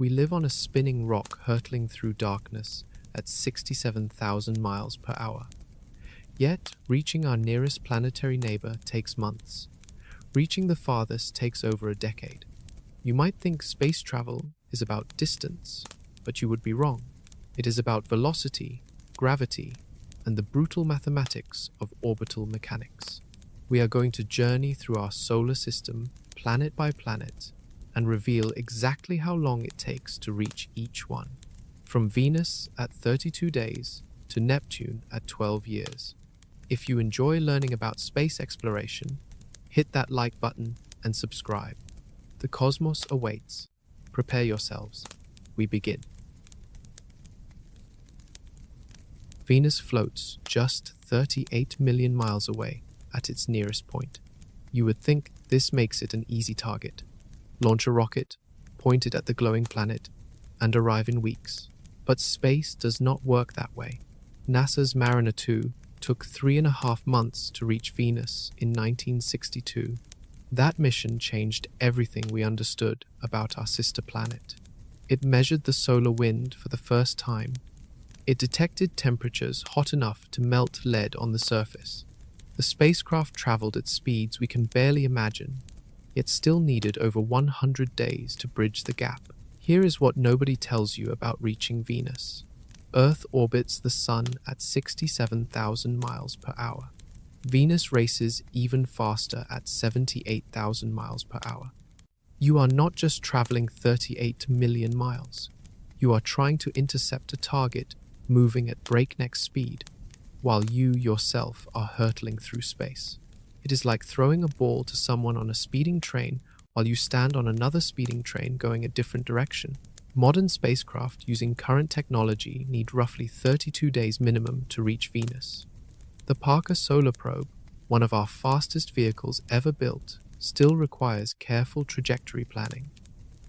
We live on a spinning rock hurtling through darkness at 67,000 miles per hour. Yet, reaching our nearest planetary neighbor takes months. Reaching the farthest takes over a decade. You might think space travel is about distance, but you would be wrong. It is about velocity, gravity, and the brutal mathematics of orbital mechanics. We are going to journey through our solar system, planet by planet, and reveal exactly how long it takes to reach each one. From Venus at 32 days to Neptune at 12 years. If you enjoy learning about space exploration, hit that like button and subscribe. The cosmos awaits. Prepare yourselves. We begin. Venus floats just 38 million miles away at its nearest point. You would think this makes it an easy target. Launch a rocket, point it at the glowing planet, and arrive in weeks. But space does not work that way. NASA's Mariner 2 took 3.5 months to reach Venus in 1962. That mission changed everything we understood about our sister planet. It measured the solar wind for the first time. It detected temperatures hot enough to melt lead on the surface. The spacecraft traveled at speeds we can barely imagine, yet still needed over 100 days to bridge the gap. Here is what nobody tells you about reaching Venus. Earth orbits the Sun at 67,000 miles per hour. Venus races even faster at 78,000 miles per hour. You are not just traveling 38 million miles. You are trying to intercept a target moving at breakneck speed, while you yourself are hurtling through space. It is like throwing a ball to someone on a speeding train while you stand on another speeding train going a different direction. Modern spacecraft using current technology need roughly 32 days minimum to reach Venus. The Parker Solar Probe, one of our fastest vehicles ever built, still requires careful trajectory planning.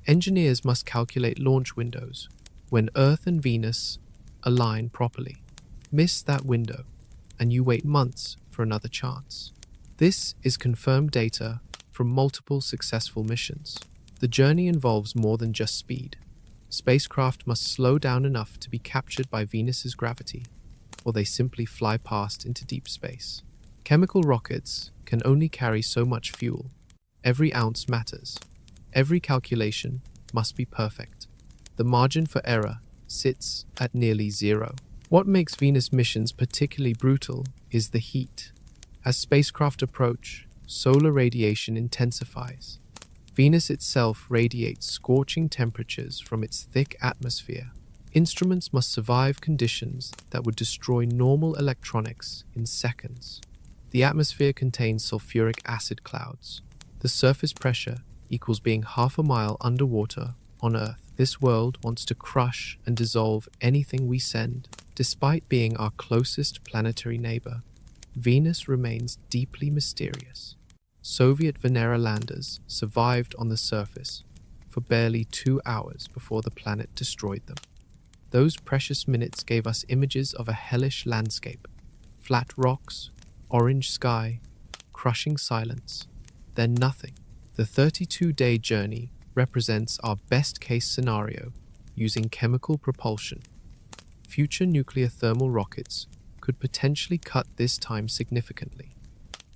Engineers must calculate launch windows when Earth and Venus align properly. Miss that window, and you wait months for another chance. This is confirmed data from multiple successful missions. The journey involves more than just speed. Spacecraft must slow down enough to be captured by Venus's gravity, or they simply fly past into deep space. Chemical rockets can only carry so much fuel. Every ounce matters. Every calculation must be perfect. The margin for error sits at nearly zero. What makes Venus missions particularly brutal is the heat. As spacecraft approach, solar radiation intensifies. Venus itself radiates scorching temperatures from its thick atmosphere. Instruments must survive conditions that would destroy normal electronics in seconds. The atmosphere contains sulfuric acid clouds. The surface pressure equals being half a mile underwater on Earth. This world wants to crush and dissolve anything we send. Despite being our closest planetary neighbor, Venus remains deeply mysterious. Soviet Venera landers survived on the surface for barely 2 hours before the planet destroyed them. Those precious minutes gave us images of a hellish landscape, flat rocks, orange sky, crushing silence, then nothing. The 32-day journey represents our best-case scenario using chemical propulsion. Future nuclear thermal rockets could potentially cut this time significantly.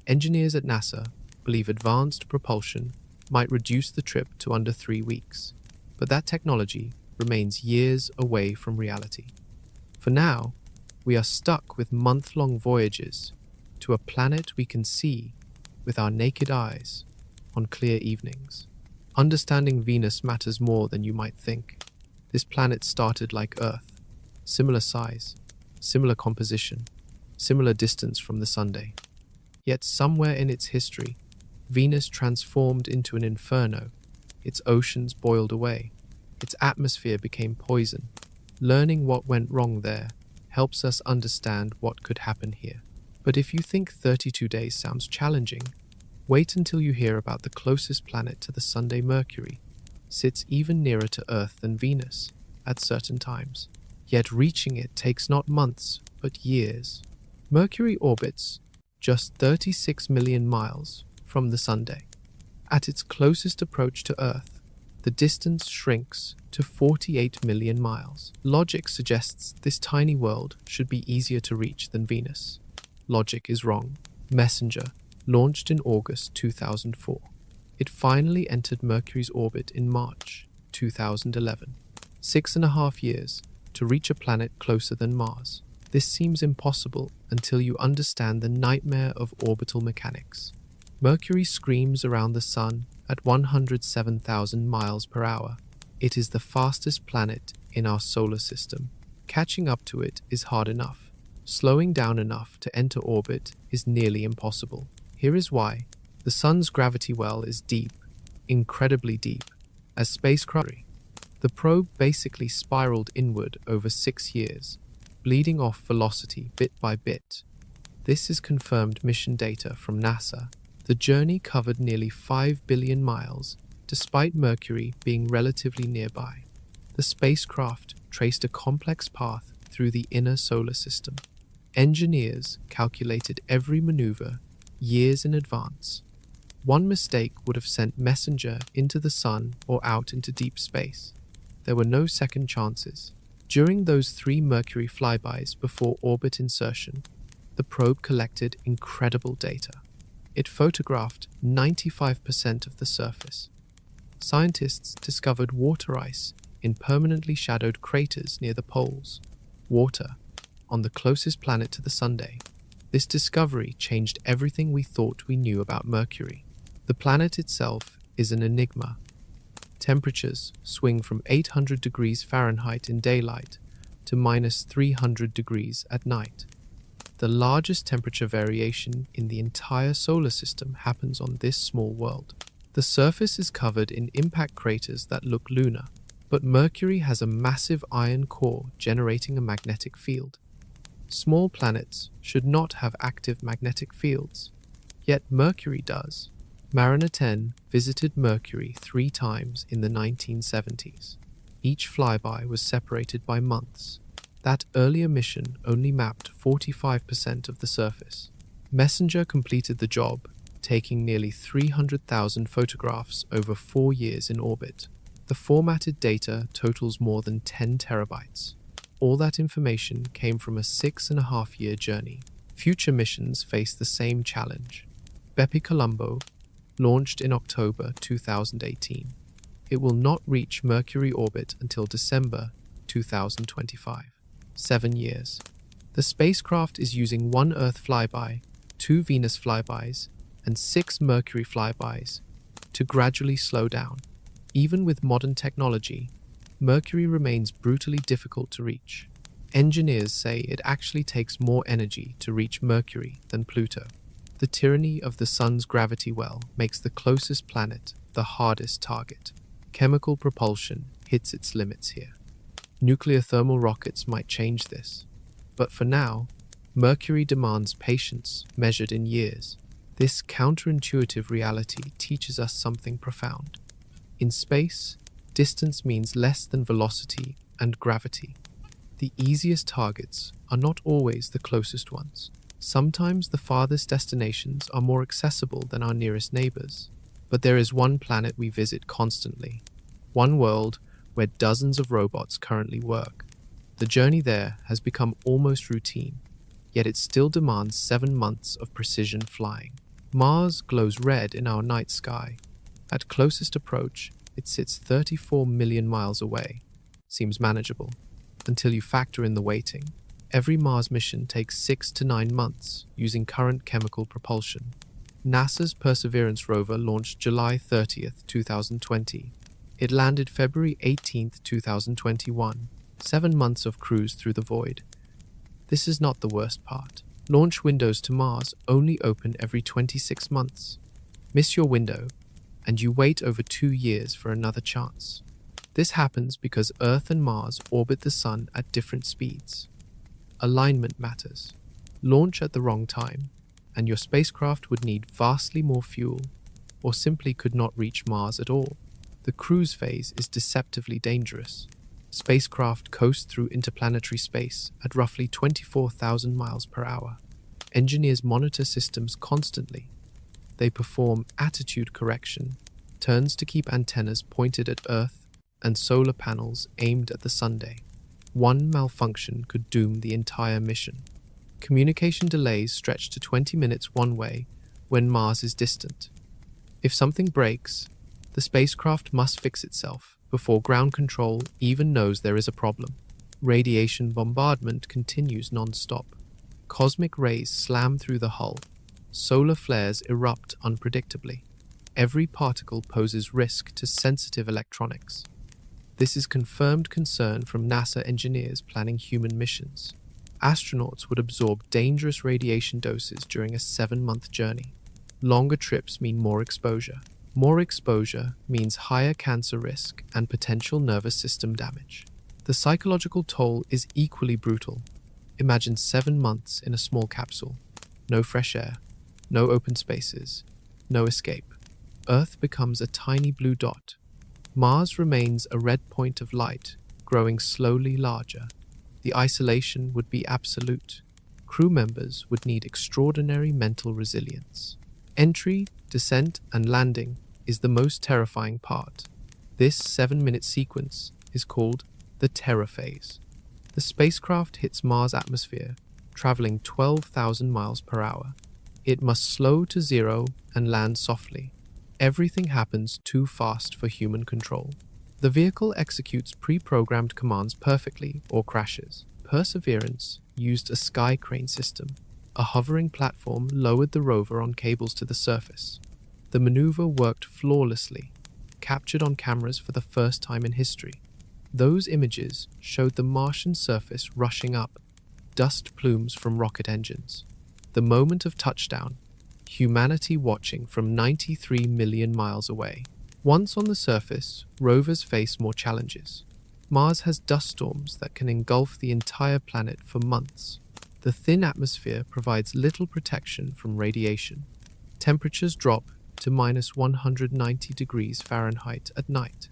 Engineers at NASA believe advanced propulsion might reduce the trip to under 3 weeks, but that technology remains years away from reality. For now, we are stuck with month-long voyages to a planet we can see with our naked eyes on clear evenings. Understanding Venus matters more than you might think. This planet started like Earth, similar size, similar composition, similar distance from the Sunday. Yet somewhere in its history, Venus transformed into an inferno. Its oceans boiled away. Its atmosphere became poison. Learning what went wrong there helps us understand what could happen here. But if you think 32 days sounds challenging, wait until you hear about the closest planet to the Sunday, Mercury. Sits even nearer to Earth than Venus at certain times. Yet reaching it takes not months, but years. Mercury orbits just 36 million miles from the Sunday. At its closest approach to Earth, the distance shrinks to 48 million miles. Logic suggests this tiny world should be easier to reach than Venus. Logic is wrong. Messenger, launched in August 2004. It finally entered Mercury's orbit in March 2011. 6.5 years to reach a planet closer than Mars. This seems impossible until you understand the nightmare of orbital mechanics. Mercury screams around the Sun at 107,000 miles per hour. It is the fastest planet in our solar system. Catching up to it is hard enough. Slowing down enough to enter orbit is nearly impossible. Here is why. The Sun's gravity well is deep, incredibly deep, as spacecraft. The probe basically spiraled inward over 6 years, bleeding off velocity bit by bit. This is confirmed mission data from NASA. The journey covered nearly 5 billion miles, despite Mercury being relatively nearby. The spacecraft traced a complex path through the inner solar system. Engineers calculated every maneuver years in advance. One mistake would have sent Messenger into the Sun or out into deep space. There were no second chances. During those 3 Mercury flybys before orbit insertion, the probe collected incredible data. It photographed 95% of the surface. Scientists discovered water ice in permanently shadowed craters near the poles. Water on the closest planet to the Sunday. This discovery changed everything we thought we knew about Mercury. The planet itself is an enigma. Temperatures swing from 800 degrees Fahrenheit in daylight to minus 300 degrees at night. The largest temperature variation in the entire solar system happens on this small world. The surface is covered in impact craters that look lunar, but Mercury has a massive iron core generating a magnetic field. Small planets should not have active magnetic fields, yet Mercury does. Mariner 10 visited Mercury 3 times in the 1970s. Each flyby was separated by months. That earlier mission only mapped 45% of the surface. Messenger completed the job, taking nearly 300,000 photographs over 4 years in orbit. The formatted data totals more than 10 terabytes. All that information came from a 6.5-year journey. Future missions face the same challenge. Bepi Colombo, launched in October 2018. It will not reach Mercury orbit until December 2025. 7 years. The spacecraft is using 1 Earth flyby, 2 Venus flybys, and 6 Mercury flybys to gradually slow down. Even with modern technology, Mercury remains brutally difficult to reach. Engineers say it actually takes more energy to reach Mercury than Pluto. The tyranny of the Sun's gravity well makes the closest planet the hardest target. Chemical propulsion hits its limits here. Nuclear thermal rockets might change this, but for now, Mercury demands patience measured in years. This counterintuitive reality teaches us something profound. In space, distance means less than velocity and gravity. The easiest targets are not always the closest ones. Sometimes the farthest destinations are more accessible than our nearest neighbors. But there is one planet we visit constantly, one world where dozens of robots currently work. The journey there has become almost routine, yet it still demands 7 months of precision flying. Mars glows red in our night sky. At closest approach, it sits 34 million miles away. Seems manageable, until you factor in the waiting. Every Mars mission takes 6 to 9 months using current chemical propulsion. NASA's Perseverance rover launched July 30th, 2020. It landed February 18th, 2021. 7 months of cruise through the void. This is not the worst part. Launch windows to Mars only open every 26 months. Miss your window, and you wait over 2 years for another chance. This happens because Earth and Mars orbit the Sun at different speeds. Alignment matters. Launch at the wrong time, and your spacecraft would need vastly more fuel, or simply could not reach Mars at all. The cruise phase is deceptively dangerous. Spacecraft coast through interplanetary space at roughly 24,000 miles per hour. Engineers monitor systems constantly. They perform attitude correction, turns to keep antennas pointed at Earth and solar panels aimed at the Sunday. One malfunction could doom the entire mission. Communication delays stretch to 20 minutes one way when Mars is distant. If something breaks, the spacecraft must fix itself before ground control even knows there is a problem. Radiation bombardment continues non-stop. Cosmic rays slam through the hull. Solar flares erupt unpredictably. Every particle poses risk to sensitive electronics. This is confirmed concern from NASA engineers planning human missions. Astronauts would absorb dangerous radiation doses during a 7-month journey. Longer trips mean more exposure. More exposure means higher cancer risk and potential nervous system damage. The psychological toll is equally brutal. Imagine 7 months in a small capsule. No fresh air, no open spaces, no escape. Earth becomes a tiny blue dot. Mars remains a red point of light, growing slowly larger. The isolation would be absolute. Crew members would need extraordinary mental resilience. Entry, descent, and landing is the most terrifying part. This 7-minute sequence is called the terror phase. The spacecraft hits Mars' atmosphere, traveling 12,000 miles per hour. It must slow to zero and land softly. Everything happens too fast for human control. The vehicle executes pre-programmed commands perfectly or crashes. Perseverance used a sky crane system. A hovering platform lowered the rover on cables to the surface. The maneuver worked flawlessly, captured on cameras for the first time in history. Those images showed the Martian surface rushing up, dust plumes from rocket engines. The moment of touchdown, humanity watching from 93 million miles away. Once on the surface, rovers face more challenges. Mars has dust storms that can engulf the entire planet for months. The thin atmosphere provides little protection from radiation. Temperatures drop to minus 190 degrees Fahrenheit at night.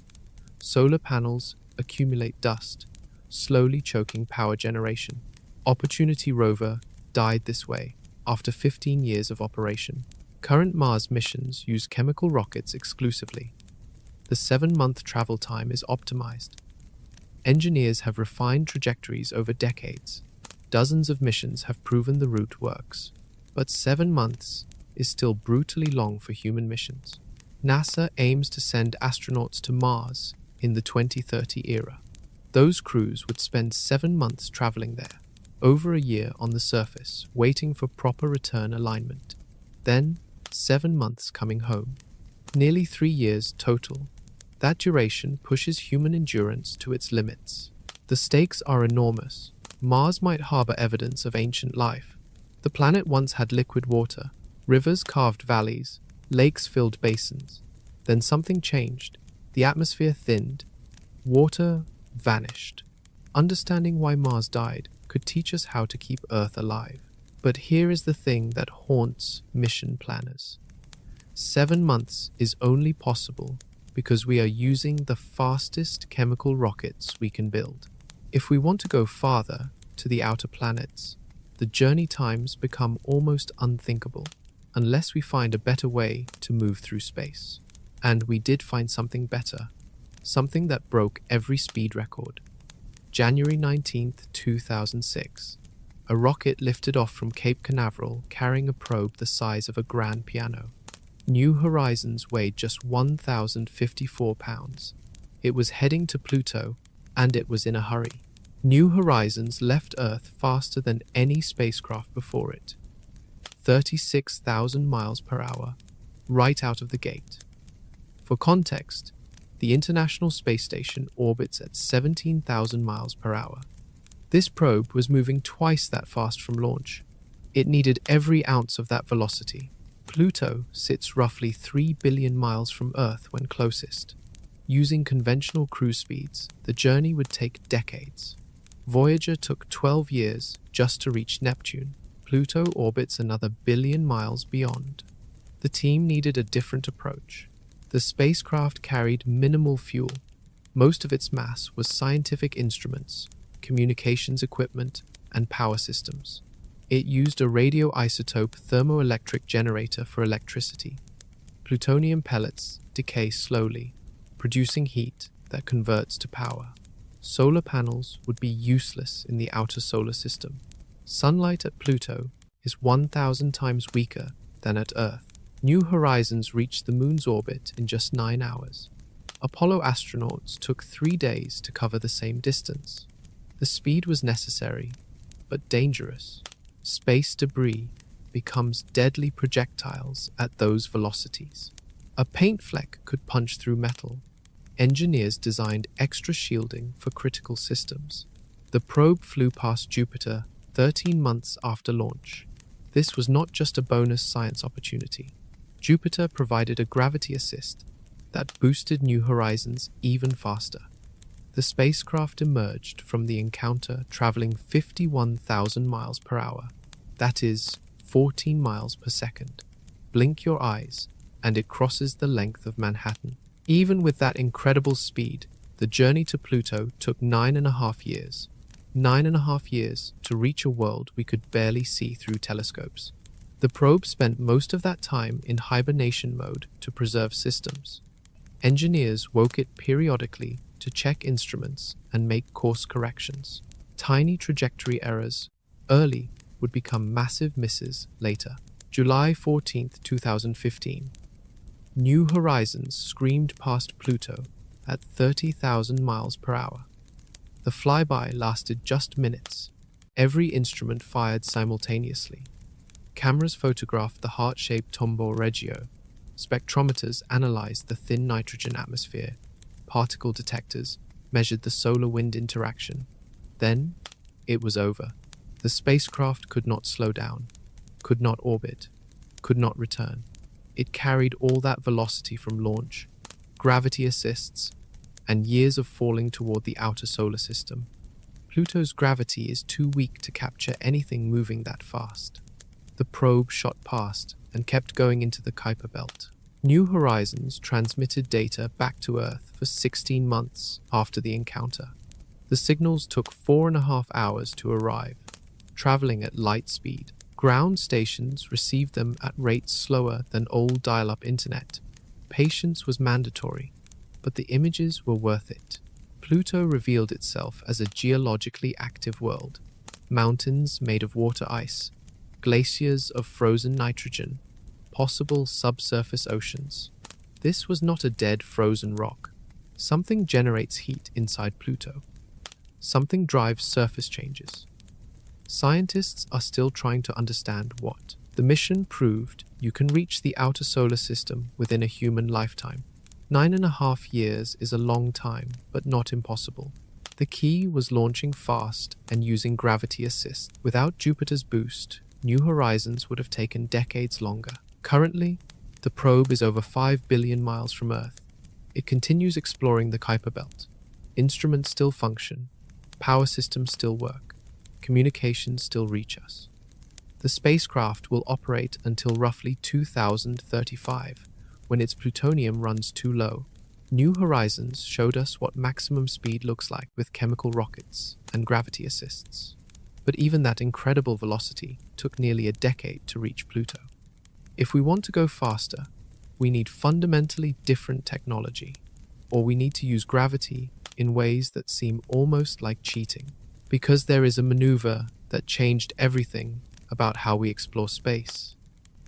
Solar panels accumulate dust, slowly choking power generation. Opportunity rover died this way after 15 years of operation. Current Mars missions use chemical rockets exclusively. The 7-month travel time is optimized. Engineers have refined trajectories over decades. Dozens of missions have proven the route works. But 7 months is still brutally long for human missions. NASA aims to send astronauts to Mars in the 2030 era. Those crews would spend 7 months traveling there, over a year on the surface, waiting for proper return alignment. Then, 7 months coming home. Nearly 3 years total. That duration pushes human endurance to its limits. The stakes are enormous. Mars might harbor evidence of ancient life. The planet once had liquid water. Rivers carved valleys. Lakes filled basins. Then something changed. The atmosphere thinned. Water vanished. Understanding why Mars died could teach us how to keep Earth alive. But here is the thing that haunts mission planners. 7 months is only possible because we are using the fastest chemical rockets we can build. If we want to go farther, to the outer planets, the journey times become almost unthinkable, unless we find a better way to move through space. And we did find something better, something that broke every speed record. January 19th, 2006. A rocket lifted off from Cape Canaveral carrying a probe the size of a grand piano. New Horizons weighed just 1,054 pounds. It was heading to Pluto, and it was in a hurry. New Horizons left Earth faster than any spacecraft before it. 36,000 miles per hour, right out of the gate. For context, the International Space Station orbits at 17,000 miles per hour. This probe was moving twice that fast from launch. It needed every ounce of that velocity. Pluto sits roughly 3 billion miles from Earth when closest. Using conventional cruise speeds, the journey would take decades. Voyager took 12 years just to reach Neptune. Pluto orbits another billion miles beyond. The team needed a different approach. The spacecraft carried minimal fuel. Most of its mass was scientific instruments, communications equipment, and power systems. It used a radioisotope thermoelectric generator for electricity. Plutonium pellets decay slowly, producing heat that converts to power. Solar panels would be useless in the outer solar system. Sunlight at Pluto is 1,000 times weaker than at Earth. New Horizons reached the Moon's orbit in just 9 hours. Apollo astronauts took 3 days to cover the same distance. The speed was necessary, but dangerous. Space debris becomes deadly projectiles at those velocities. A paint fleck could punch through metal. Engineers designed extra shielding for critical systems. The probe flew past Jupiter 13 months after launch. This was not just a bonus science opportunity. Jupiter provided a gravity assist that boosted New Horizons even faster. The spacecraft emerged from the encounter traveling 51,000 miles per hour. That is 14 miles per second. Blink your eyes, and it crosses the length of Manhattan. Even with that incredible speed, the journey to Pluto took 9.5 years. 9.5 years to reach a world we could barely see through telescopes. The probe spent most of that time in hibernation mode to preserve systems. Engineers woke it periodically to check instruments and make course corrections. Tiny trajectory errors early would become massive misses later. July 14, 2015. New Horizons screamed past Pluto at 30,000 miles per hour. The flyby lasted just minutes. Every instrument fired simultaneously. Cameras photographed the heart-shaped Tombaugh Regio. Spectrometers analyzed the thin nitrogen atmosphere. Particle detectors measured the solar-wind interaction. Then, it was over. The spacecraft could not slow down, could not orbit, could not return. It carried all that velocity from launch, gravity assists, and years of falling toward the outer solar system. Pluto's gravity is too weak to capture anything moving that fast. The probe shot past and kept going into the Kuiper Belt. New Horizons transmitted data back to Earth for 16 months after the encounter. The signals took 4.5 hours to arrive, traveling at light speed. Ground stations received them at rates slower than old dial-up internet. Patience was mandatory, but the images were worth it. Pluto revealed itself as a geologically active world. Mountains made of water ice, glaciers of frozen nitrogen, possible subsurface oceans. This was not a dead frozen rock. Something generates heat inside Pluto. Something drives surface changes. Scientists are still trying to understand what. The mission proved you can reach the outer solar system within a human lifetime. 9.5 years is a long time, but not impossible. The key was launching fast and using gravity assist. Without Jupiter's boost, New Horizons would have taken decades longer. Currently, the probe is over 5 billion miles from Earth. It continues exploring the Kuiper Belt. Instruments still function. Power systems still work. Communications still reach us. The spacecraft will operate until roughly 2035, when its plutonium runs too low. New Horizons showed us what maximum speed looks like with chemical rockets and gravity assists. But even that incredible velocity took nearly a decade to reach Pluto. If we want to go faster, we need fundamentally different technology, or we need to use gravity in ways that seem almost like cheating. Because there is a maneuver that changed everything about how we explore space.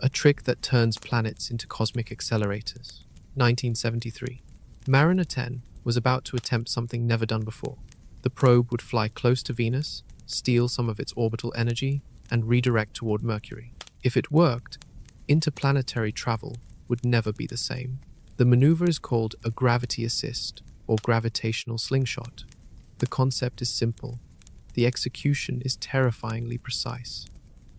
A trick that turns planets into cosmic accelerators. 1973. Mariner 10 was about to attempt something never done before. The probe would fly close to Venus, steal some of its orbital energy, and redirect toward Mercury. If it worked, interplanetary travel would never be the same. The maneuver is called a gravity assist or gravitational slingshot. The concept is simple. The execution is terrifyingly precise.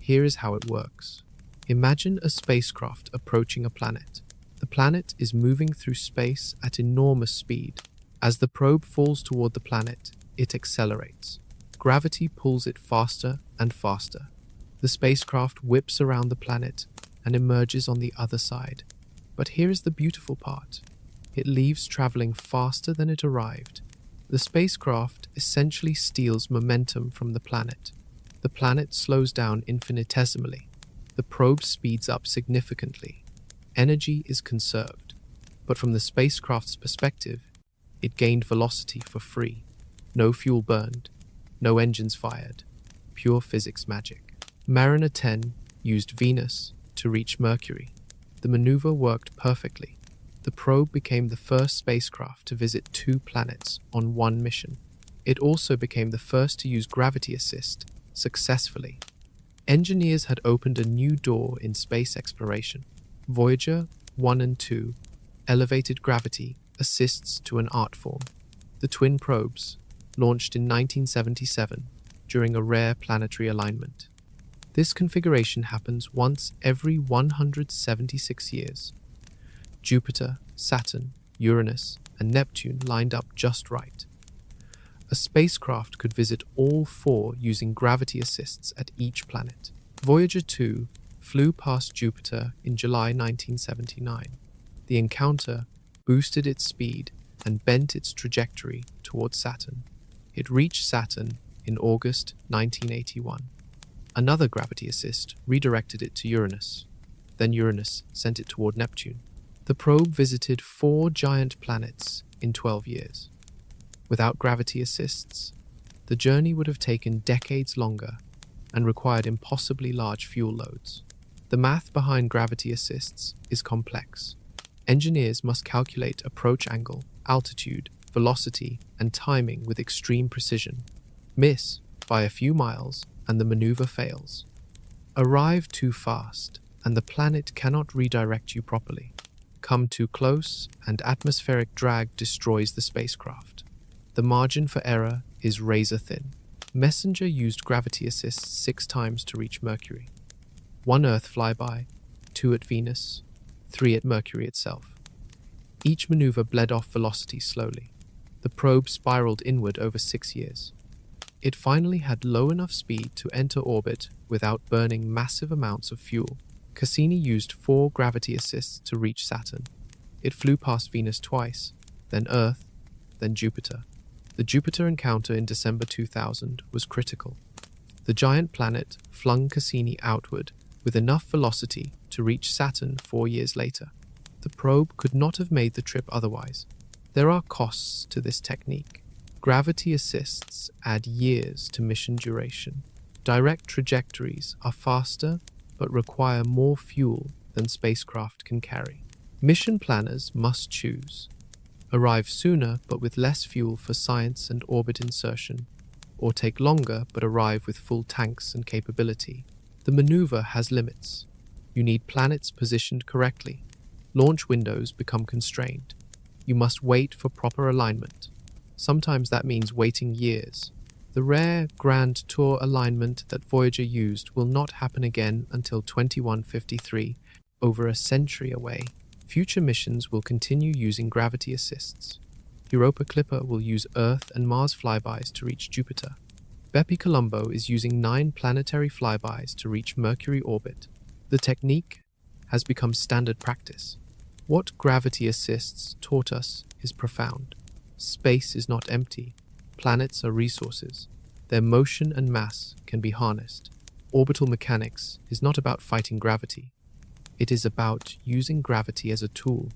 Here is how it works. Imagine a spacecraft approaching a planet. The planet is moving through space at enormous speed. As the probe falls toward the planet, it accelerates. Gravity pulls it faster and faster. The spacecraft whips around the planet and emerges on the other side. But here is the beautiful part. It leaves traveling faster than it arrived. The spacecraft essentially steals momentum from the planet. The planet slows down infinitesimally. The probe speeds up significantly. energy is conserved. But from the spacecraft's perspective, it gained velocity for free. No fuel burned, no engines fired, pure physics magic. Mariner 10 used Venus to reach Mercury. The maneuver worked perfectly. The probe became the first spacecraft to visit 2 planets on one mission. It also became the first to use GravityAssist successfully. Engineers had opened a new door in space exploration. Voyager 1 and 2 elevated gravity assists to an art form. The twin probes, launched in 1977 during a rare planetary alignment. This configuration happens once every 176 years. Jupiter, Saturn, Uranus, and Neptune lined up just right. A spacecraft could visit all 4 using gravity assists at each planet. Voyager 2 flew past Jupiter in July 1979. The encounter boosted its speed and bent its trajectory towards Saturn. It reached Saturn in August 1981. Another gravity assist redirected it to Uranus. Then Uranus sent it toward Neptune. The probe visited 4 giant planets in 12 years. Without gravity assists, the journey would have taken decades longer and required impossibly large fuel loads. The math behind gravity assists is complex. Engineers must calculate approach angle, altitude, velocity, and timing with extreme precision. Miss by a few miles and the maneuver fails. Arrive too fast and the planet cannot redirect you properly. Come too close and atmospheric drag destroys the spacecraft. The margin for error is razor thin. Messenger used gravity assists 6 times to reach Mercury. 1 Earth flyby, 2 at Venus, 3 at Mercury itself. Each maneuver bled off velocity slowly. The probe spiraled inward over 6 years. It finally had low enough speed to enter orbit without burning massive amounts of fuel. Cassini used 4 gravity assists to reach Saturn. It flew past Venus twice, then Earth, then Jupiter. The Jupiter encounter in December 2000 was critical. The giant planet flung Cassini outward with enough velocity to reach Saturn 4 years later. The probe could not have made the trip otherwise. There are costs to this technique. Gravity assists add years to mission duration. Direct trajectories are faster but require more fuel than spacecraft can carry. Mission planners must choose. Arrive sooner but with less fuel for science and orbit insertion, or take longer but arrive with full tanks and capability. The maneuver has limits. You need planets positioned correctly. Launch windows become constrained. You must wait for proper alignment. Sometimes that means waiting years. The rare Grand Tour alignment that Voyager used will not happen again until 2153, over a century away. Future missions will continue using gravity assists. Europa Clipper will use Earth and Mars flybys to reach Jupiter. Bepi Colombo is using 9 planetary flybys to reach Mercury orbit. The technique has become standard practice. What gravity assists taught us is profound. Space is not empty. Planets are resources. Their motion and mass can be harnessed. Orbital mechanics is not about fighting gravity. It is about using gravity as a tool.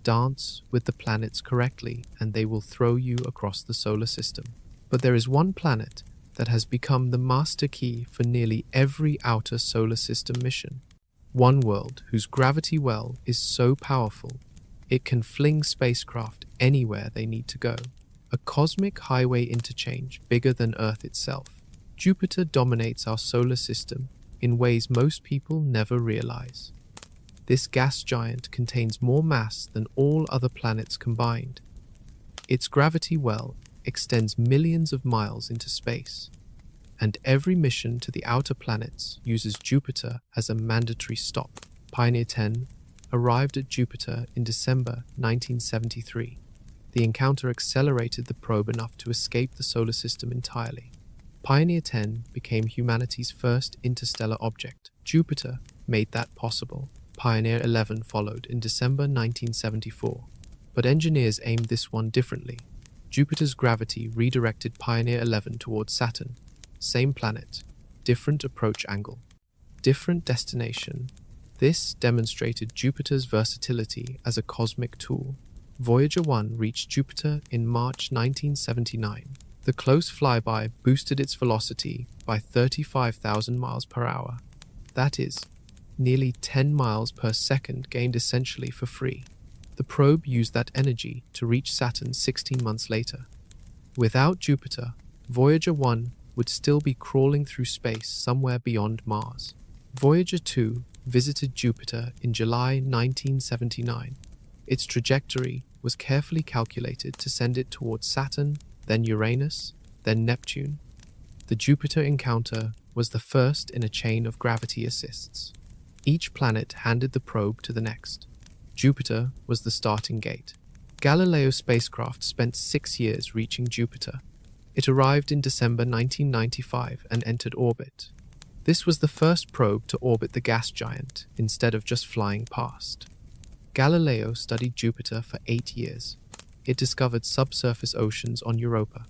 Dance with the planets correctly and they will throw you across the solar system. But there is one planet that has become the master key for nearly every outer solar system mission. One world whose gravity well is so powerful, it can fling spacecraft anywhere they need to go. A cosmic highway interchange bigger than Earth itself. Jupiter dominates our solar system in ways most people never realize. This gas giant contains more mass than all other planets combined. Its gravity well extends millions of miles into space, and every mission to the outer planets uses Jupiter as a mandatory stop. Pioneer 10 arrived at Jupiter in December 1973. The encounter accelerated the probe enough to escape the solar system entirely. Pioneer 10 became humanity's first interstellar object. Jupiter made that possible. Pioneer 11 followed in December 1974, but engineers aimed this one differently. Jupiter's gravity redirected Pioneer 11 towards Saturn. Same planet, different approach angle, different destination. This demonstrated Jupiter's versatility as a cosmic tool. Voyager 1 reached Jupiter in March 1979. The close flyby boosted its velocity by 35,000 miles per hour. That is, nearly 10 miles per second gained essentially for free. The probe used that energy to reach Saturn 16 months later. Without Jupiter, Voyager 1 would still be crawling through space somewhere beyond Mars. Voyager 2 visited Jupiter in July 1979. Its trajectory was carefully calculated to send it towards Saturn, then Uranus, then Neptune. The Jupiter encounter was the first in a chain of gravity assists. Each planet handed the probe to the next. Jupiter was the starting gate. Galileo spacecraft spent 6 years reaching Jupiter. It arrived in December 1995 and entered orbit. This was the first probe to orbit the gas giant instead of just flying past. Galileo studied Jupiter for 8 years. It discovered subsurface oceans on Europa.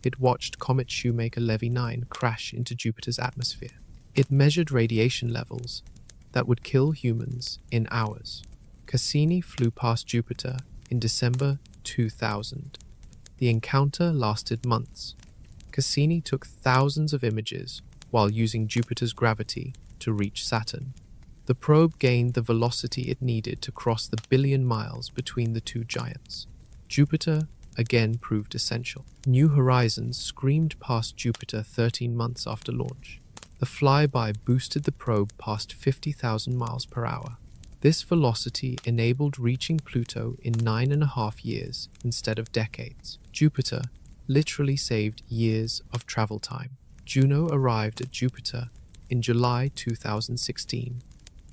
It watched comet Shoemaker-Levy 9 crash into Jupiter's atmosphere. It measured radiation levels that would kill humans in hours. Cassini flew past Jupiter in December 2000. The encounter lasted months. Cassini took thousands of images while using Jupiter's gravity to reach Saturn. The probe gained the velocity it needed to cross the billion miles between the two giants. Jupiter again proved essential. New Horizons screamed past Jupiter 13 months after launch. The flyby boosted the probe past 50,000 miles per hour. This velocity enabled reaching Pluto in 9.5 years instead of decades. Jupiter literally saved years of travel time. Juno arrived at Jupiter in July 2016.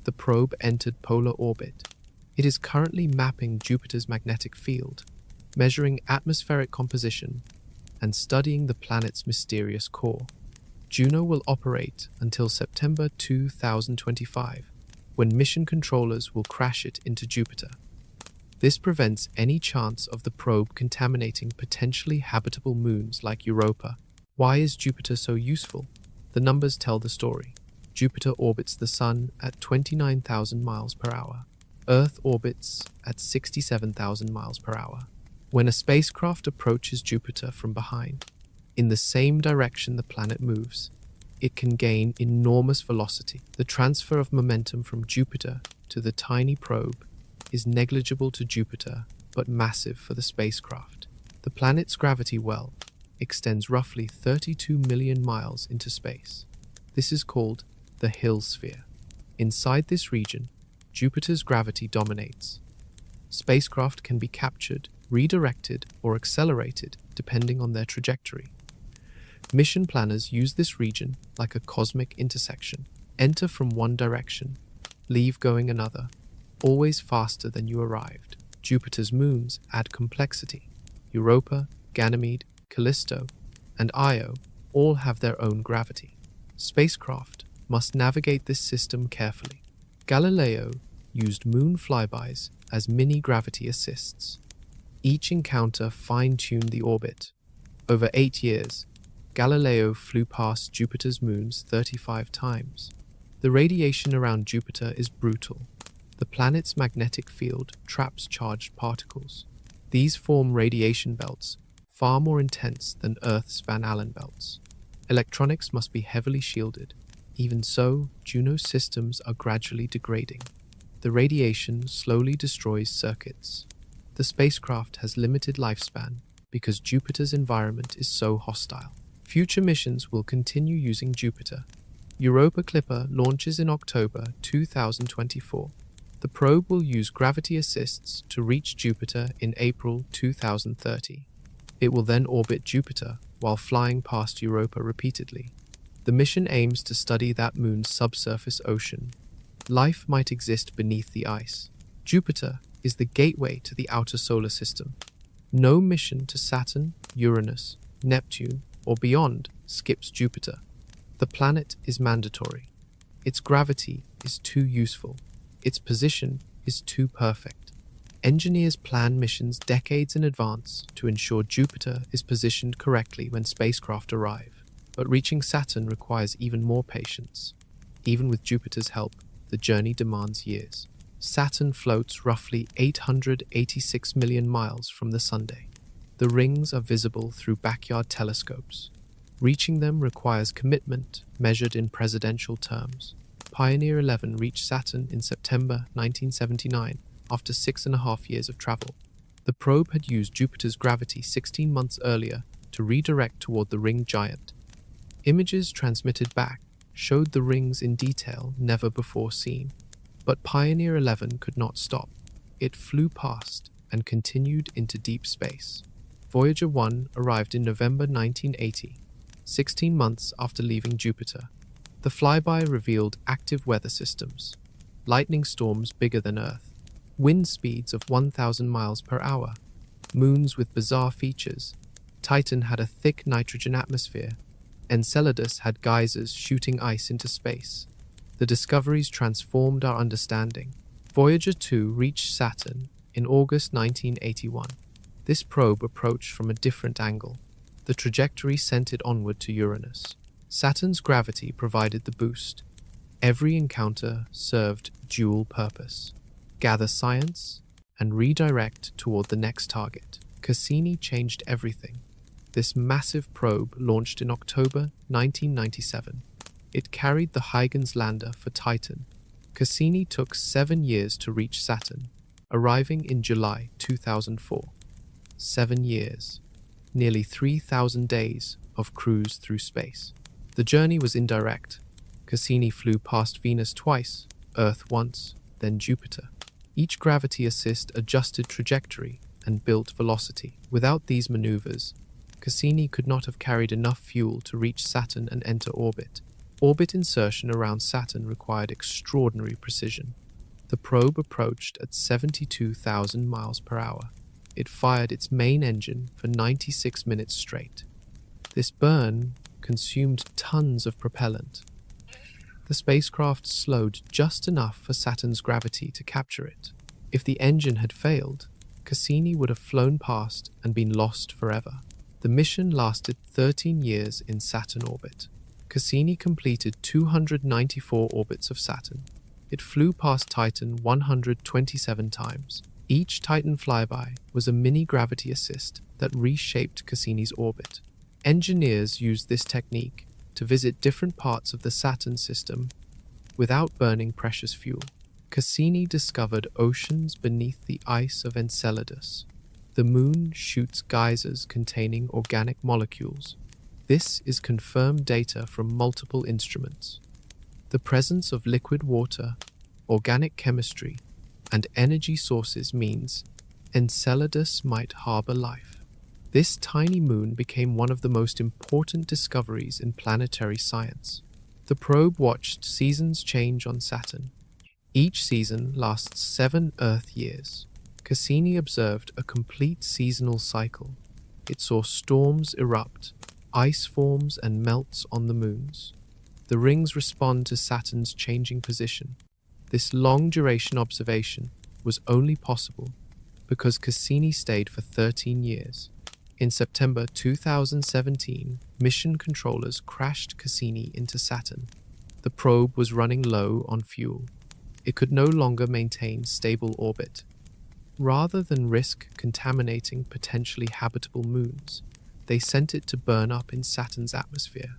The probe entered polar orbit. It is currently mapping Jupiter's magnetic field, measuring atmospheric composition, and studying the planet's mysterious core. Juno will operate until September 2025, when mission controllers will crash it into Jupiter. This prevents any chance of the probe contaminating potentially habitable moons like Europa. Why is Jupiter so useful? The numbers tell the story. Jupiter orbits the Sun at 29,000 miles per hour. Earth orbits at 67,000 miles per hour. When a spacecraft approaches Jupiter from behind, in the same direction the planet moves, it can gain enormous velocity. The transfer of momentum from Jupiter to the tiny probe is negligible to Jupiter, but massive for the spacecraft. The planet's gravity well extends roughly 32 million miles into space. This is called the Hill sphere. Inside this region, Jupiter's gravity dominates. Spacecraft can be captured, redirected, or accelerated depending on their trajectory. Mission planners use this region like a cosmic intersection. Enter from one direction, leave going another, always faster than you arrived. Jupiter's moons add complexity. Europa, Ganymede, Callisto, and Io all have their own gravity. Spacecraft must navigate this system carefully. Galileo used moon flybys as mini-gravity assists. Each encounter fine-tuned the orbit. Over 8 years, Galileo flew past Jupiter's moons 35 times. The radiation around Jupiter is brutal. The planet's magnetic field traps charged particles. These form radiation belts, far more intense than Earth's Van Allen belts. Electronics must be heavily shielded. Even so, Juno's systems are gradually degrading. The radiation slowly destroys circuits. The spacecraft has limited lifespan because Jupiter's environment is so hostile. Future missions will continue using Jupiter. Europa Clipper launches in October 2024. The probe will use gravity assists to reach Jupiter in April 2030. It will then orbit Jupiter while flying past Europa repeatedly. The mission aims to study that moon's subsurface ocean. Life might exist beneath the ice. Jupiter is the gateway to the outer solar system. No mission to Saturn, Uranus, Neptune, or beyond skips Jupiter. The planet is mandatory. Its gravity is too useful. Its position is too perfect. Engineers plan missions decades in advance to ensure Jupiter is positioned correctly when spacecraft arrive. But reaching Saturn requires even more patience. Even with Jupiter's help, the journey demands years. Saturn floats roughly 886 million miles from the Sunday. The rings are visible through backyard telescopes. Reaching them requires commitment measured in presidential terms. Pioneer 11 reached Saturn in September 1979 after 6.5 years of travel. The probe had used Jupiter's gravity 16 months earlier to redirect toward the ring giant. Images transmitted back showed the rings in detail never before seen. But Pioneer 11 could not stop. It flew past and continued into deep space. Voyager 1 arrived in November 1980, 16 months after leaving Jupiter. The flyby revealed active weather systems, lightning storms bigger than Earth, wind speeds of 1,000 miles per hour, moons with bizarre features. Titan had a thick nitrogen atmosphere. Enceladus had geysers shooting ice into space. The discoveries transformed our understanding. Voyager 2 reached Saturn in August 1981. This probe approached from a different angle. The trajectory sent it onward to Uranus. Saturn's gravity provided the boost. Every encounter served dual purpose: gather science and redirect toward the next target. Cassini changed everything. This massive probe launched in October 1997. It carried the Huygens lander for Titan. Cassini took 7 years to reach Saturn, arriving in July 2004. 7 years, nearly 3,000 days of cruise through space. The journey was indirect. Cassini flew past Venus twice, Earth once, then Jupiter. Each gravity assist adjusted trajectory and built velocity. Without these maneuvers, Cassini could not have carried enough fuel to reach Saturn and enter orbit. Orbit insertion around Saturn required extraordinary precision. The probe approached at 72,000 miles per hour. It fired its main engine for 96 minutes straight. This burn consumed tons of propellant. The spacecraft slowed just enough for Saturn's gravity to capture it. If the engine had failed, Cassini would have flown past and been lost forever. The mission lasted 13 years in Saturn orbit. Cassini completed 294 orbits of Saturn. It flew past Titan 127 times. Each Titan flyby was a mini gravity assist that reshaped Cassini's orbit. Engineers used this technique to visit different parts of the Saturn system without burning precious fuel. Cassini discovered oceans beneath the ice of Enceladus. The moon shoots geysers containing organic molecules. This is confirmed data from multiple instruments. The presence of liquid water, organic chemistry, and energy sources means Enceladus might harbor life. This tiny moon became one of the most important discoveries in planetary science. The probe watched seasons change on Saturn. Each season lasts 7 Earth years. Cassini observed a complete seasonal cycle. It saw storms erupt, ice forms and melts on the moons. The rings respond to Saturn's changing position. This long-duration observation was only possible because Cassini stayed for 13 years. In September 2017, mission controllers crashed Cassini into Saturn. The probe was running low on fuel. It could no longer maintain stable orbit. Rather than risk contaminating potentially habitable moons, they sent it to burn up in Saturn's atmosphere.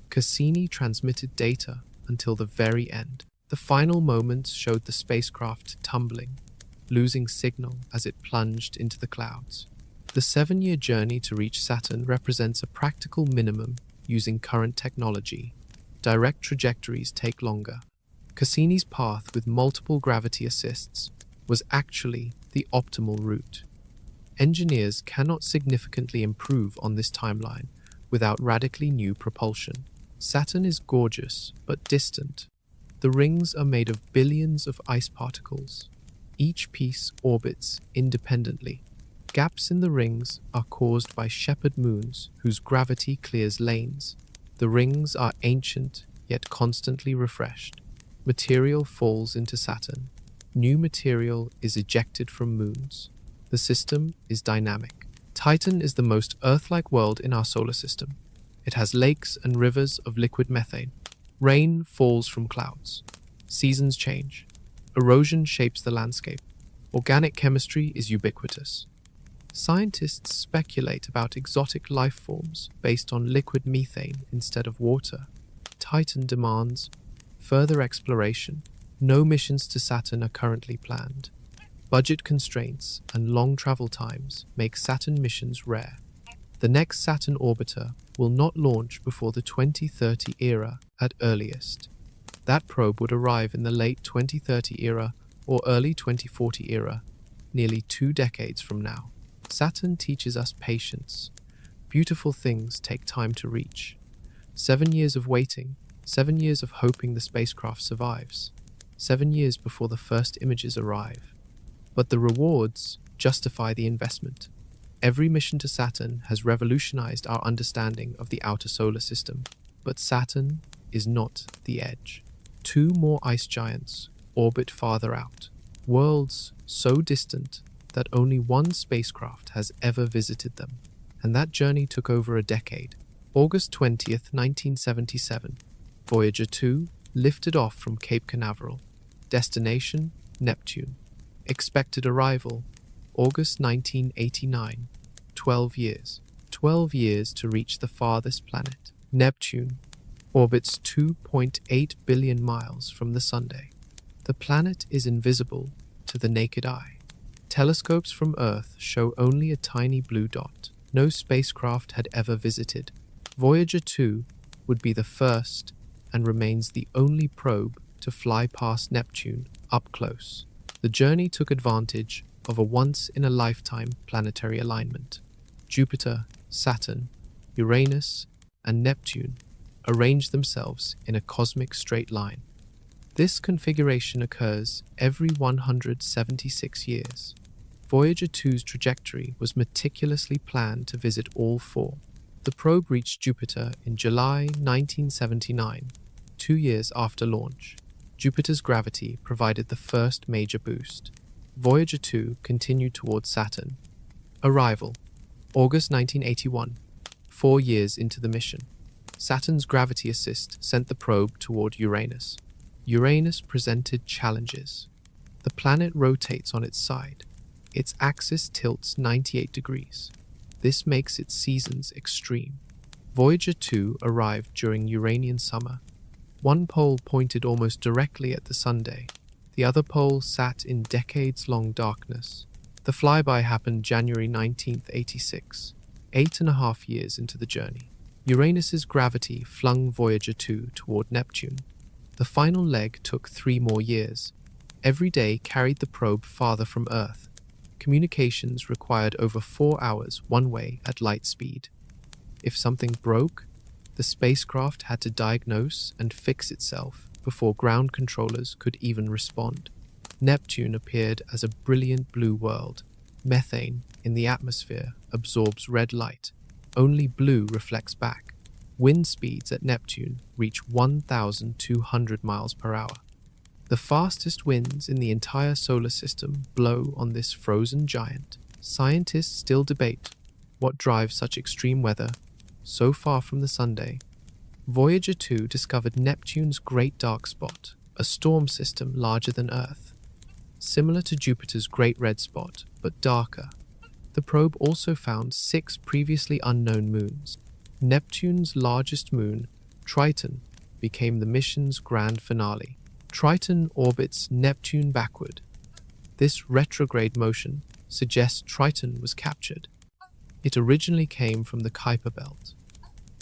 Cassini transmitted data until the very end. The final moments showed the spacecraft tumbling, losing signal as it plunged into the clouds. The 7-year journey to reach Saturn represents a practical minimum using current technology. Direct trajectories take longer. Cassini's path with multiple gravity assists was actually the optimal route. Engineers cannot significantly improve on this timeline without radically new propulsion. Saturn is gorgeous but distant. The rings are made of billions of ice particles. Each piece orbits independently. Gaps in the rings are caused by shepherd moons whose gravity clears lanes. The rings are ancient yet constantly refreshed. Material falls into Saturn. New material is ejected from moons. The system is dynamic. Titan is the most Earth-like world in our solar system. It has lakes and rivers of liquid methane. Rain falls from clouds. Seasons change. Erosion shapes the landscape. Organic chemistry is ubiquitous. Scientists speculate about exotic life forms based on liquid methane instead of water. Titan demands further exploration. No missions to Saturn are currently planned. Budget constraints and long travel times make Saturn missions rare. The next Saturn orbiter will not launch before the 2030 era at earliest. That probe would arrive in the late 2030 era or early 2040 era, nearly 2 decades from now. Saturn teaches us patience. Beautiful things take time to reach. 7 years of waiting, 7 years of hoping the spacecraft survives, 7 years before the first images arrive. But the rewards justify the investment. Every mission to Saturn has revolutionized our understanding of the outer solar system. But Saturn is not the edge. 2 more ice giants orbit farther out, worlds so distant that only one spacecraft has ever visited them. And that journey took over a decade. August 20th, 1977, Voyager 2 lifted off from Cape Canaveral. Destination, Neptune. Expected arrival, August 1989. 12 years. 12 years to reach the farthest planet. Neptune orbits 2.8 billion miles from the Sunday. The planet is invisible to the naked eye. Telescopes from Earth show only a tiny blue dot. No spacecraft had ever visited. Voyager 2 would be the first and remains the only probe to fly past Neptune up close. The journey took advantage of a once-in-a-lifetime planetary alignment. Jupiter, Saturn, Uranus, and Neptune arrange themselves in a cosmic straight line. This configuration occurs every 176 years. Voyager 2's trajectory was meticulously planned to visit all 4. The probe reached Jupiter in July 1979, 2 years after launch. Jupiter's gravity provided the first major boost. Voyager 2 continued towards Saturn. Arrival, August 1981, 4 years into the mission. Saturn's GravityAssist sent the probe toward Uranus. Uranus presented challenges. The planet rotates on its side. Its axis tilts 98 degrees. This makes its seasons extreme. Voyager 2 arrived during Uranian summer. One pole pointed almost directly at the Sunday. The other pole sat in decades-long darkness. The flyby happened January 1986, 8.5 years into the journey. Uranus's gravity flung Voyager 2 toward Neptune. The final leg took 3 more years. Every day carried the probe farther from Earth. Communications required over 4 hours one way at light speed. If something broke, the spacecraft had to diagnose and fix itself before ground controllers could even respond. Neptune appeared as a brilliant blue world. Methane in the atmosphere absorbs red light. Only blue reflects back. Wind speeds at Neptune reach 1,200 miles per hour. The fastest winds in the entire solar system blow on this frozen giant. Scientists still debate what drives such extreme weather so far from the Sunday. Voyager 2 discovered Neptune's Great Dark Spot, a storm system larger than Earth, similar to Jupiter's Great Red Spot, but darker. The probe also found 6 previously unknown moons. Neptune's largest moon, Triton, became the mission's grand finale. Triton orbits Neptune backward. This retrograde motion suggests Triton was captured. It originally came from the Kuiper Belt.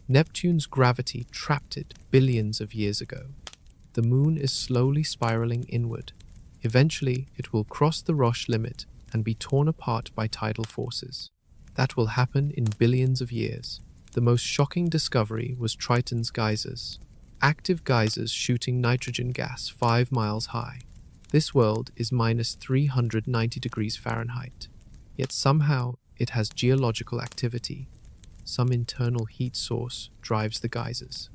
Neptune's gravity trapped it billions of years ago. The moon is slowly spiraling inward. Eventually, it will cross the Roche limit and be torn apart by tidal forces. That will happen in billions of years. The most shocking discovery was Triton's geysers. Active geysers shooting nitrogen gas 5 miles high. This world is minus 390 degrees Fahrenheit. Yet somehow it has geological activity. Some internal heat source drives the geysers.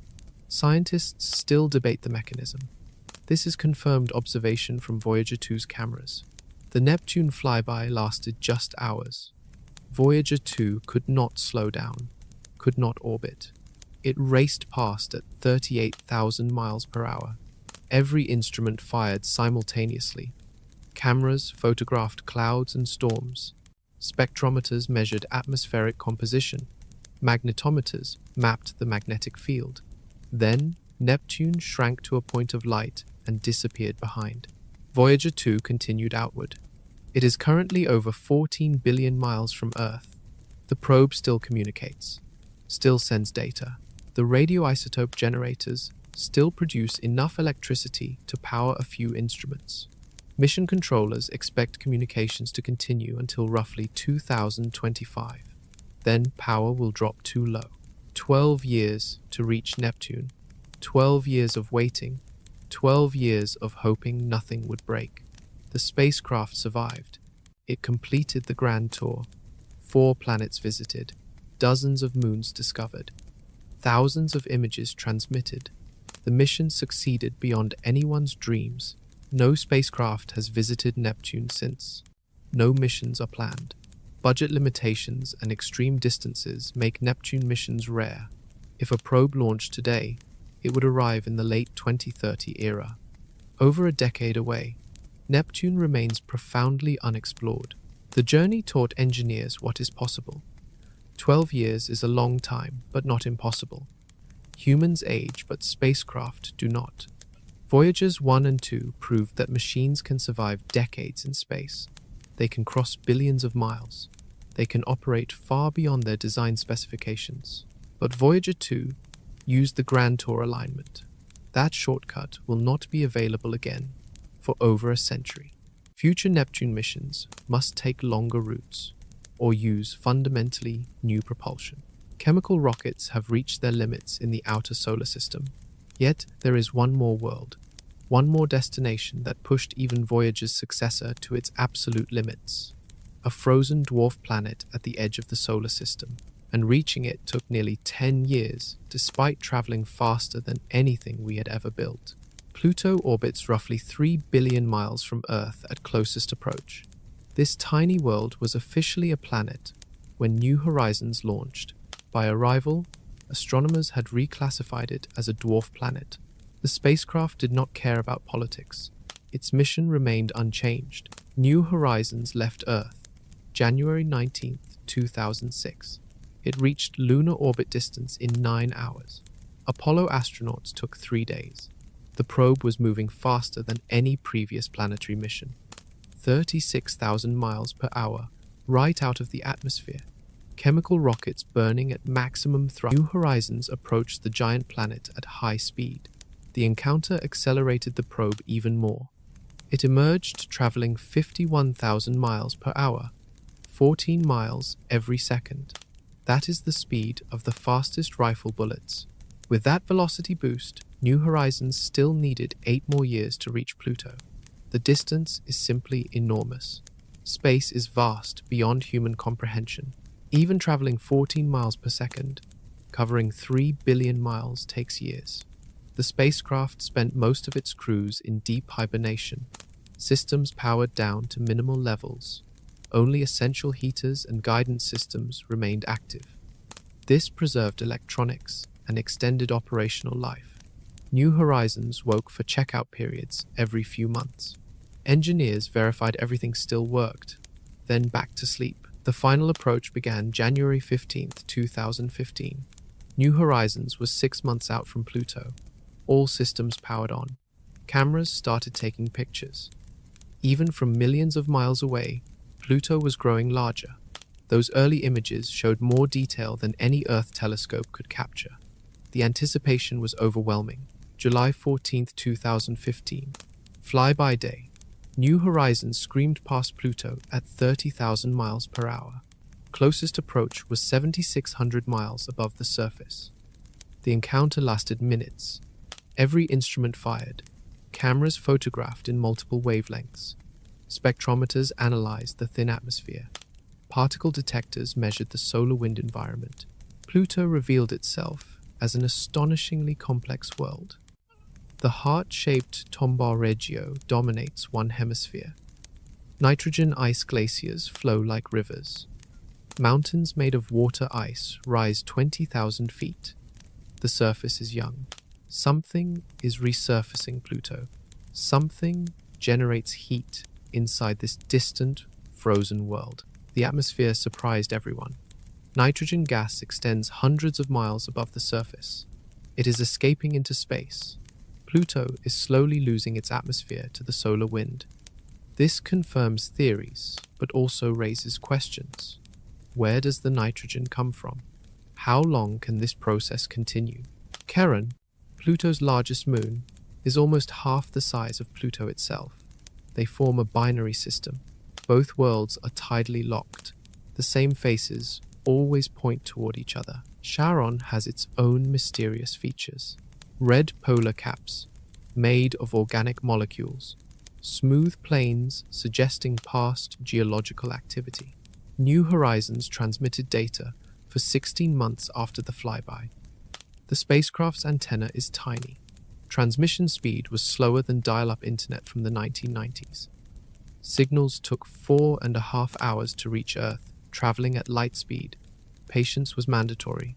Scientists still debate the mechanism. This is confirmed observation from Voyager 2's cameras. The Neptune flyby lasted just hours. Voyager 2 could not slow down, could not orbit. It raced past at 38,000 miles per hour. Every instrument fired simultaneously. Cameras photographed clouds and storms. Spectrometers measured atmospheric composition. Magnetometers mapped the magnetic field. Then, Neptune shrank to a point of light and disappeared behind. Voyager 2 continued outward. It is currently over 14 billion miles from Earth. The probe still communicates, still sends data. The radioisotope generators still produce enough electricity to power a few instruments. Mission controllers expect communications to continue until roughly 2025. Then power will drop too low. 12 years to reach Neptune. 12 years of waiting. 12 years of hoping nothing would break. The spacecraft survived. It completed the grand tour. 4 planets visited. Dozens of moons discovered. Thousands of images transmitted. The mission succeeded beyond anyone's dreams. No spacecraft has visited Neptune since. No missions are planned. Budget limitations and extreme distances make Neptune missions rare. If a probe launched today, it would arrive in the late 2030 era. Over a decade away, Neptune remains profoundly unexplored. The journey taught engineers what is possible. 12 years is a long time, but not impossible. Humans age, but spacecraft do not. Voyagers 1 and 2 proved that machines can survive decades in space. They can cross billions of miles. They can operate far beyond their design specifications. But Voyager 2 used the Grand Tour alignment. That shortcut will not be available again for over a century. Future Neptune missions must take longer routes or use fundamentally new propulsion. Chemical rockets have reached their limits in the outer solar system. Yet there is one more world, one more destination that pushed even Voyager's successor to its absolute limits. A frozen dwarf planet at the edge of the solar system, and reaching it took nearly 10 years, despite traveling faster than anything we had ever built. Pluto orbits roughly 3 billion miles from Earth at closest approach. This tiny world was officially a planet when New Horizons launched. By arrival, astronomers had reclassified it as a dwarf planet. The spacecraft did not care about politics. Its mission remained unchanged. New Horizons left Earth, January 19, 2006. It reached lunar orbit distance in 9 hours. Apollo astronauts took 3 days. The probe was moving faster than any previous planetary mission. 36,000 miles per hour, right out of the atmosphere. Chemical rockets burning at maximum thrust. New Horizons approached the giant planet at high speed. The encounter accelerated the probe even more. It emerged traveling 51,000 miles per hour, 14 miles every second. That is the speed of the fastest rifle bullets. With that velocity boost, New Horizons still needed 8 more years to reach Pluto. The distance is simply enormous. Space is vast beyond human comprehension. Even traveling 14 miles per second, covering 3 billion miles takes years. The spacecraft spent most of its cruise in deep hibernation, systems powered down to minimal levels. Only essential heaters and guidance systems remained active. This preserved electronics and extended operational life. New Horizons woke for checkout periods every few months. Engineers verified everything still worked, then back to sleep. The final approach began January 15, 2015. New Horizons was 6 months out from Pluto. All systems powered on. Cameras started taking pictures. Even from millions of miles away, Pluto was growing larger. Those early images showed more detail than any Earth telescope could capture. The anticipation was overwhelming. July 14, 2015. Flyby day. New Horizons screamed past Pluto at 30,000 miles per hour. Closest approach was 7,600 miles above the surface. The encounter lasted minutes. Every instrument fired. Cameras photographed in multiple wavelengths. Spectrometers analyzed the thin atmosphere. Particle detectors measured the solar wind environment. Pluto revealed itself as an astonishingly complex world. The heart-shaped Tombaugh Regio dominates one hemisphere. Nitrogen ice glaciers flow like rivers. Mountains made of water ice rise 20,000 feet. The surface is young. Something is resurfacing Pluto. Something generates heat inside this distant, frozen world. The atmosphere surprised everyone. Nitrogen gas extends hundreds of miles above the surface. It is escaping into space. Pluto is slowly losing its atmosphere to the solar wind. This confirms theories, but also raises questions. Where does the nitrogen come from? How long can this process continue? Charon, Pluto's largest moon, is almost half the size of Pluto itself. They form a binary system. Both worlds are tidally locked. The same faces always point toward each other. Charon has its own mysterious features. Red polar caps, made of organic molecules. Smooth plains suggesting past geological activity. New Horizons transmitted data for 16 months after the flyby. The spacecraft's antenna is tiny. Transmission speed was slower than dial-up internet from the 1990s. Signals took 4.5 hours to reach Earth, traveling at light speed. Patience was mandatory,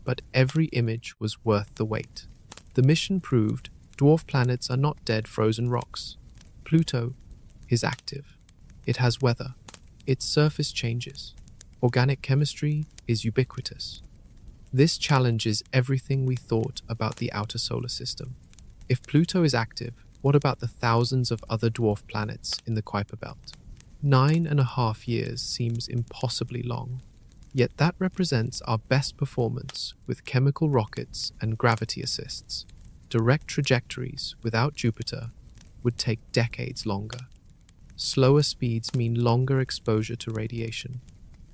but every image was worth the wait. The mission proved dwarf planets are not dead frozen rocks. Pluto is active. It has weather. Its surface changes. Organic chemistry is ubiquitous. This challenges everything we thought about the outer solar system. If Pluto is active, what about the thousands of other dwarf planets in the Kuiper Belt? 9.5 years seems impossibly long. Yet that represents our best performance with chemical rockets and gravity assists. Direct trajectories without Jupiter would take decades longer. Slower speeds mean longer exposure to radiation.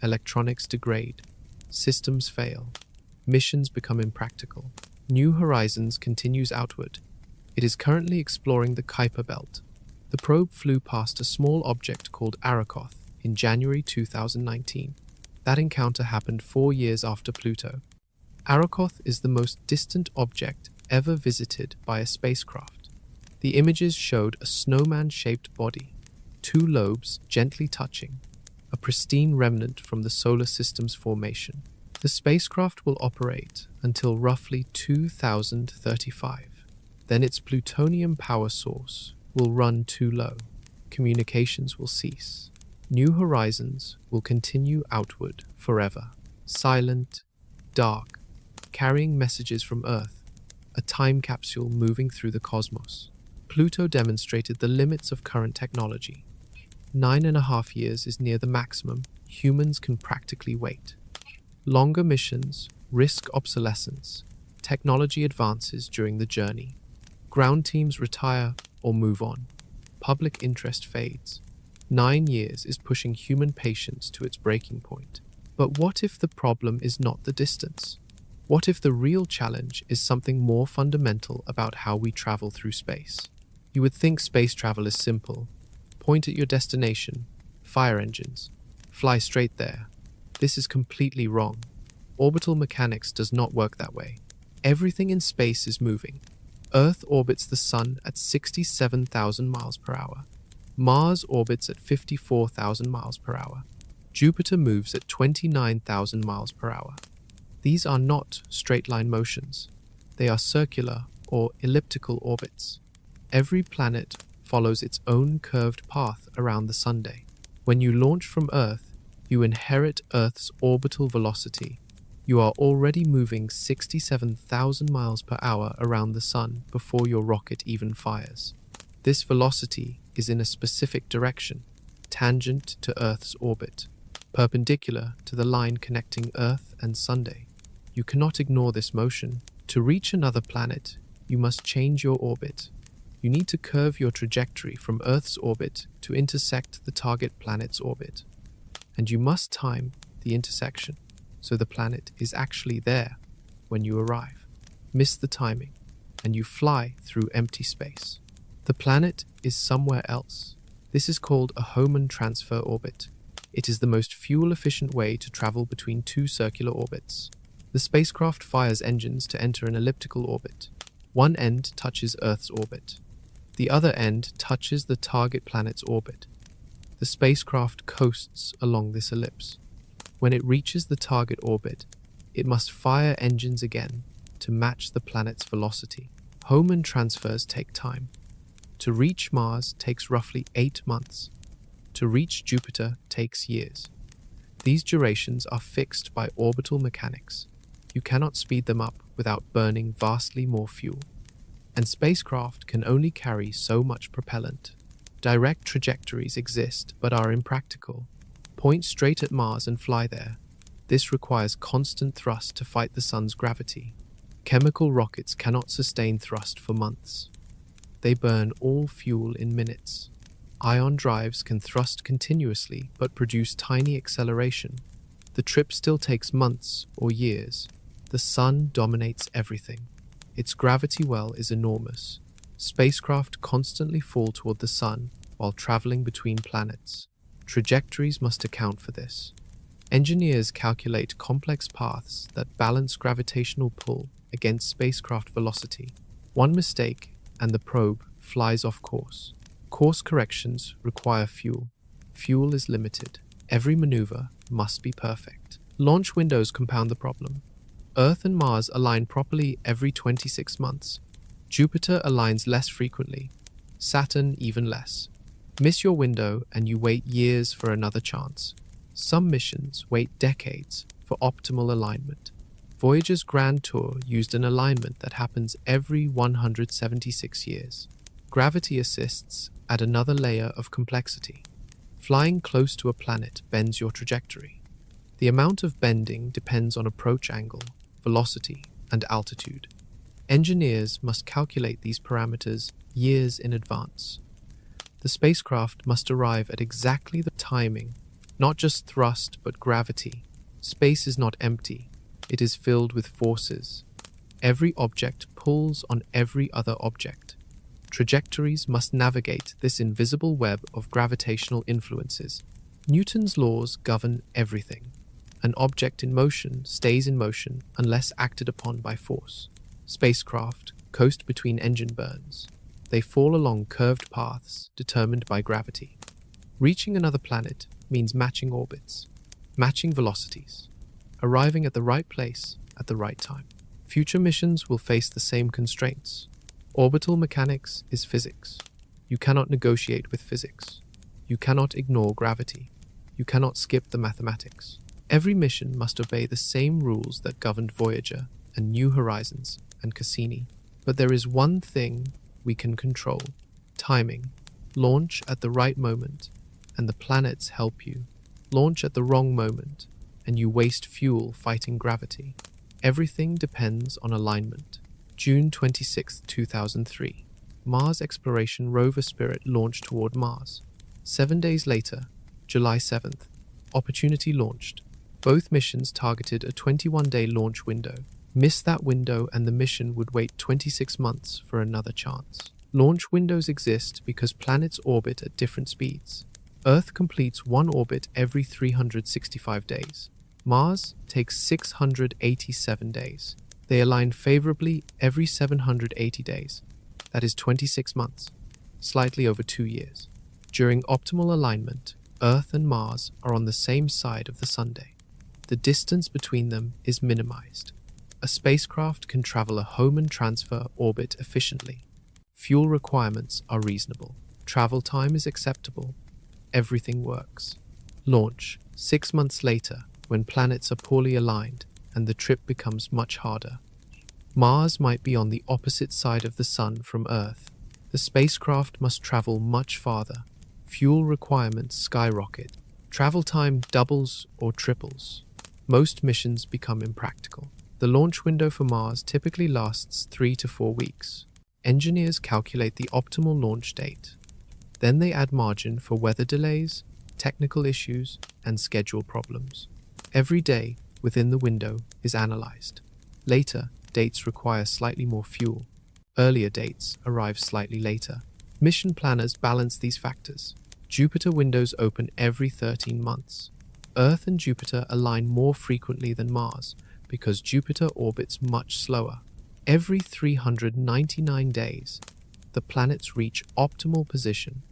Electronics degrade. Systems fail. Missions become impractical. New Horizons continues outward. It is currently exploring the Kuiper Belt. The probe flew past a small object called Arrokoth in January 2019. That encounter happened 4 years after Pluto. Arrokoth is the most distant object ever visited by a spacecraft. The images showed a snowman-shaped body, 2 lobes gently touching, a pristine remnant from the solar system's formation. The spacecraft will operate until roughly 2035. Then its plutonium power source will run too low. Communications will cease. New Horizons will continue outward forever. Silent, dark, carrying messages from Earth, a time capsule moving through the cosmos. Pluto demonstrated the limits of current technology. 9.5 years is near the maximum humans can practically wait. Longer missions risk obsolescence. Technology advances during the journey. Ground teams retire or move on. Public interest fades. 9 years is pushing human patience to its breaking point. But what if the problem is not the distance? What if the real challenge is something more fundamental about how we travel through space? You would think space travel is simple. Point at your destination, fire engines, fly straight there. This is completely wrong. Orbital mechanics does not work that way. Everything in space is moving. Earth orbits the Sun at 67,000 miles per hour. Mars orbits at 54,000 miles per hour. Jupiter moves at 29,000 miles per hour. These are not straight-line motions. They are circular or elliptical orbits. Every planet follows its own curved path around the Sunday. When you launch from Earth, you inherit Earth's orbital velocity. You are already moving 67,000 miles per hour around the Sun before your rocket even fires. This velocity is in a specific direction, tangent to Earth's orbit, perpendicular to the line connecting Earth and Sunday. You cannot ignore this motion. To reach another planet, you must change your orbit. You need to curve your trajectory from Earth's orbit to intersect the target planet's orbit. And you must time the intersection so the planet is actually there when you arrive. Miss the timing, and you fly through empty space. The planet is somewhere else. This is called a Hohmann transfer orbit. It is the most fuel-efficient way to travel between 2 circular orbits. The spacecraft fires engines to enter an elliptical orbit. One end touches Earth's orbit. The other end touches the target planet's orbit. The spacecraft coasts along this ellipse. When it reaches the target orbit, it must fire engines again to match the planet's velocity. Hohmann transfers take time. To reach Mars takes roughly 8 months. To reach Jupiter takes years. These durations are fixed by orbital mechanics. You cannot speed them up without burning vastly more fuel. And spacecraft can only carry so much propellant. Direct trajectories exist but are impractical. Point straight at Mars and fly there. This requires constant thrust to fight the sun's gravity. Chemical rockets cannot sustain thrust for months. They burn all fuel in minutes. Ion drives can thrust continuously but produce tiny acceleration. The trip still takes months or years. The sun dominates everything. Its gravity well is enormous. Spacecraft constantly fall toward the sun while traveling between planets. Trajectories must account for this. Engineers calculate complex paths that balance gravitational pull against spacecraft velocity. One mistake and the probe flies off course. Course corrections require fuel. Fuel is limited. Every maneuver must be perfect. Launch windows compound the problem. Earth and Mars align properly every 26 months. Jupiter aligns less frequently. Saturn even less. Miss your window and you wait years for another chance. Some missions wait decades for optimal alignment. Voyager's Grand Tour used an alignment that happens every 176 years. GravityAssists add another layer of complexity. Flying close to a planet bends your trajectory. The amount of bending depends on approach angle, velocity, and altitude. Engineers must calculate these parameters years in advance. The spacecraft must arrive at exactly the timing, not just thrust but gravity. Space is not empty, it is filled with forces. Every object pulls on every other object. Trajectories must navigate this invisible web of gravitational influences. Newton's laws govern everything. An object in motion stays in motion unless acted upon by force. Spacecraft coast between engine burns. They fall along curved paths determined by gravity. Reaching another planet means matching orbits, matching velocities, arriving at the right place at the right time. Future missions will face the same constraints. Orbital mechanics is physics. You cannot negotiate with physics. You cannot ignore gravity. You cannot skip the mathematics. Every mission must obey the same rules that governed Voyager and New Horizons and Cassini. But there is one thing we can control: timing. Launch at the right moment, and the planets help you. Launch at the wrong moment, and you waste fuel fighting gravity. Everything depends on alignment. June 26, 2003. Mars exploration rover Spirit launched toward Mars. 7 days later, July 7th, Opportunity launched. Both missions targeted a 21-day launch window. Miss that window and the mission would wait 26 months for another chance. Launch windows exist because planets orbit at different speeds. Earth completes one orbit every 365 days. Mars takes 687 days. They align favorably every 780 days. That is 26 months, slightly over 2 years. During optimal alignment, Earth and Mars are on the same side of the Sunday. The distance between them is minimized. A spacecraft can travel a Hohmann transfer orbit efficiently. Fuel requirements are reasonable. Travel time is acceptable. Everything works. Launch 6 months later, when planets are poorly aligned and the trip becomes much harder. Mars might be on the opposite side of the Sun from Earth. The spacecraft must travel much farther. Fuel requirements skyrocket. Travel time doubles or triples. Most missions become impractical. The launch window for Mars typically lasts 3 to 4 weeks. Engineers calculate the optimal launch date. Then they add margin for weather delays, technical issues, and schedule problems. Every day within the window is analyzed. Later, dates require slightly more fuel. Earlier dates arrive slightly later. Mission planners balance these factors. Jupiter windows open every 13 months. Earth and Jupiter align more frequently than Mars because Jupiter orbits much slower. Every 399 days, the planets reach optimal position.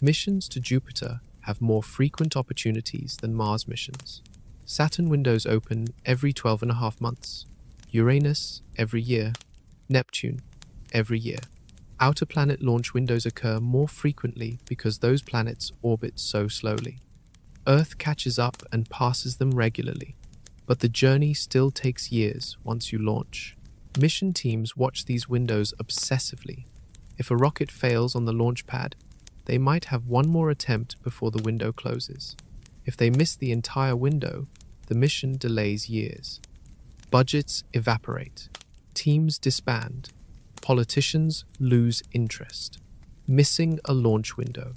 Missions to Jupiter have more frequent opportunities than Mars missions. Saturn windows open every 12.5 months. Uranus every year. Neptune every year. Outer planet launch windows occur more frequently because those planets orbit so slowly. Earth catches up and passes them regularly, but the journey still takes years once you launch. Mission teams watch these windows obsessively. If a rocket fails on the launch pad, they might have one more attempt before the window closes. If they miss the entire window, the mission delays years. Budgets evaporate. Teams disband. Politicians lose interest. Missing a launch window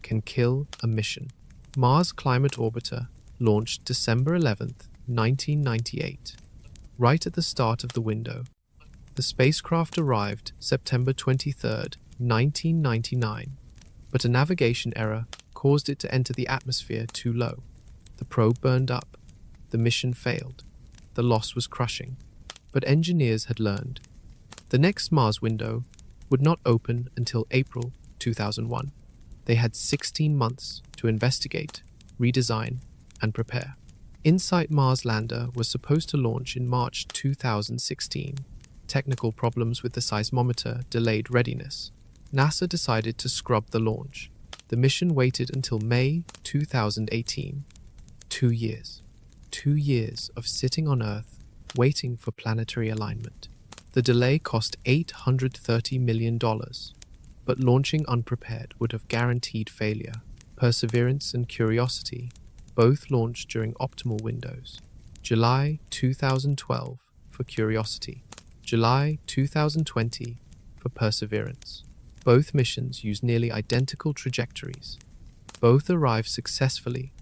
can kill a mission. Mars Climate Orbiter launched December 11th, 1998. Right at the start of the window. The spacecraft arrived September 23rd, 1999, but a navigation error caused it to enter the atmosphere too low. The probe burned up. The mission failed. The loss was crushing, but engineers had learned. The next Mars window would not open until April 2001. They had 16 months to investigate, redesign, and prepare. InSight Mars lander was supposed to launch in March 2016. Technical problems with the seismometer delayed readiness. NASA decided to scrub the launch. The mission waited until May 2018. 2 years. 2 years of sitting on Earth, waiting for planetary alignment. The delay cost $830 million, but launching unprepared would have guaranteed failure. Perseverance and Curiosity both launched during optimal windows. July 2012 for Curiosity, July 2020 for Perseverance. Both missions use nearly identical trajectories. Both arrived successfully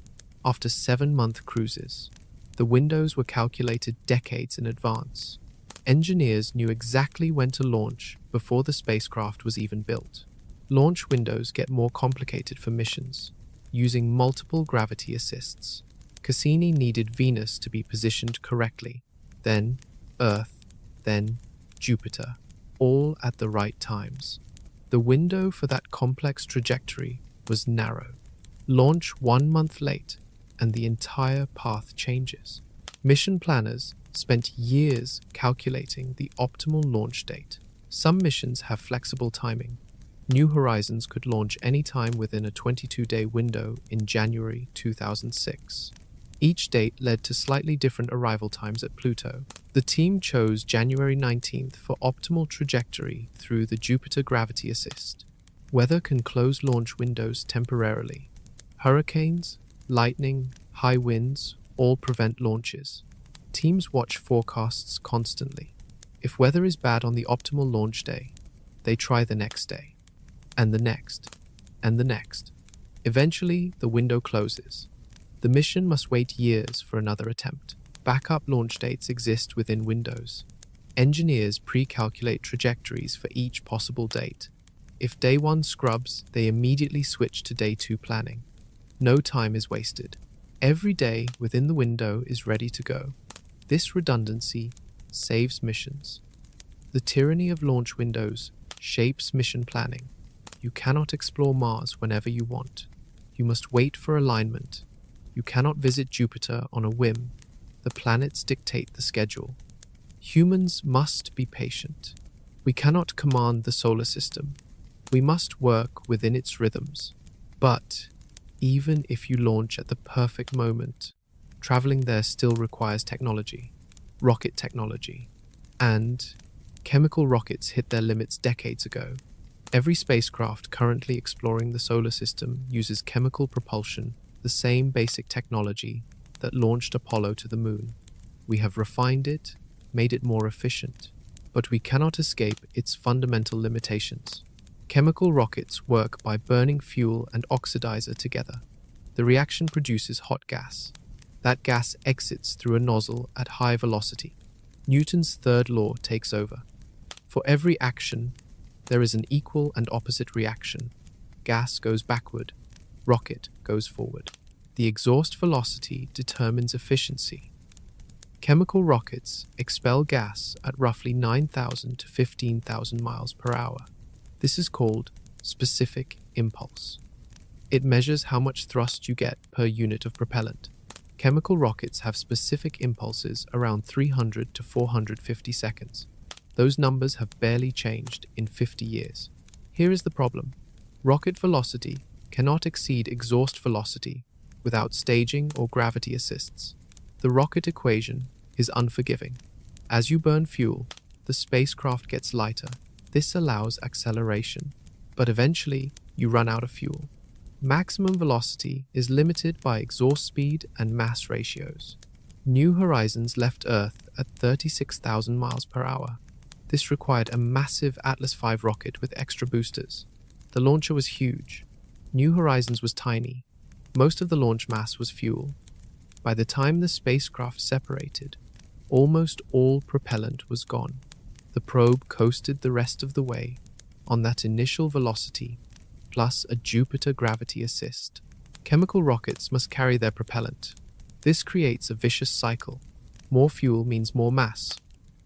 after 7-month cruises. The windows were calculated decades in advance. Engineers knew exactly when to launch before the spacecraft was even built. Launch windows get more complicated for missions, using multiple gravity assists. Cassini needed Venus to be positioned correctly, then Earth, then Jupiter, all at the right times. The window for that complex trajectory was narrow. Launch 1 month late, and the entire path changes. Mission planners spent years calculating the optimal launch date. Some missions have flexible timing. New Horizons could launch anytime within a 22-day window in January 2006. Each date led to slightly different arrival times at Pluto. The team chose January 19th for optimal trajectory through the Jupiter Gravity Assist. Weather can close launch windows temporarily. Hurricanes, lightning, high winds all prevent launches. Teams watch forecasts constantly. If weather is bad on the optimal launch day, they try the next day, and the next, and the next. Eventually, the window closes. The mission must wait years for another attempt. Backup launch dates exist within windows. Engineers pre-calculate trajectories for each possible date. If day 1 scrubs, they immediately switch to day 2 planning. No time is wasted. Every day within the window is ready to go. This redundancy saves missions. The tyranny of launch windows shapes mission planning. You cannot explore Mars whenever you want. You must wait for alignment. You cannot visit Jupiter on a whim. The planets dictate the schedule. Humans must be patient. We cannot command the solar system. We must work within its rhythms. But even if you launch at the perfect moment, traveling there still requires technology, rocket technology, and chemical rockets hit their limits decades ago. Every spacecraft currently exploring the solar system uses chemical propulsion, the same basic technology that launched Apollo to the moon. We have refined it, made it more efficient, but we cannot escape its fundamental limitations. Chemical rockets work by burning fuel and oxidizer together. The reaction produces hot gas. That gas exits through a nozzle at high velocity. Newton's third law takes over. For every action, there is an equal and opposite reaction. Gas goes backward, rocket goes forward. The exhaust velocity determines efficiency. Chemical rockets expel gas at roughly 9,000 to 15,000 miles per hour. This is called specific impulse. It measures how much thrust you get per unit of propellant. Chemical rockets have specific impulses around 300 to 450 seconds. Those numbers have barely changed in 50 years. Here is the problem. Rocket velocity cannot exceed exhaust velocity without staging or gravity assists. The rocket equation is unforgiving. As you burn fuel, the spacecraft gets lighter. This allows acceleration, but eventually you run out of fuel. Maximum velocity is limited by exhaust speed and mass ratios. New Horizons left Earth at 36,000 miles per hour. This required a massive Atlas V rocket with extra boosters. The launcher was huge. New Horizons was tiny. Most of the launch mass was fuel. By the time the spacecraft separated, almost all propellant was gone. The probe coasted the rest of the way on that initial velocity, plus a Jupiter gravity assist. Chemical rockets must carry their propellant. This creates a vicious cycle. More fuel means more mass.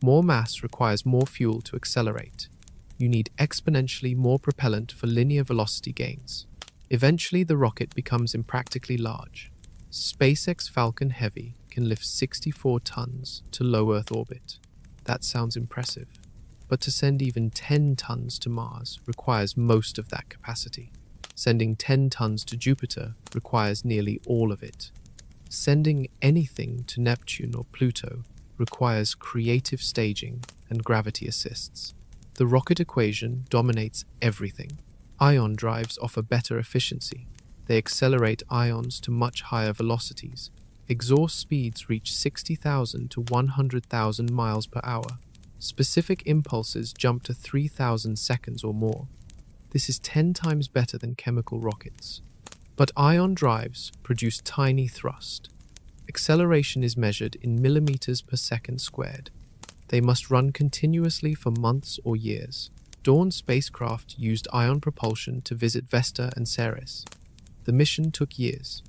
More mass requires more fuel to accelerate. You need exponentially more propellant for linear velocity gains. Eventually, the rocket becomes impractically large. SpaceX Falcon Heavy can lift 64 tons to low Earth orbit. That sounds impressive. But to send even 10 tons to Mars requires most of that capacity. Sending 10 tons to Jupiter requires nearly all of it. Sending anything to Neptune or Pluto requires creative staging and gravity assists. The rocket equation dominates everything. Ion drives offer better efficiency. They accelerate ions to much higher velocities. Exhaust speeds reach 60,000 to 100,000 miles per hour. Specific impulses jump to 3,000 seconds or more. This is 10 times better than chemical rockets. But ion drives produce tiny thrust. Acceleration is measured in millimeters per second squared. They must run continuously for months or years. Dawn spacecraft used ion propulsion to visit Vesta and Ceres. The mission took years.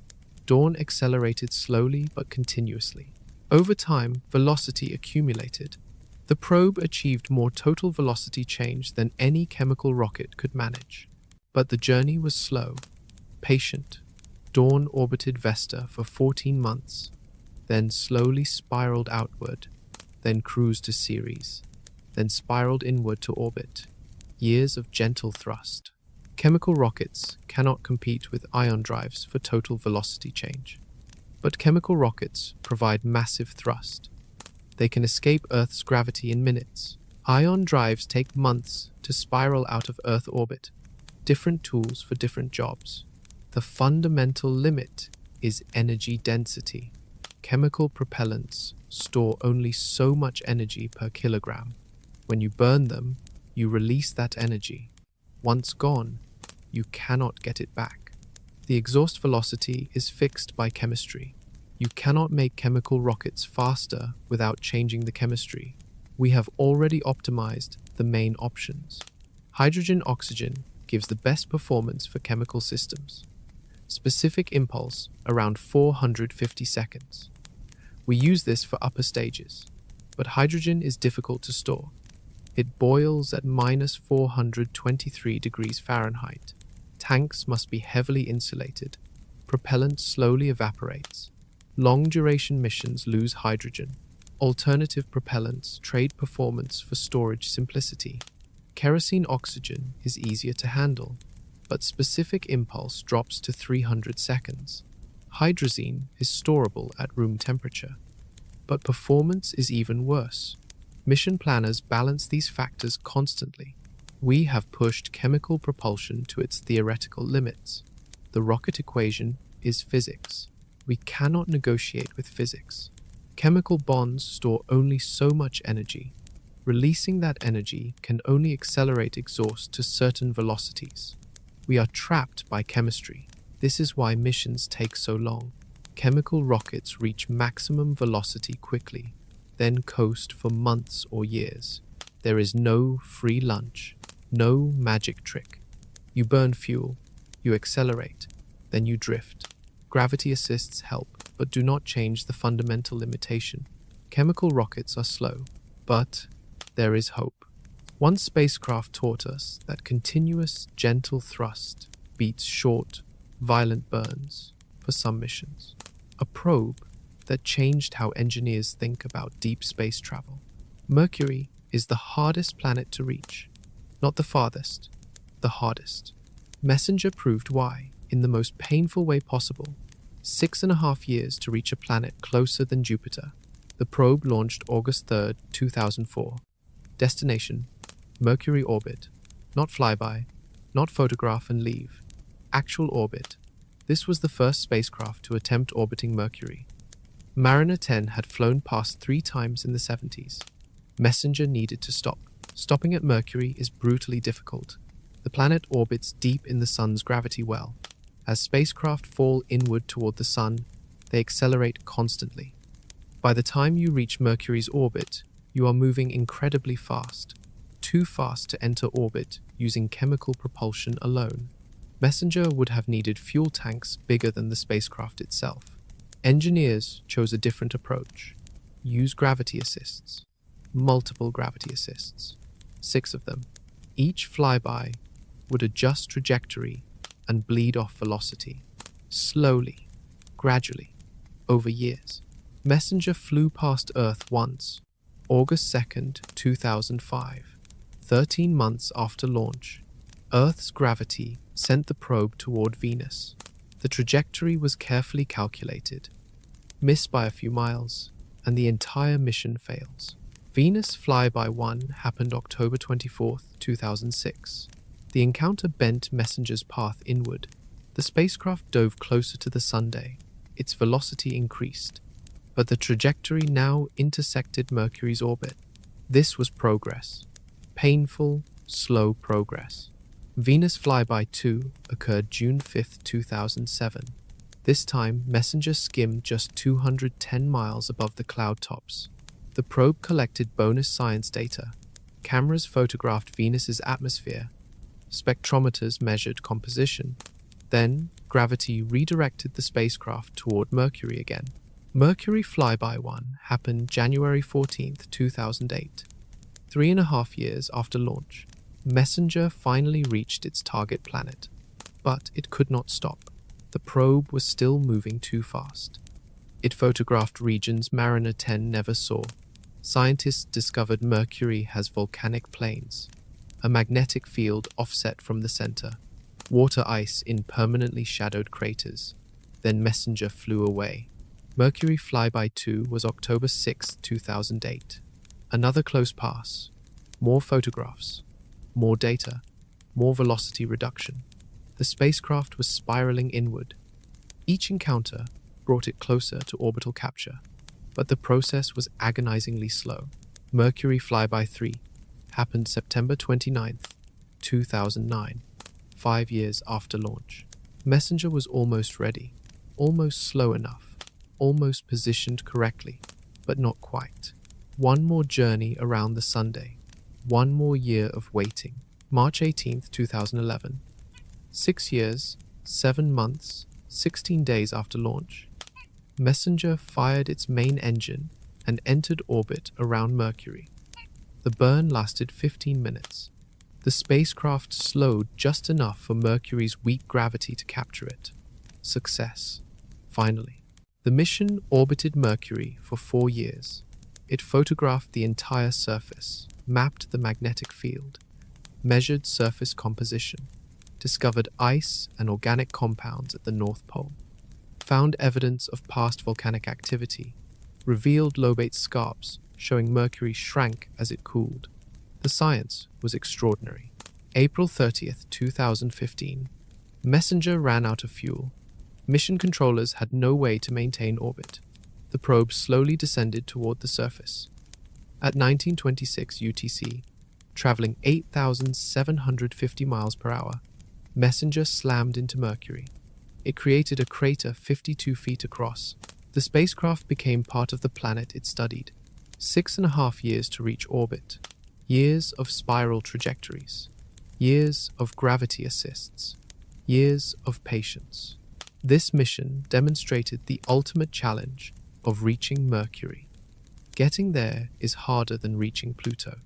Dawn accelerated slowly but continuously. Over time, velocity accumulated. The probe achieved more total velocity change than any chemical rocket could manage. But the journey was slow, patient. Dawn orbited Vesta for 14 months, then slowly spiraled outward, then cruised to Ceres, then spiraled inward to orbit. Years of gentle thrust. Chemical rockets cannot compete with ion drives for total velocity change. But chemical rockets provide massive thrust. They can escape Earth's gravity in minutes. Ion drives take months to spiral out of Earth orbit. Different tools for different jobs. The fundamental limit is energy density. Chemical propellants store only so much energy per kilogram. When you burn them, you release that energy. Once gone, you cannot get it back. The exhaust velocity is fixed by chemistry. You cannot make chemical rockets faster without changing the chemistry. We have already optimized the main options. Hydrogen-oxygen gives the best performance for chemical systems. Specific impulse around 450 seconds. We use this for upper stages, but hydrogen is difficult to store. It boils at minus 423 degrees Fahrenheit. Tanks must be heavily insulated. Propellant slowly evaporates. Long-duration missions lose hydrogen. Alternative propellants trade performance for storage simplicity. Kerosene oxygen is easier to handle, but specific impulse drops to 300 seconds. Hydrazine is storable at room temperature, but performance is even worse. Mission planners balance these factors constantly. We have pushed chemical propulsion to its theoretical limits. The rocket equation is physics. We cannot negotiate with physics. Chemical bonds store only so much energy. Releasing that energy can only accelerate exhaust to certain velocities. We are trapped by chemistry. This is why missions take so long. Chemical rockets reach maximum velocity quickly, then coast for months or years. There is no free lunch, no magic trick. You burn fuel, you accelerate, then you drift. Gravity assists help, but do not change the fundamental limitation. Chemical rockets are slow, but there is hope. One spacecraft taught us that continuous, gentle thrust beats short, violent burns for some missions. A probe that changed how engineers think about deep space travel. Mercury is the hardest planet to reach. Not the farthest, the hardest. Messenger proved why, in the most painful way possible. 6.5 years to reach a planet closer than Jupiter. The probe launched August 3, 2004. Destination: Mercury orbit. Not flyby, not photograph and leave. Actual orbit. This was the first spacecraft to attempt orbiting Mercury. Mariner 10 had flown past 3 times in the 70s. Messenger needed to stop. Stopping at Mercury is brutally difficult. The planet orbits deep in the Sun's gravity well. As spacecraft fall inward toward the Sun, they accelerate constantly. By the time you reach Mercury's orbit, you are moving incredibly fast. Too fast to enter orbit using chemical propulsion alone. Messenger would have needed fuel tanks bigger than the spacecraft itself. Engineers chose a different approach. Use gravity assists. Multiple gravity assists. 6 of them. Each flyby would adjust trajectory and bleed off velocity. Slowly, gradually, over years. Messenger flew past Earth once, August 2nd, 2005. 13 months after launch, Earth's gravity sent the probe toward Venus. The trajectory was carefully calculated. Miss by a few miles, and the entire mission fails. Venus Flyby 1 happened October 24, 2006. The encounter bent Messenger's path inward. The spacecraft dove closer to the Sunday. Its velocity increased, but the trajectory now intersected Mercury's orbit. This was progress. Painful, slow progress. Venus Flyby 2 occurred June 5, 2007. This time, Messenger skimmed just 210 miles above the cloud tops. The probe collected bonus science data. Cameras photographed Venus's atmosphere. Spectrometers measured composition. Then, gravity redirected the spacecraft toward Mercury again. Mercury Flyby 1 happened January 14, 2008. 3.5 years after launch, Messenger finally reached its target planet. But it could not stop. The probe was still moving too fast. It photographed regions Mariner 10 never saw. Scientists discovered Mercury has volcanic plains, a magnetic field offset from the center, water ice in permanently shadowed craters. Then Messenger flew away. Mercury Flyby 2 was October 6, 2008. Another close pass. More photographs. More data. More velocity reduction. The spacecraft was spiraling inward. Each encounter brought it closer to orbital capture, but the process was agonizingly slow. Mercury Flyby 3 happened September 29, 2009, 5 years after launch. Messenger was almost ready, almost slow enough, almost positioned correctly, but not quite. One more journey around the Sunday. One more year of waiting. March 18, 2011. 6 years, 7 months, 16 days after launch, Messenger fired its main engine and entered orbit around Mercury. The burn lasted 15 minutes. The spacecraft slowed just enough for Mercury's weak gravity to capture it. Success. Finally. The mission orbited Mercury for 4 years. It photographed the entire surface, mapped the magnetic field, measured surface composition, discovered ice and organic compounds at the North Pole, found evidence of past volcanic activity, revealed lobate scarps showing Mercury shrank as it cooled. The science was extraordinary. April 30th, 2015. Messenger ran out of fuel. Mission controllers had no way to maintain orbit. The probe slowly descended toward the surface. At 1926 UTC, traveling 8,750 miles per hour, Messenger slammed into Mercury. It created a crater 52 feet across. The spacecraft became part of the planet it studied. 6.5 years to reach orbit. Years of spiral trajectories. Years of gravity assists. Years of patience. This mission demonstrated the ultimate challenge of reaching Mercury. Getting there is harder than reaching Pluto.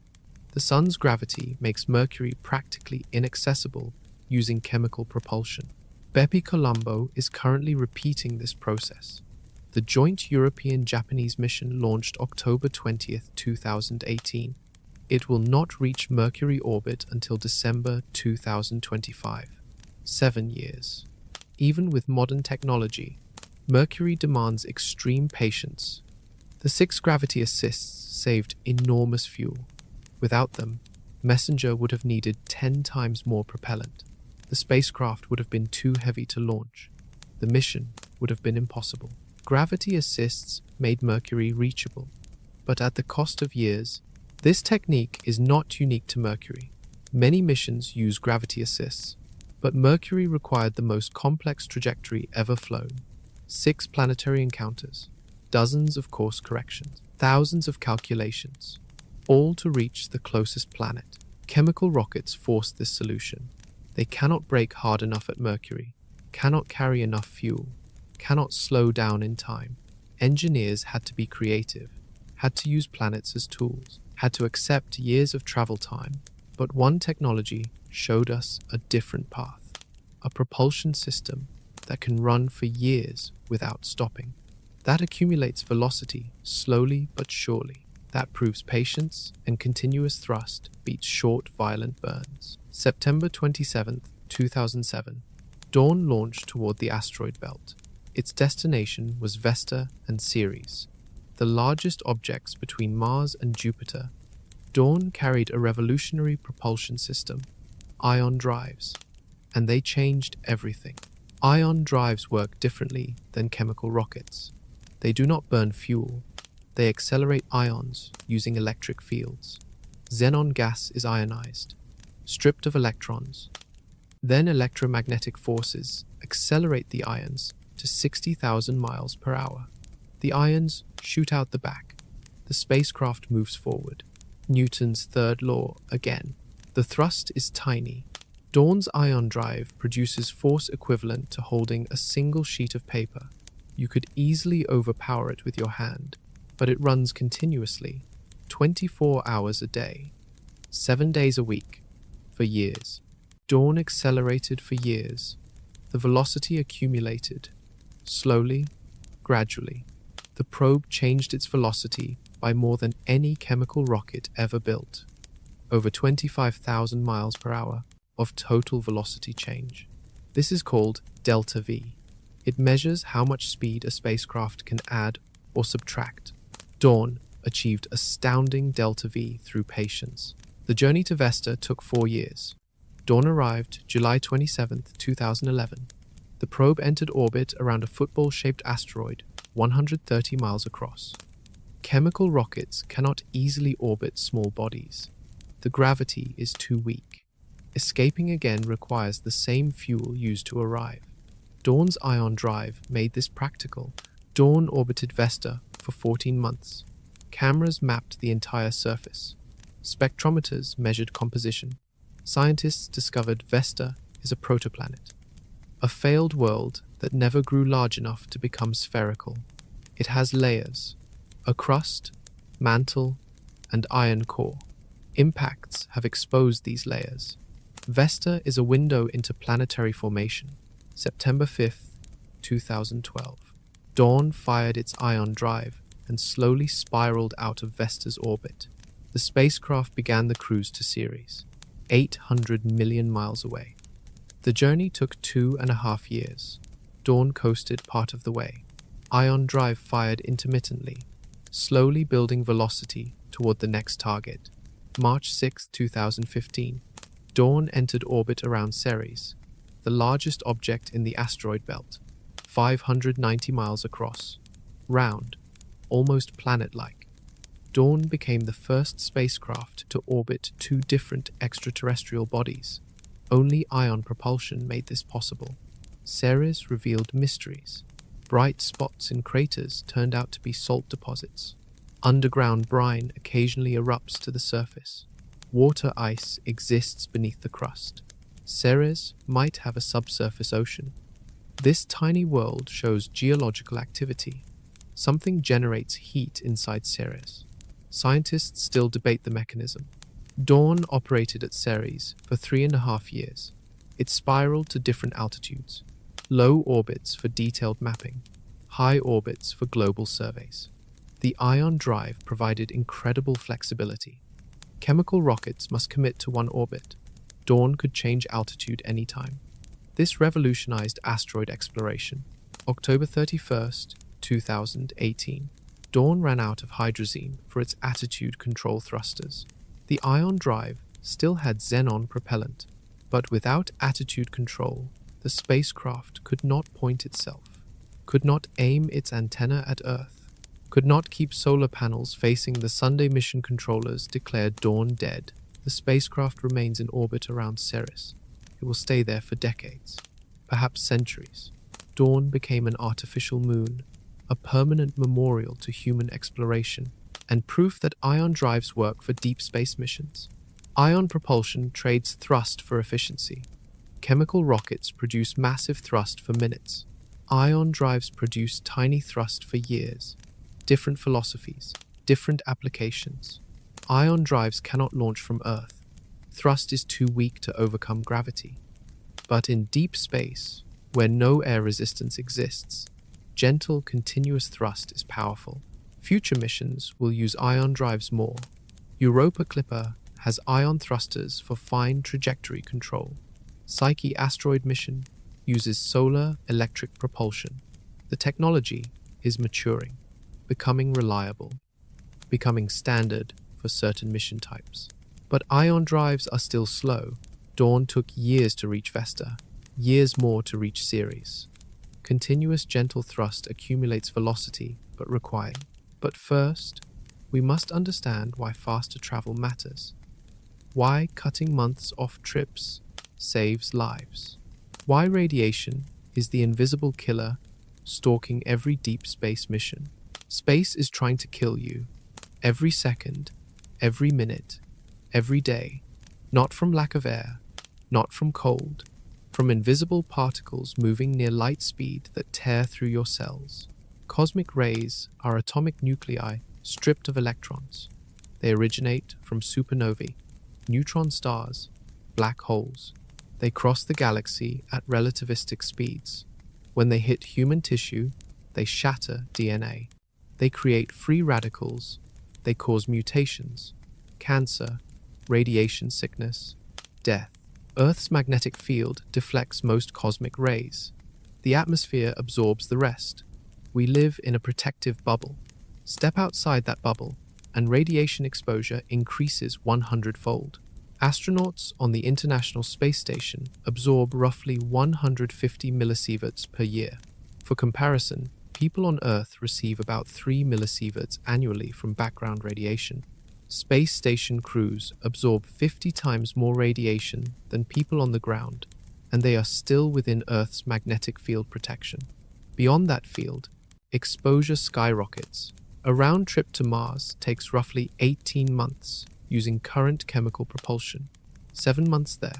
The Sun's gravity makes Mercury practically inaccessible using chemical propulsion. Bepi Colombo is currently repeating this process. The joint European-Japanese mission launched October 20th, 2018. It will not reach Mercury orbit until December 2025. 7 years. Even with modern technology, Mercury demands extreme patience. The 6 gravity assists saved enormous fuel. Without them, Messenger would have needed 10 times more propellant. The spacecraft would have been too heavy to launch. The mission would have been impossible. Gravity assists made Mercury reachable, but at the cost of years. This technique is not unique to Mercury. Many missions use gravity assists, but Mercury required the most complex trajectory ever flown. 6 planetary encounters, dozens of course corrections, thousands of calculations, all to reach the closest planet. Chemical rockets force this solution. They cannot brake hard enough at Mercury, cannot carry enough fuel, cannot slow down in time. Engineers had to be creative, had to use planets as tools, had to accept years of travel time. But one technology showed us a different path. A propulsion system that can run for years without stopping. That accumulates velocity slowly but surely. That proves patience and continuous thrust beats short, violent burns. September 27, 2007. Dawn launched toward the asteroid belt. Its destination was Vesta and Ceres, the largest objects between Mars and Jupiter. Dawn carried a revolutionary propulsion system, ion drives, and they changed everything. Ion drives work differently than chemical rockets. They do not burn fuel. They accelerate ions using electric fields. Xenon gas is ionized, stripped of electrons. Then electromagnetic forces accelerate the ions to 60,000 miles per hour. The ions shoot out the back. The spacecraft moves forward. Newton's third law again. The thrust is tiny. Dawn's ion drive produces force equivalent to holding a single sheet of paper. You could easily overpower it with your hand, but it runs continuously, 24 hours a day, 7 days a week, for years. Dawn accelerated for years. The velocity accumulated, slowly, gradually. The probe changed its velocity by more than any chemical rocket ever built. Over 25,000 miles per hour of total velocity change. This is called delta V. It measures how much speed a spacecraft can add or subtract. Dawn achieved astounding delta V through patience. The journey to Vesta took 4 years. Dawn arrived July 27, 2011. The probe entered orbit around a football-shaped asteroid 130 miles across. Chemical rockets cannot easily orbit small bodies. The gravity is too weak. Escaping again requires the same fuel used to arrive. Dawn's ion drive made this practical. Dawn orbited Vesta for 14 months. Cameras mapped the entire surface. Spectrometers measured composition. Scientists discovered Vesta is a protoplanet, a failed world that never grew large enough to become spherical. It has layers, a crust, mantle, and iron core. Impacts have exposed these layers. Vesta is a window into planetary formation. September 5th, 2012. Dawn fired its ion drive and slowly spiraled out of Vesta's orbit. The spacecraft began the cruise to Ceres, 800 million miles away. The journey took 2.5 years. Dawn coasted part of the way. Ion drive fired intermittently, slowly building velocity toward the next target. March 6, 2015. Dawn entered orbit around Ceres, the largest object in the asteroid belt, 590 miles across. Round, almost planet-like. Dawn became the first spacecraft to orbit 2 different extraterrestrial bodies. Only ion propulsion made this possible. Ceres revealed mysteries. Bright spots in craters turned out to be salt deposits. Underground brine occasionally erupts to the surface. Water ice exists beneath the crust. Ceres might have a subsurface ocean. This tiny world shows geological activity. Something generates heat inside Ceres. Scientists still debate the mechanism. Dawn operated at Ceres for 3.5 years. It spiraled to different altitudes. Low orbits for detailed mapping. High orbits for global surveys. The ion drive provided incredible flexibility. Chemical rockets must commit to one orbit. Dawn could change altitude anytime. This revolutionized asteroid exploration. October 31st, 2018. Dawn ran out of hydrazine for its attitude control thrusters. The ion drive still had xenon propellant, but without attitude control, the spacecraft could not point itself, could not aim its antenna at Earth, could not keep solar panels facing the Sunday mission controllers declared Dawn dead. The spacecraft remains in orbit around Ceres. It will stay there for decades, perhaps centuries. Dawn became an artificial moon, a permanent memorial to human exploration, and proof that ion drives work for deep space missions. Ion propulsion trades thrust for efficiency. Chemical rockets produce massive thrust for minutes. Ion drives produce tiny thrust for years. Different philosophies, different applications. Ion drives cannot launch from Earth. Thrust is too weak to overcome gravity. But in deep space, where no air resistance exists, gentle, continuous thrust is powerful. Future missions will use ion drives more. Europa Clipper has ion thrusters for fine trajectory control. Psyche asteroid mission uses solar electric propulsion. The technology is maturing, becoming reliable, becoming standard for certain mission types. But ion drives are still slow. Dawn took years to reach Vesta, years more to reach Ceres. Continuous gentle thrust accumulates velocity, but first, we must understand why faster travel matters. Why cutting months off trips saves lives. Why radiation is the invisible killer stalking every deep space mission. Space is trying to kill you. Every second, every minute, every day. Not from lack of air, not from cold, from invisible particles moving near light speed that tear through your cells. Cosmic rays are atomic nuclei stripped of electrons. They originate from supernovae, neutron stars, black holes. They cross the galaxy at relativistic speeds. When they hit human tissue, they shatter DNA. They create free radicals. They cause mutations, cancer, radiation sickness, death. Earth's magnetic field deflects most cosmic rays. The atmosphere absorbs the rest. We live in a protective bubble. Step outside that bubble, and radiation exposure increases 100-fold. Astronauts on the International Space Station absorb roughly 150 millisieverts per year. For comparison, people on Earth receive about 3 millisieverts annually from background radiation. Space station crews absorb 50 times more radiation than people on the ground, and they are still within Earth's magnetic field protection. Beyond that field, exposure skyrockets. A round trip to Mars takes roughly 18 months using current chemical propulsion. 7 months there,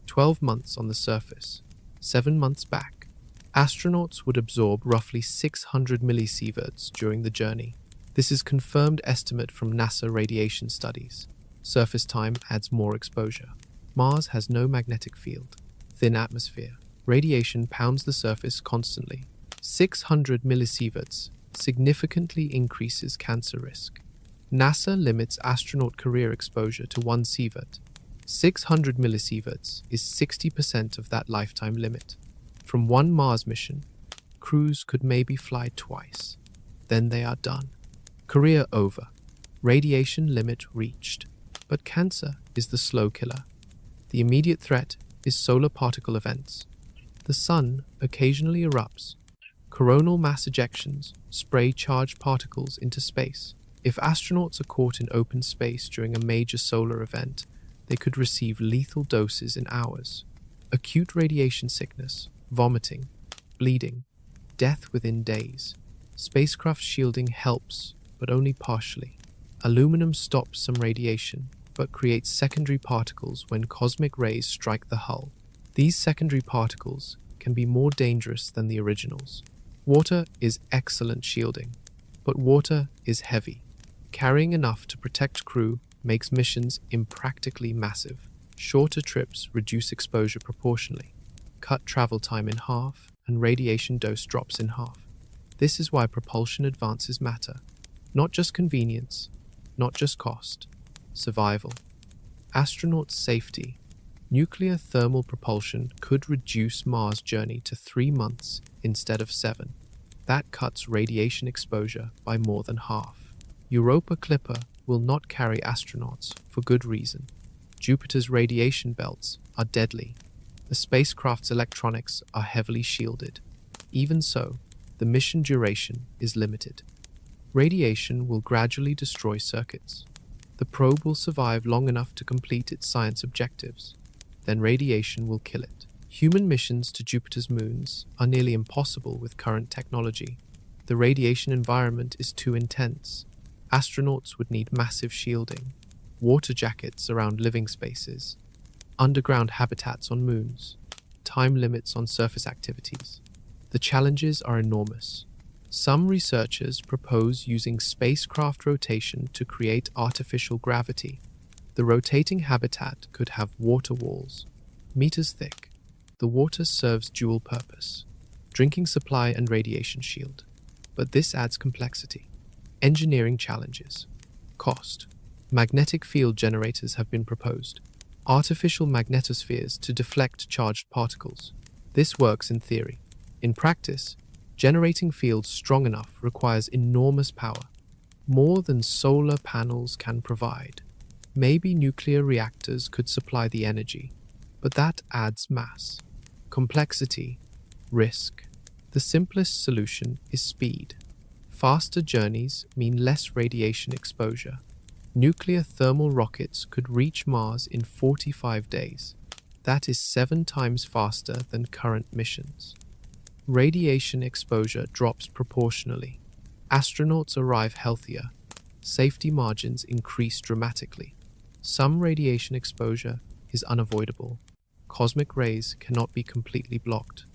12 months on the surface, 7 months back. Astronauts would absorb roughly 600 millisieverts during the journey. This is confirmed estimate from NASA radiation studies. Surface time adds more exposure. Mars has no magnetic field, thin atmosphere. Radiation pounds the surface constantly. 600 millisieverts significantly increases cancer risk. NASA limits astronaut career exposure to 1 sievert. 600 millisieverts is 60% of that lifetime limit. From one Mars mission, crews could maybe fly twice. Then they are done. Career over. Radiation limit reached. But cancer is the slow killer. The immediate threat is solar particle events. The sun occasionally erupts. Coronal mass ejections spray charged particles into space. If astronauts are caught in open space during a major solar event, they could receive lethal doses in hours. Acute radiation sickness, vomiting, bleeding, death within days. Spacecraft shielding helps, but only partially. Aluminum stops some radiation, but creates secondary particles when cosmic rays strike the hull. These secondary particles can be more dangerous than the originals. Water is excellent shielding, but water is heavy. Carrying enough to protect crew makes missions impractically massive. Shorter trips reduce exposure proportionally, cut travel time in half, and radiation dose drops in half. This is why propulsion advances matter. Not just convenience, not just cost, Survival. Astronaut safety. Nuclear thermal propulsion could reduce Mars' journey to 3 months instead of 7. That cuts radiation exposure by more than half. Europa Clipper will not carry astronauts for good reason. Jupiter's radiation belts are deadly. The spacecraft's electronics are heavily shielded. Even so, the mission duration is limited. Radiation will gradually destroy circuits. The probe will survive long enough to complete its science objectives. Then radiation will kill it. Human missions to Jupiter's moons are nearly impossible with current technology. The radiation environment is too intense. Astronauts would need massive shielding, water jackets around living spaces, underground habitats on moons, time limits on surface activities. The challenges are enormous. Some researchers propose using spacecraft rotation to create artificial gravity. The rotating habitat could have water walls, meters thick. The water serves dual purpose, drinking supply and radiation shield. But this adds complexity. Engineering challenges. Cost. Magnetic field generators have been proposed. Artificial magnetospheres to deflect charged particles. This works in theory. In practice, generating fields strong enough requires enormous power, more than solar panels can provide. Maybe nuclear reactors could supply the energy, but that adds mass, complexity, risk. The simplest solution is speed. Faster journeys mean less radiation exposure. Nuclear thermal rockets could reach Mars in 45 days. That is 7 times faster than current missions. Radiation exposure drops proportionally. Astronauts arrive healthier. Safety margins increase dramatically. Some radiation exposure is unavoidable. Cosmic rays cannot be completely blocked,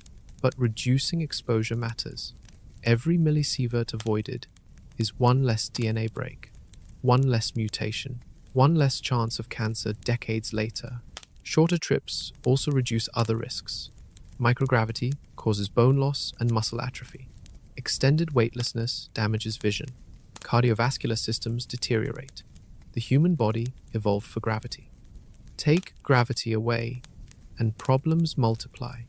but reducing exposure matters. Every millisievert avoided is 1 less DNA break, 1 less mutation, 1 less chance of cancer decades later. Shorter trips also reduce other risks. Microgravity causes bone loss and muscle atrophy. Extended weightlessness damages vision. Cardiovascular systems deteriorate. The human body evolved for gravity. Take gravity away, and problems multiply.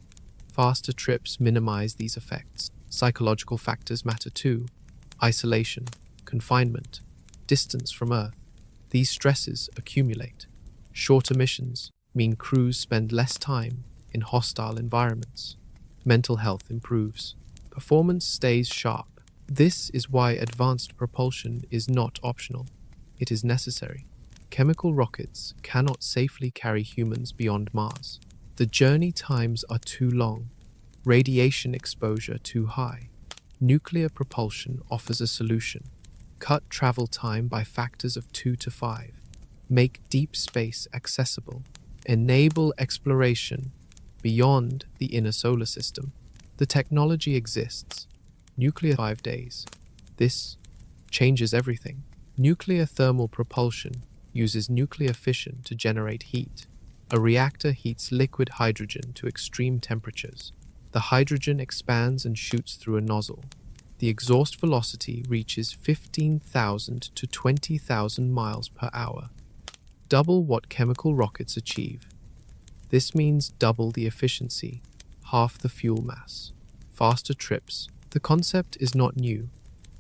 Faster trips minimize these effects. Psychological factors matter too. Isolation, confinement, distance from Earth. These stresses accumulate. Shorter missions mean crews spend less time in hostile environments. Mental health improves. Performance stays sharp. This is why advanced propulsion is not optional. It is necessary. Chemical rockets cannot safely carry humans beyond Mars. The journey times are too long. Radiation exposure too high. Nuclear propulsion offers a solution. Cut travel time by factors of 2 to 5. Make deep space accessible. Enable exploration beyond the inner solar system. The technology exists. Nuclear 5 days. This changes everything. Nuclear thermal propulsion uses nuclear fission to generate heat. A reactor heats liquid hydrogen to extreme temperatures. The hydrogen expands and shoots through a nozzle. The exhaust velocity reaches 15,000 to 20,000 miles per hour, double what chemical rockets achieve. This means double the efficiency, half the fuel mass, faster trips. The concept is not new.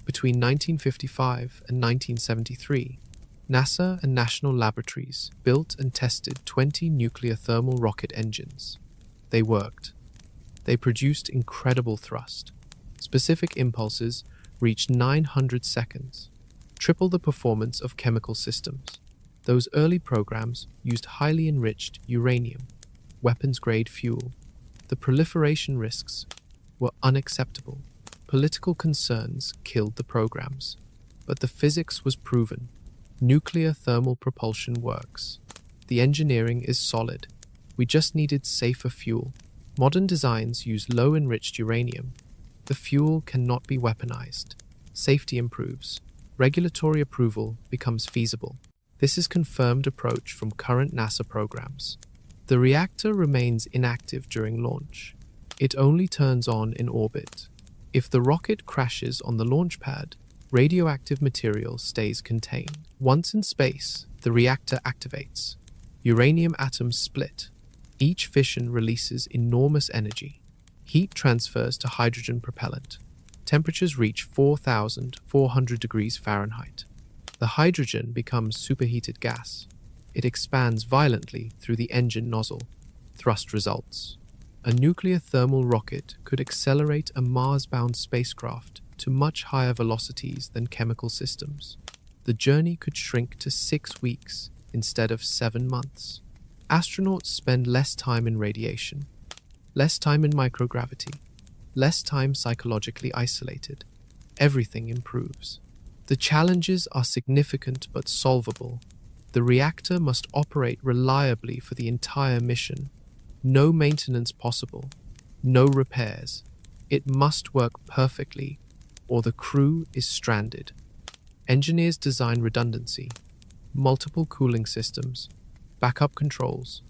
Between 1955 and 1973, NASA and national laboratories built and tested 20 nuclear thermal rocket engines. They worked. They produced incredible thrust. Specific impulses reached 900 seconds, triple the performance of chemical systems. Those early programs used highly enriched uranium, weapons-grade fuel. The proliferation risks were unacceptable. Political concerns killed the programs, but the physics was proven. Nuclear thermal propulsion works. The engineering is solid. We just needed safer fuel. Modern designs use low-enriched uranium. The fuel cannot be weaponized. Safety improves. Regulatory approval becomes feasible. This is confirmed approach from current NASA programs. The reactor remains inactive during launch. It only turns on in orbit. If the rocket crashes on the launch pad, radioactive material stays contained. Once in space, The reactor activates. Uranium atoms split. Each fission releases enormous energy. Heat transfers to hydrogen propellant. Temperatures reach 4,400 degrees Fahrenheit. The hydrogen becomes superheated gas. It expands violently through the engine nozzle. Thrust results. A nuclear thermal rocket could accelerate a Mars-bound spacecraft to much higher velocities than chemical systems. The journey could shrink to 6 weeks instead of 7 months. Astronauts spend less time in radiation, less time in microgravity, less time psychologically isolated. Everything improves. The challenges are significant but solvable. The reactor must operate reliably for the entire mission. No maintenance possible. No repairs. It must work perfectly, or the crew is stranded. Engineers design redundancy, multiple cooling systems, backup controls,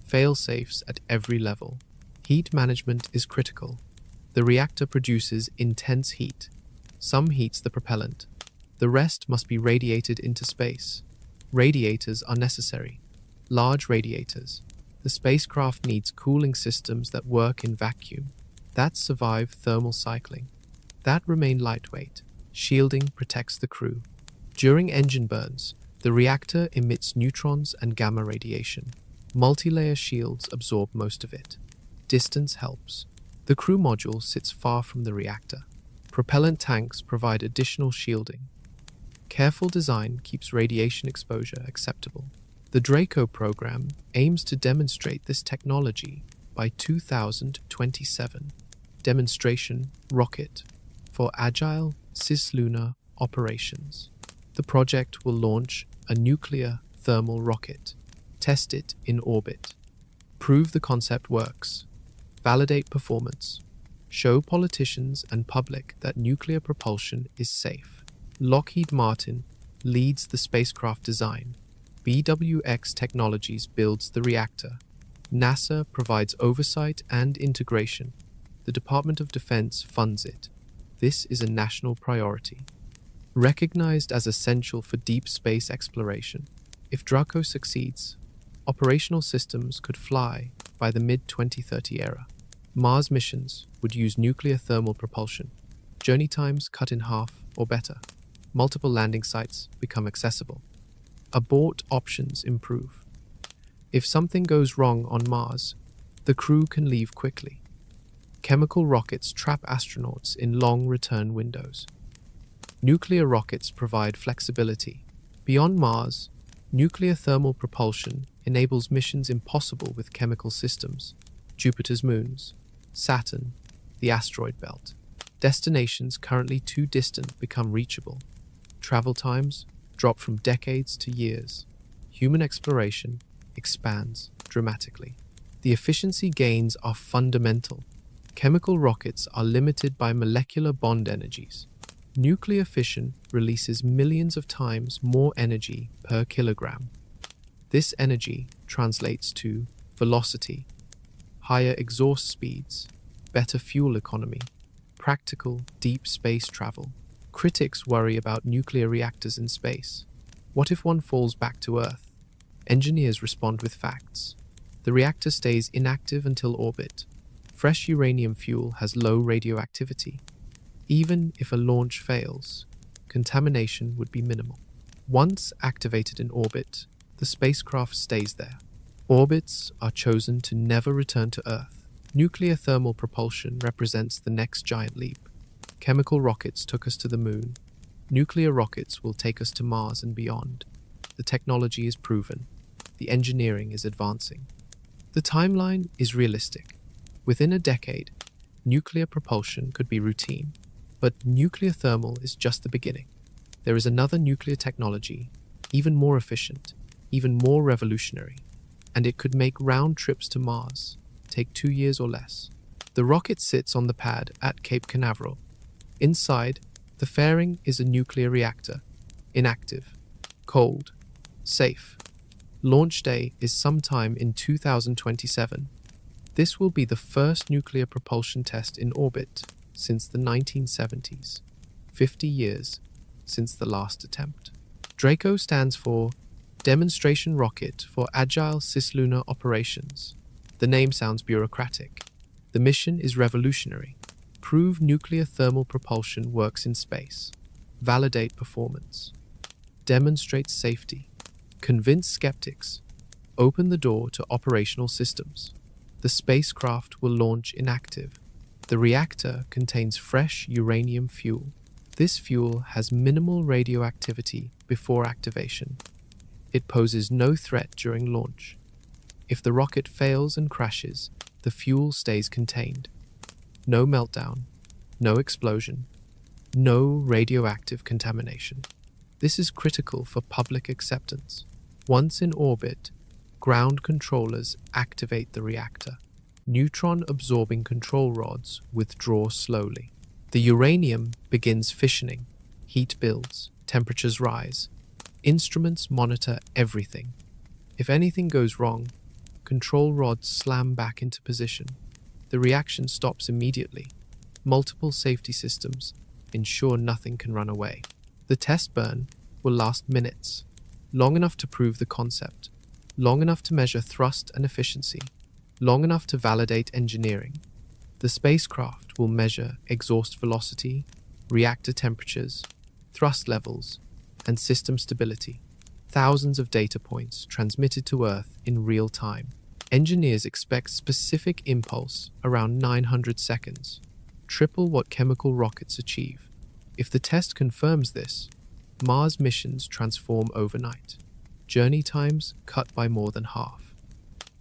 fail-safes at every level. Heat management is critical. The reactor produces intense heat. Some heats the propellant. The rest must be radiated into space. Radiators are necessary. Large radiators. The spacecraft needs cooling systems that work in vacuum, that survive thermal cycling, that remain lightweight. Shielding protects the crew. During engine burns, the reactor emits neutrons and gamma radiation. Multi-layer shields absorb most of it. Distance helps. The crew module sits far from the reactor. Propellant tanks provide additional shielding. Careful design keeps radiation exposure acceptable. The Draco program aims to demonstrate this technology by 2027. Demonstration rocket for agile cislunar operations. The project will launch a nuclear thermal rocket, test it in orbit, prove the concept works, validate performance, show politicians and public that nuclear propulsion is safe. Lockheed Martin leads the spacecraft design. BWX Technologies builds the reactor. NASA provides oversight and integration. The Department of Defense funds it. This is a national priority. Recognized as essential for deep space exploration, if Draco succeeds, operational systems could fly by the mid-2030 era. Mars missions would use nuclear thermal propulsion. Journey times cut in half or better. Multiple landing sites become accessible. Abort options improve. If something goes wrong on Mars, the crew can leave quickly. Chemical rockets trap astronauts in long return windows. Nuclear rockets provide flexibility. Beyond Mars, nuclear thermal propulsion enables missions impossible with chemical systems. Jupiter's moons, Saturn, the asteroid belt. Destinations currently too distant become reachable. Travel times drop from decades to years. Human exploration expands dramatically. The efficiency gains are fundamental. Chemical rockets are limited by molecular bond energies. Nuclear fission releases millions of times more energy per kilogram. This energy translates to velocity, higher exhaust speeds, better fuel economy, practical deep space travel. Critics worry about nuclear reactors in space. What if one falls back to Earth? Engineers respond with facts. The reactor stays inactive until orbit. Fresh uranium fuel has low radioactivity. Even if a launch fails, contamination would be minimal. Once activated in orbit, the spacecraft stays there. Orbits are chosen to never return to Earth. Nuclear thermal propulsion represents the next giant leap. Chemical rockets took us to the moon. Nuclear rockets will take us to Mars and beyond. The technology is proven. The engineering is advancing. The timeline is realistic. Within a decade, nuclear propulsion could be routine. But nuclear thermal is just the beginning. There is another nuclear technology, even more efficient, even more revolutionary, and it could make round trips to Mars take 2 years or less. The rocket sits on the pad at Cape Canaveral. Inside, the fairing is a nuclear reactor, inactive, cold, safe. Launch day is sometime in 2027. This will be the first nuclear propulsion test in orbit since the 1970s, 50 years since the last attempt. Draco stands for Demonstration Rocket for Agile Cislunar Operations. The name sounds bureaucratic. The mission is revolutionary. Prove nuclear thermal propulsion works in space. Validate performance. Demonstrate safety. Convince skeptics. Open the door to operational systems. The spacecraft will launch inactive. The reactor contains fresh uranium fuel. This fuel has minimal radioactivity before activation. It poses no threat during launch. If the rocket fails and crashes, the fuel stays contained. No meltdown, no explosion, no radioactive contamination. This is critical for public acceptance. Once in orbit, ground controllers activate the reactor. Neutron-absorbing control rods withdraw slowly. The uranium begins fissioning. Heat builds, temperatures rise. Instruments monitor everything. If anything goes wrong, control rods slam back into position. The reaction stops immediately. Multiple safety systems ensure nothing can run away. The test burn will last minutes, long enough to prove the concept, long enough to measure thrust and efficiency, long enough to validate engineering. The spacecraft will measure exhaust velocity, reactor temperatures, thrust levels, and system stability. Thousands of data points transmitted to Earth in real time. Engineers expect specific impulse around 900 seconds, triple what chemical rockets achieve. If the test confirms this, Mars missions transform overnight. Journey times cut by more than half.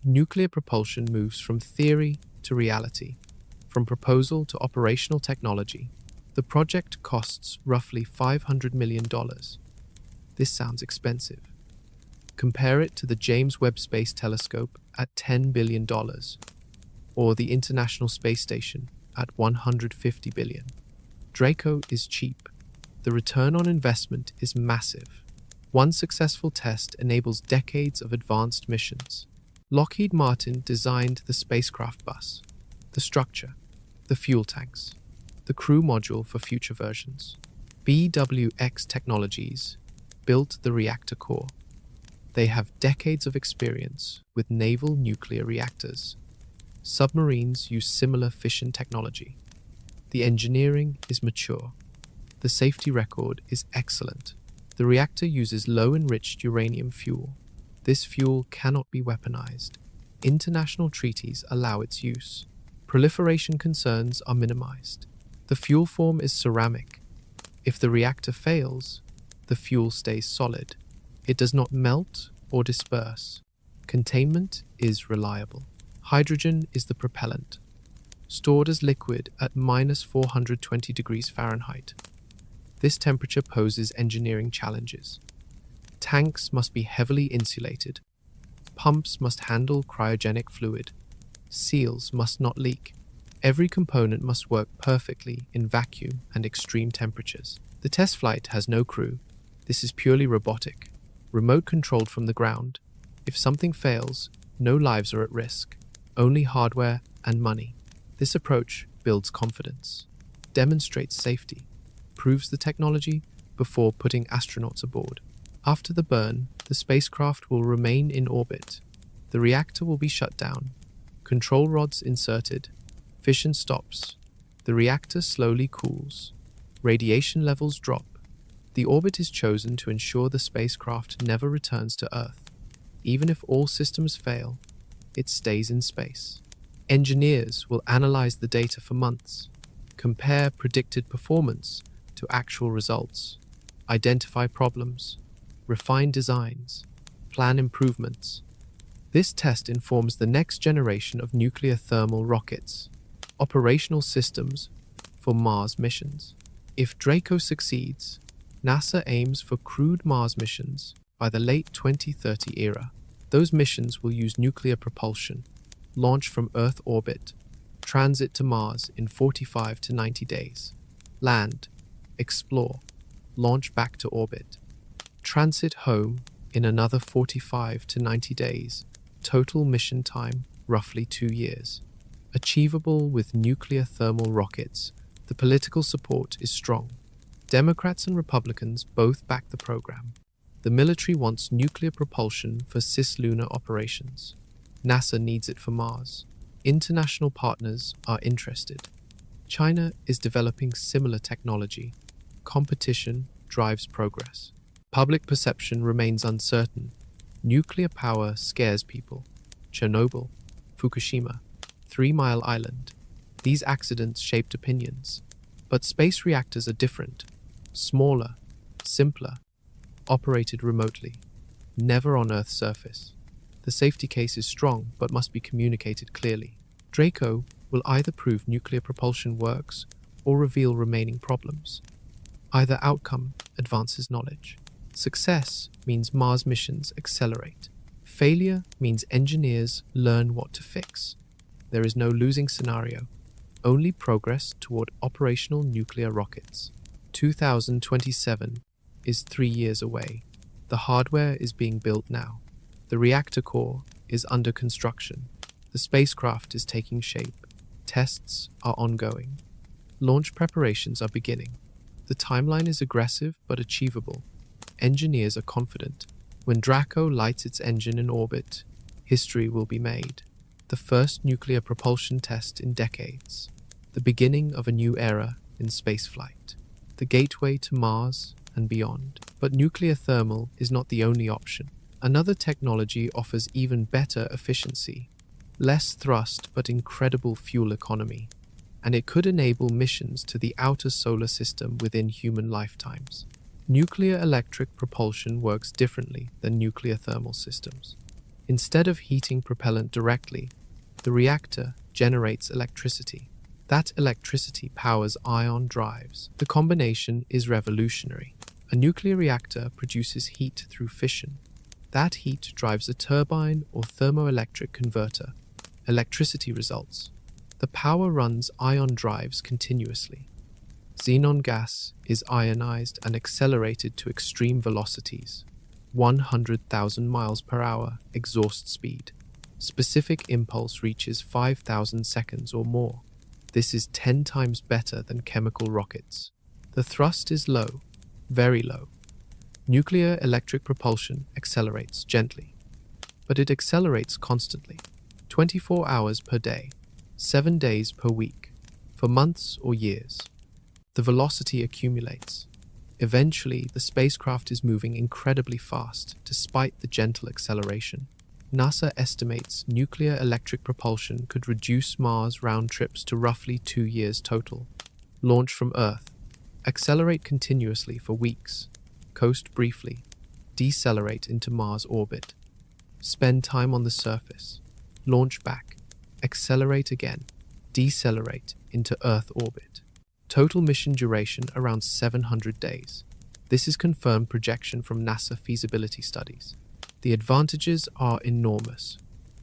Nuclear propulsion moves from theory to reality, from proposal to operational technology. The project costs roughly $500 million. This sounds expensive. Compare it to the James Webb Space Telescope at $10 billion, or the International Space Station at $150 billion. Draco is cheap. The return on investment is massive. One successful test enables decades of advanced missions. Lockheed Martin designed the spacecraft bus, the structure, the fuel tanks, the crew module for future versions. BWX Technologies built the reactor core. They have decades of experience with naval nuclear reactors. Submarines use similar fission technology. The engineering is mature. The safety record is excellent. The reactor uses low-enriched uranium fuel. This fuel cannot be weaponized. International treaties allow its use. Proliferation concerns are minimized. The fuel form is ceramic. If the reactor fails, the fuel stays solid. It does not melt or disperse. Containment is reliable. Hydrogen is the propellant, stored as liquid at -420 degrees Fahrenheit. This temperature poses engineering challenges. Tanks must be heavily insulated. Pumps must handle cryogenic fluid. Seals must not leak. Every component must work perfectly in vacuum and extreme temperatures. The test flight has no crew. This is purely robotic, remote controlled from the ground. If something fails, no lives are at risk, only hardware and money. This approach builds confidence, demonstrates safety, proves the technology before putting astronauts aboard. After the burn, the spacecraft will remain in orbit. The reactor will be shut down, control rods inserted, fission stops. The reactor slowly cools. Radiation levels drop. The orbit is chosen to ensure the spacecraft never returns to Earth. Even if all systems fail, it stays in space. Engineers will analyze the data for months, compare predicted performance to actual results, identify problems, refine designs, plan improvements. This test informs the next generation of nuclear thermal rockets, operational systems for Mars missions. If Draco succeeds, NASA aims for crewed Mars missions by the late 2030 era. Those missions will use nuclear propulsion, launch from Earth orbit, transit to Mars in 45 to 90 days, land, explore, launch back to orbit, transit home in another 45 to 90 days, total mission time roughly 2 years. Achievable with nuclear thermal rockets, the political support is strong. Democrats and Republicans both back the program. The military wants nuclear propulsion for cislunar operations. NASA needs it for Mars. International partners are interested. China is developing similar technology. Competition drives progress. Public perception remains uncertain. Nuclear power scares people. Chernobyl, Fukushima, 3 Mile Island. These accidents shaped opinions. But space reactors are different. Smaller, simpler, operated remotely, never on Earth's surface. The safety case is strong but must be communicated clearly. Draco will either prove nuclear propulsion works or reveal remaining problems. Either outcome advances knowledge. Success means Mars missions accelerate. Failure means engineers learn what to fix. There is no losing scenario, only progress toward operational nuclear rockets. 2027 is 3 years away. The hardware is being built now. The reactor core is under construction. The spacecraft is taking shape. Tests are ongoing. Launch preparations are beginning. The timeline is aggressive but achievable. Engineers are confident. When Draco lights its engine in orbit, history will be made. The first nuclear propulsion test in decades. The beginning of a new era in spaceflight. The gateway to Mars and beyond. But nuclear thermal is not the only option. Another technology offers even better efficiency. Less thrust but incredible fuel economy. And it could enable missions to the outer solar system within human lifetimes. Nuclear electric propulsion works differently than nuclear thermal systems. Instead of heating propellant directly, the reactor generates electricity. That electricity powers ion drives. The combination is revolutionary. A nuclear reactor produces heat through fission. That heat drives a turbine or thermoelectric converter. Electricity results. The power runs ion drives continuously. Xenon gas is ionized and accelerated to extreme velocities. 100,000 miles per hour exhaust speed. Specific impulse reaches 5,000 seconds or more. This is 10 times better than chemical rockets. The thrust is low, very low. Nuclear electric propulsion accelerates gently, but it accelerates constantly, 24 hours per day, 7 days per week, for months or years. The velocity accumulates. Eventually, the spacecraft is moving incredibly fast, despite the gentle acceleration. NASA estimates nuclear electric propulsion could reduce Mars round trips to roughly 2 years total. Launch from Earth. Accelerate continuously for weeks. Coast briefly. Decelerate into Mars orbit. Spend time on the surface. Launch back. Accelerate again. Decelerate into Earth orbit. Total mission duration around 700 days. This is confirmed projection from NASA feasibility studies. The advantages are enormous.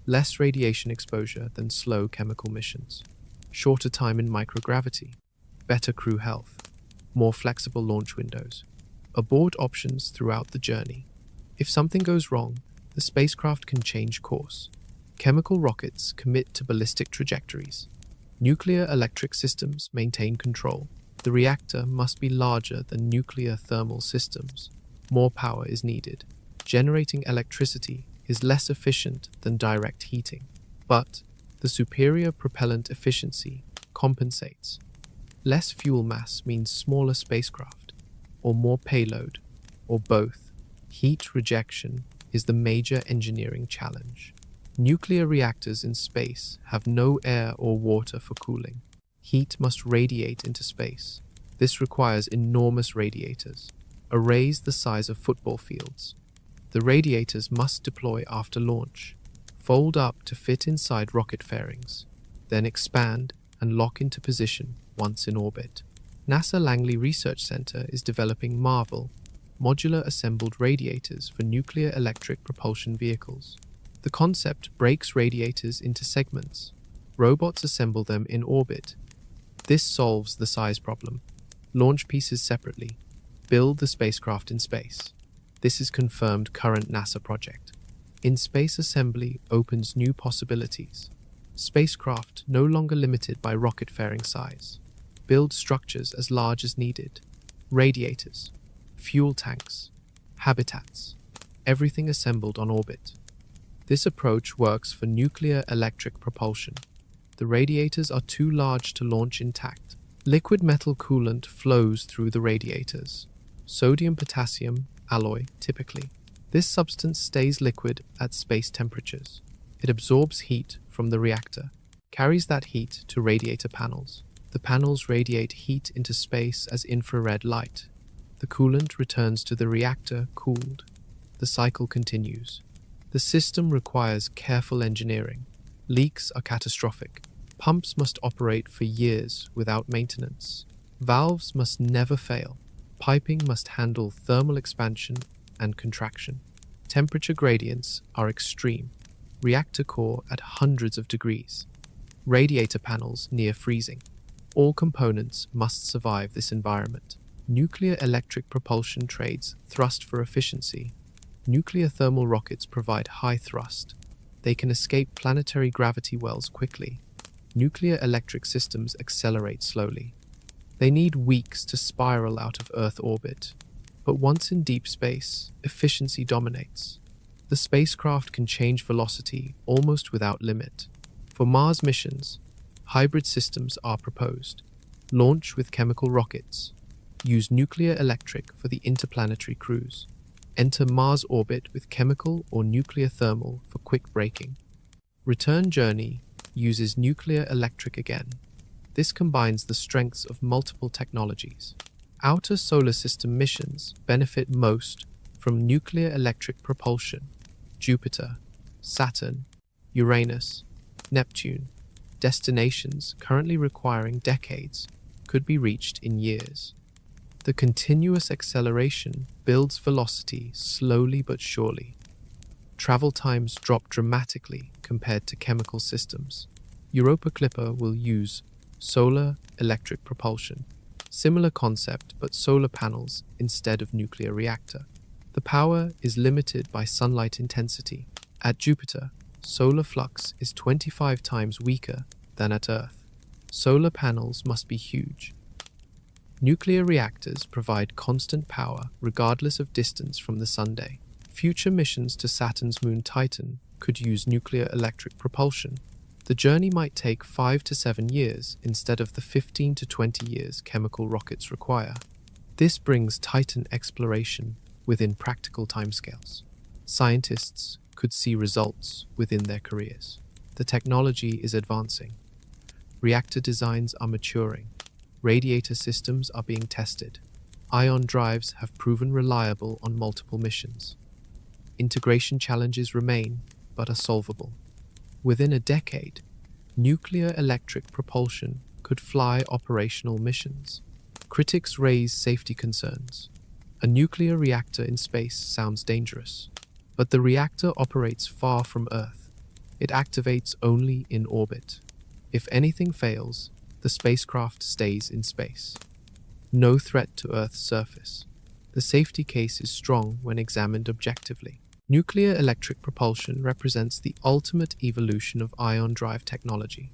Less radiation exposure than slow chemical missions. Shorter time in microgravity. Better crew health. More flexible launch windows. Abort options throughout the journey. If something goes wrong, the spacecraft can change course. Chemical rockets commit to ballistic trajectories. Nuclear electric systems maintain control. The reactor must be larger than nuclear thermal systems. More power is needed. Generating electricity is less efficient than direct heating, but the superior propellant efficiency compensates. Less fuel mass means smaller spacecraft, or more payload, or both. Heat rejection is the major engineering challenge. Nuclear reactors in space have no air or water for cooling. Heat must radiate into space. This requires enormous radiators, arrays the size of football fields. The radiators must deploy after launch, fold up to fit inside rocket fairings, then expand and lock into position once in orbit. NASA Langley Research Center is developing MARVEL, modular assembled radiators for nuclear electric propulsion vehicles. The concept breaks radiators into segments. Robots assemble them in orbit. This solves the size problem. Launch pieces separately. Build the spacecraft in space. This is confirmed current NASA project. In-space assembly opens new possibilities. Spacecraft no longer limited by rocket fairing size. Build structures as large as needed. Radiators, fuel tanks, Habitats. Everything assembled on orbit. This approach works for nuclear electric propulsion. The radiators are too large to launch intact. Liquid metal coolant flows through the radiators. Sodium-potassium alloy, typically. This substance stays liquid at space temperatures. It absorbs heat from the reactor, carries that heat to radiator panels. The panels radiate heat into space as infrared light. The coolant returns to the reactor cooled. The cycle continues. The system requires careful engineering. Leaks are catastrophic. Pumps must operate for years without maintenance. Valves must never fail. Piping must handle thermal expansion and contraction. Temperature gradients are extreme. Reactor core at hundreds of degrees. Radiator panels near freezing. All components must survive this environment. Nuclear electric propulsion trades thrust for efficiency. Nuclear thermal rockets provide high thrust. They can escape planetary gravity wells quickly. Nuclear electric systems accelerate slowly. They need weeks to spiral out of Earth orbit. But once in deep space, efficiency dominates. The spacecraft can change velocity almost without limit. For Mars missions, hybrid systems are proposed. Launch with chemical rockets. Use nuclear electric for the interplanetary cruise. Enter Mars orbit with chemical or nuclear thermal for quick braking. Return journey uses nuclear electric again. This combines the strengths of multiple technologies. Outer solar system missions benefit most from nuclear electric propulsion. Jupiter, Saturn, Uranus, Neptune, destinations currently requiring decades, could be reached in years. The continuous acceleration builds velocity slowly but surely. Travel times drop dramatically compared to chemical systems. Europa Clipper will use solar electric propulsion. Similar concept, but solar panels instead of nuclear reactor. The power is limited by sunlight intensity. At Jupiter, solar flux is 25 times weaker than at Earth. Solar panels must be huge. Nuclear reactors provide constant power regardless of distance from the sunday. Future missions to Saturn's moon Titan could use nuclear electric propulsion. The journey might take 5 to 7 years instead of the 15 to 20 years chemical rockets require. This brings Titan exploration within practical timescales. Scientists could see results within their careers. The technology is advancing. Reactor designs are maturing. Radiator systems are being tested. Ion drives have proven reliable on multiple missions. Integration challenges remain, but are solvable. Within a decade, nuclear electric propulsion could fly operational missions. Critics raise safety concerns. A nuclear reactor in space sounds dangerous, but the reactor operates far from Earth. It activates only in orbit. If anything fails, the spacecraft stays in space. No threat to Earth's surface. The safety case is strong when examined objectively. Nuclear electric propulsion represents the ultimate evolution of ion drive technology.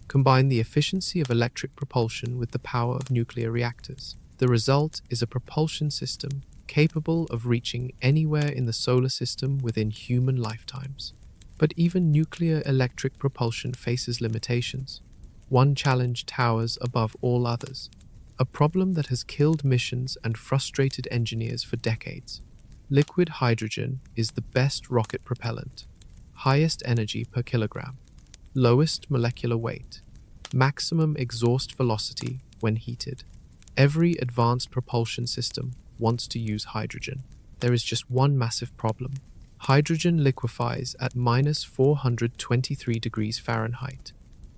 Combine the efficiency of electric propulsion with the power of nuclear reactors. The result is a propulsion system capable of reaching anywhere in the solar system within human lifetimes. But even nuclear electric propulsion faces limitations. One challenge towers above all others, a problem that has killed missions and frustrated engineers for decades. Liquid hydrogen is the best rocket propellant, highest energy per kilogram, lowest molecular weight, maximum exhaust velocity when heated. Every advanced propulsion system wants to use hydrogen. There is just one massive problem. Hydrogen liquefies at -423 degrees Fahrenheit.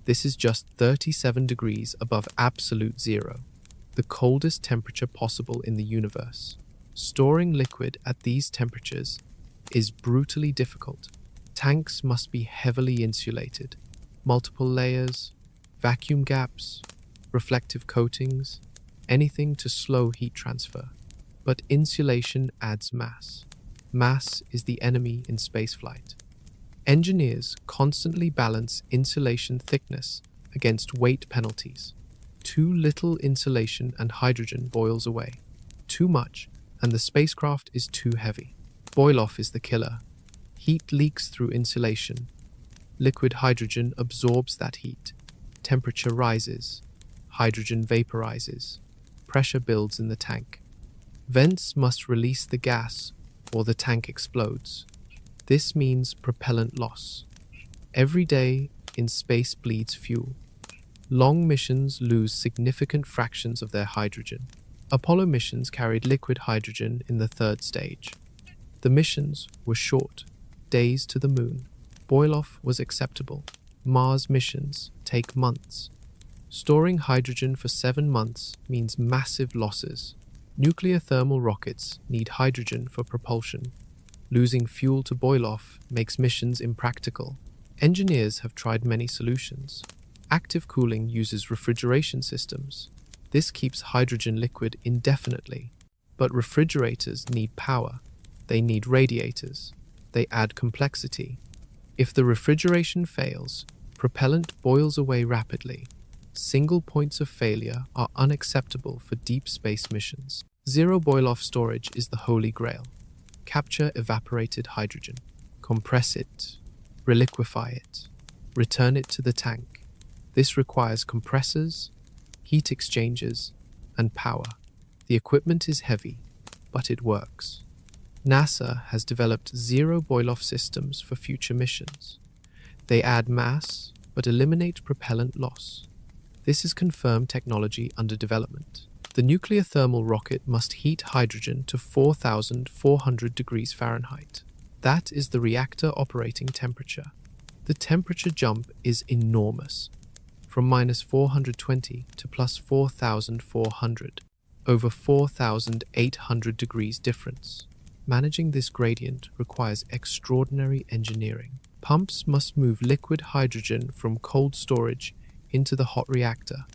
This is just 37 degrees above absolute zero, the coldest temperature possible in the universe. Storing liquid at these temperatures is brutally difficult. Tanks must be heavily insulated. Multiple layers, vacuum gaps, reflective coatings, anything to slow heat transfer. But insulation adds mass. Mass is the enemy in spaceflight. Engineers constantly balance insulation thickness against weight penalties. Too little insulation and hydrogen boils away. Too much and the spacecraft is too heavy. Boil-off is the killer. Heat leaks through insulation. Liquid hydrogen absorbs that heat. Temperature rises. Hydrogen vaporizes. Pressure builds in the tank. Vents must release the gas or the tank explodes. This means propellant loss. Every day in space bleeds fuel. Long missions lose significant fractions of their hydrogen. Apollo missions carried liquid hydrogen in the third stage. The missions were short, days to the moon. Boil-off was acceptable. Mars missions take months. Storing hydrogen for 7 months means massive losses. Nuclear thermal rockets need hydrogen for propulsion. Losing fuel to boil-off makes missions impractical. Engineers have tried many solutions. Active cooling uses refrigeration systems. This keeps hydrogen liquid indefinitely. But refrigerators need power. They need radiators. They add complexity. If the refrigeration fails, propellant boils away rapidly. Single points of failure are unacceptable for deep space missions. Zero boil-off storage is the holy grail. Capture evaporated hydrogen. Compress it. Reliquefy it. Return it to the tank. This requires compressors, heat exchangers, and power. The equipment is heavy, but it works. NASA has developed zero boil-off systems for future missions. They add mass, but eliminate propellant loss. This is confirmed technology under development. The nuclear thermal rocket must heat hydrogen to 4,400 degrees Fahrenheit. That is the reactor operating temperature. The temperature jump is enormous, from -420 to +4,400, over 4,800 degrees difference. Managing this gradient requires extraordinary engineering. Pumps must move liquid hydrogen from cold storage into the hot reactor.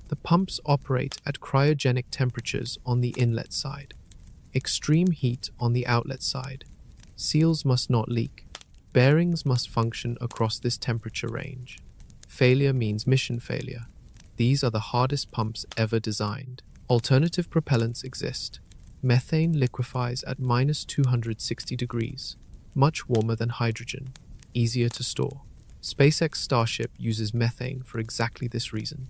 The pumps operate at cryogenic temperatures on the inlet side, extreme heat on the outlet side. Seals must not leak. Bearings must function across this temperature range. Failure means mission failure. These are the hardest pumps ever designed. Alternative propellants exist. Methane liquefies at -260 degrees, much warmer than hydrogen, easier to store. SpaceX Starship uses methane for exactly this reason.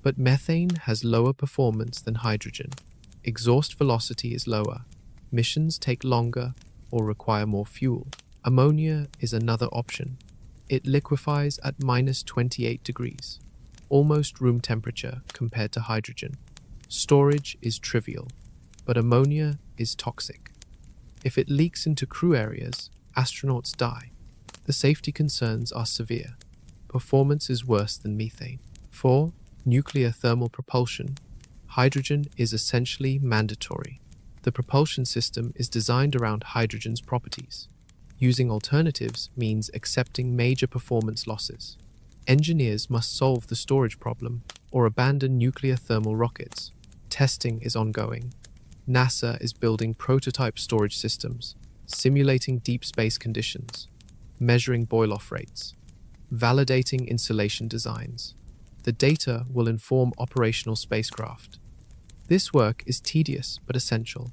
But methane has lower performance than hydrogen. Exhaust velocity is lower. Missions take longer or require more fuel. Ammonia is another option. It liquefies at -28 degrees, almost room temperature compared to hydrogen. Storage is trivial, but ammonia is toxic. If it leaks into crew areas, astronauts die. The safety concerns are severe. Performance is worse than methane. For nuclear thermal propulsion, hydrogen is essentially mandatory. The propulsion system is designed around hydrogen's properties. Using alternatives means accepting major performance losses. Engineers must solve the storage problem or abandon nuclear thermal rockets. Testing is ongoing. NASA is building prototype storage systems, simulating deep space conditions, measuring boil-off rates, validating insulation designs. The data will inform operational spacecraft. This work is tedious but essential.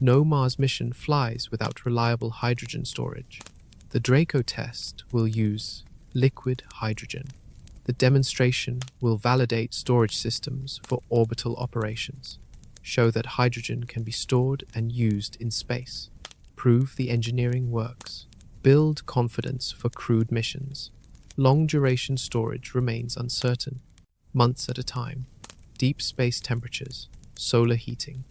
No Mars mission flies without reliable hydrogen storage. The Draco test will use liquid hydrogen. The demonstration will validate storage systems for orbital operations, show that hydrogen can be stored and used in space, prove the engineering works, build confidence for crewed missions. Long-duration storage remains uncertain, months at a time. Deep space temperatures, solar heating.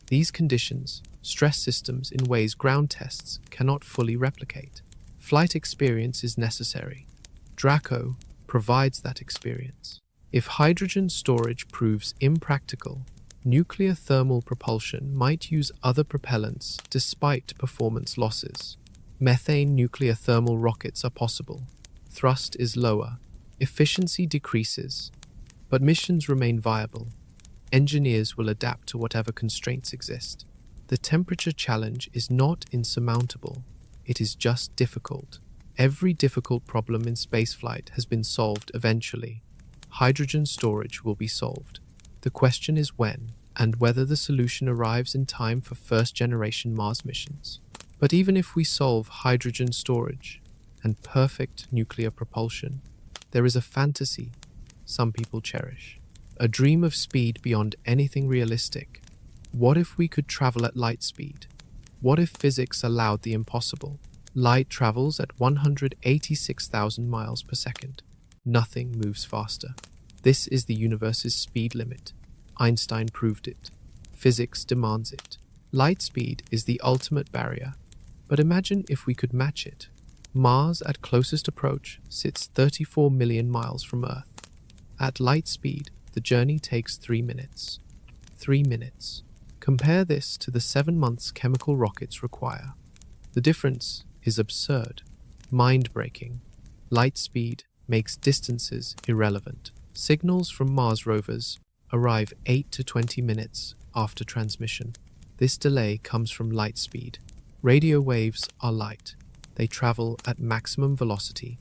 These conditions stress systems in ways ground tests cannot fully replicate. Flight experience is necessary. Draco provides that experience. If hydrogen storage proves impractical, nuclear thermal propulsion might use other propellants despite performance losses. Methane nuclear thermal rockets are possible. Thrust is lower. Efficiency decreases. But missions remain viable. Engineers will adapt to whatever constraints exist. The temperature challenge is not insurmountable. It is just difficult. Every difficult problem in spaceflight has been solved eventually. Hydrogen storage will be solved. The question is when. and whether the solution arrives in time for first-generation Mars missions. But even if we solve hydrogen storage and perfect nuclear propulsion, there is a fantasy some people cherish, a dream of speed beyond anything realistic. What if we could travel at light speed? What if physics allowed the impossible? Light travels at 186,000 miles per second. Nothing moves faster. This is the universe's speed limit. Einstein proved it. Physics demands it. Light speed is the ultimate barrier. But imagine if we could match it. Mars at closest approach sits 34 million miles from Earth. At light speed, the journey takes 3 minutes. 3 minutes. Compare this to the 7 months chemical rockets require. The difference is absurd, mind-breaking. Light speed makes distances irrelevant. Signals from Mars rovers arrive 8 to 20 minutes after transmission. This delay comes from light speed. Radio waves are light. They travel at maximum velocity,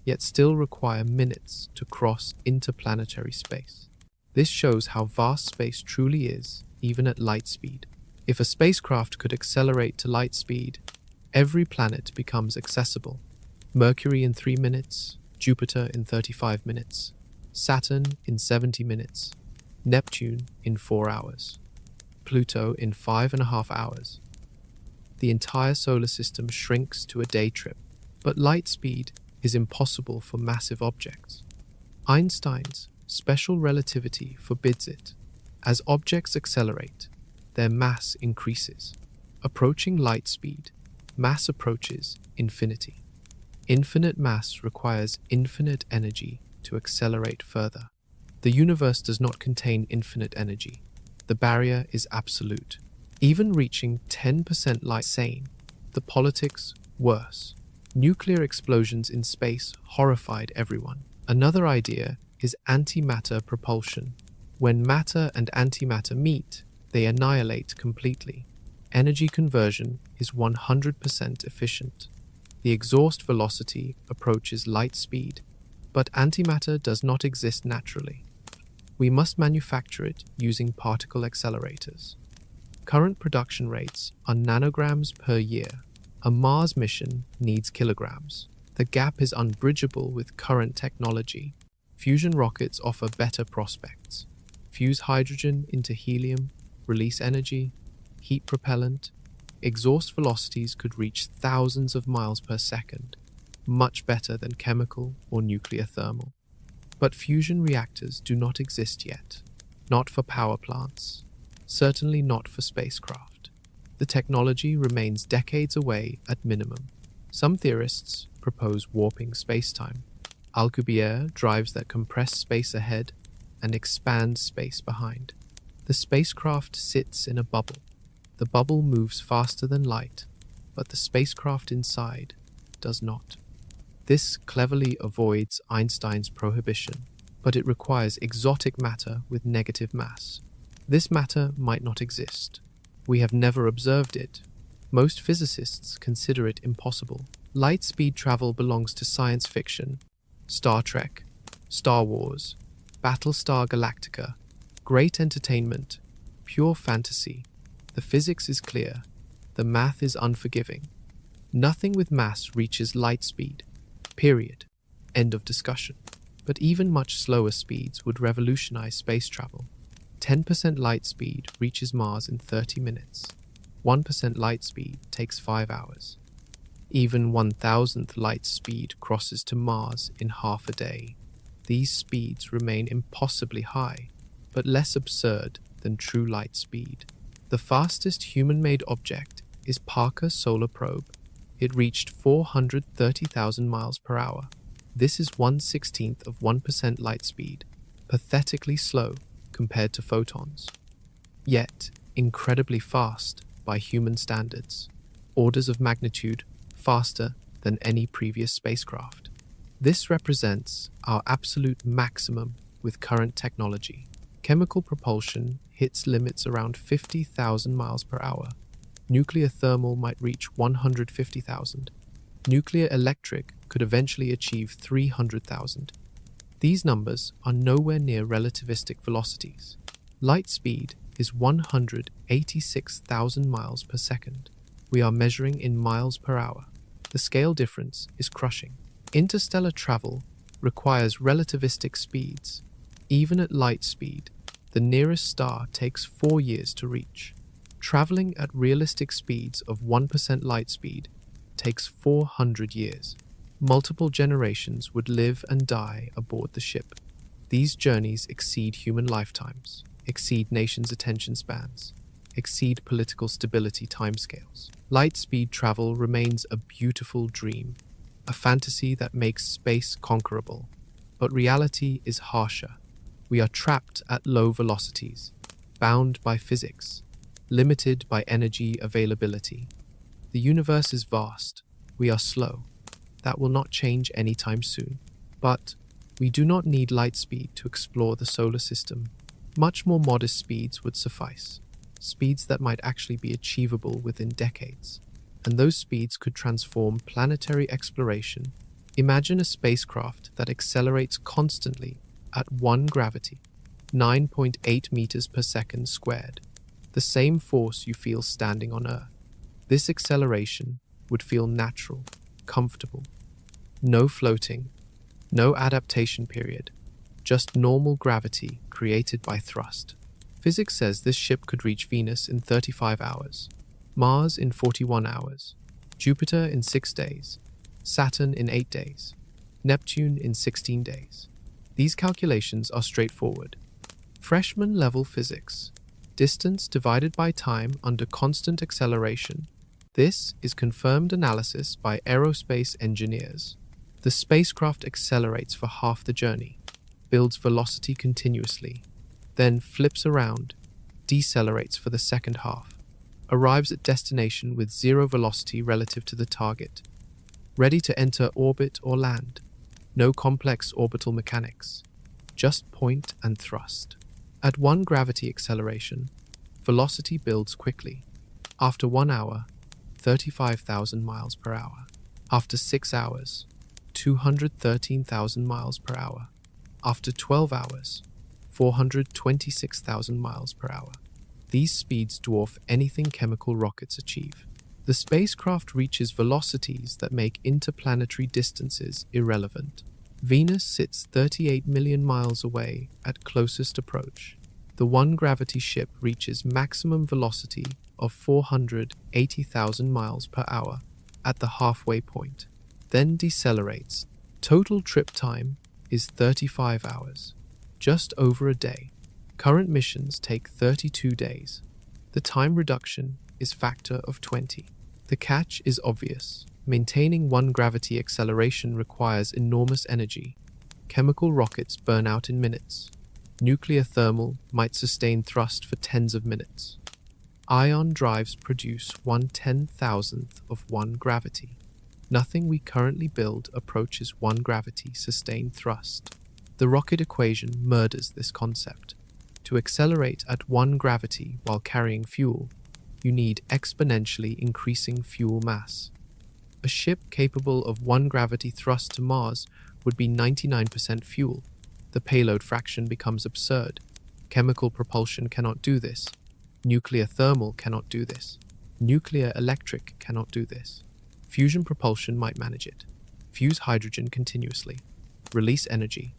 yet still require minutes to cross interplanetary space. This shows how vast space truly is, even at light speed. If a spacecraft could accelerate to light speed, every planet becomes accessible. Mercury in 3 minutes, Jupiter in 35 minutes, Saturn in 70 minutes, Neptune in 4 hours, Pluto in 5.5 hours. The entire solar system shrinks to a day trip, but light speed is impossible for massive objects. Einstein's special relativity forbids it. As objects accelerate, their mass increases. Approaching light speed, mass approaches infinity. Infinite mass requires infinite energy to accelerate further. The universe does not contain infinite energy. The barrier is absolute. Even reaching 10% light sane, the politics worse. Nuclear explosions in space horrified everyone. Another idea is antimatter propulsion. When matter and antimatter meet, they annihilate completely. Energy conversion is 100% efficient. The exhaust velocity approaches light speed, but antimatter does not exist naturally. We must manufacture it using particle accelerators. Current production rates are nanograms per year. A Mars mission needs kilograms. The gap is unbridgeable with current technology. Fusion rockets offer better prospects. Fuse hydrogen into helium, release energy, heat propellant. Exhaust velocities could reach thousands of miles per second, much better than chemical or nuclear thermal. But fusion reactors do not exist yet. Not for power plants. Certainly not for spacecraft. The technology remains decades away at minimum. Some theorists propose warping spacetime. Alcubierre drives that compress space ahead and expand space behind. The spacecraft sits in a bubble. The bubble moves faster than light, but the spacecraft inside does not. This cleverly avoids Einstein's prohibition, but it requires exotic matter with negative mass. This matter might not exist. We have never observed it. Most physicists consider it impossible. Light speed travel belongs to science fiction. Star Trek, Star Wars, Battlestar Galactica. Great entertainment, pure fantasy. The physics is clear. The math is unforgiving. Nothing with mass reaches light speed. Period. End of discussion. But even much slower speeds would revolutionize space travel. 10% light speed reaches Mars in 30 minutes. 1% light speed takes 5 hours. Even 1,000th light speed crosses to Mars in half a day. These speeds remain impossibly high, but less absurd than true light speed. The fastest human-made object is Parker's solar probe. It reached 430,000 miles per hour. This is 1/16th of 1% light speed, pathetically slow compared to photons. Yet, incredibly fast by human standards, orders of magnitude faster than any previous spacecraft. This represents our absolute maximum with current technology. Chemical propulsion hits limits around 50,000 miles per hour. Nuclear thermal might reach 150,000. Nuclear electric could eventually achieve 300,000. These numbers are nowhere near relativistic velocities. Light speed is 186,000 miles per second. We are measuring in miles per hour. The scale difference is crushing. Interstellar travel requires relativistic speeds. Even at light speed, the nearest star takes 4 years to reach. Traveling at realistic speeds of 1% light speed takes 400 years. Multiple generations would live and die aboard the ship. These journeys exceed human lifetimes, exceed nations' attention spans, exceed political stability timescales. Light-speed travel remains a beautiful dream, a fantasy that makes space conquerable. But reality is harsher. We are trapped at low velocities, bound by physics, limited by energy availability. The universe is vast. We are slow. That will not change anytime soon. But we do not need light speed to explore the solar system. Much more modest speeds would suffice. Speeds that might actually be achievable within decades. And those speeds could transform planetary exploration. Imagine a spacecraft that accelerates constantly at 1 gravity, 9.8 meters per second squared, the same force you feel standing on Earth. This acceleration would feel natural, comfortable. No floating, no adaptation period, just normal gravity created by thrust. Physics says this ship could reach Venus in 35 hours, Mars in 41 hours, Jupiter in 6 days, Saturn in 8 days, Neptune in 16 days. These calculations are straightforward. Freshman-level physics. Distance divided by time under constant acceleration. This is confirmed analysis by aerospace engineers. The spacecraft accelerates for half the journey, builds velocity continuously, then flips around, decelerates for the second half, arrives at destination with 0 velocity relative to the target, ready to enter orbit or land. No complex orbital mechanics, just point and thrust. At 1 gravity acceleration, velocity builds quickly. After 1 hour, 35,000 miles per hour. After 6 hours, 213,000 miles per hour. After 12 hours, 426,000 miles per hour. These speeds dwarf anything chemical rockets achieve. The spacecraft reaches velocities that make interplanetary distances irrelevant. Venus sits 38 million miles away at closest approach. The 1 gravity ship reaches maximum velocity of 480,000 miles per hour at the halfway point, then decelerates. Total trip time is 35 hours, just over a day. Current missions take 32 days. The time reduction is factor of 20. The catch is obvious. Maintaining 1 gravity acceleration requires enormous energy. Chemical rockets burn out in minutes. Nuclear thermal might sustain thrust for tens of minutes. Ion drives produce 1/10,000th of 1 gravity. Nothing we currently build approaches 1 gravity sustained thrust. The rocket equation murders this concept. To accelerate at 1 gravity while carrying fuel, you need exponentially increasing fuel mass. A ship capable of 1 gravity thrust to Mars would be 99% fuel. The payload fraction becomes absurd. Chemical propulsion cannot do this. Nuclear thermal cannot do this. Nuclear electric cannot do this. Fusion propulsion might manage it. Fuse hydrogen continuously. Release energy.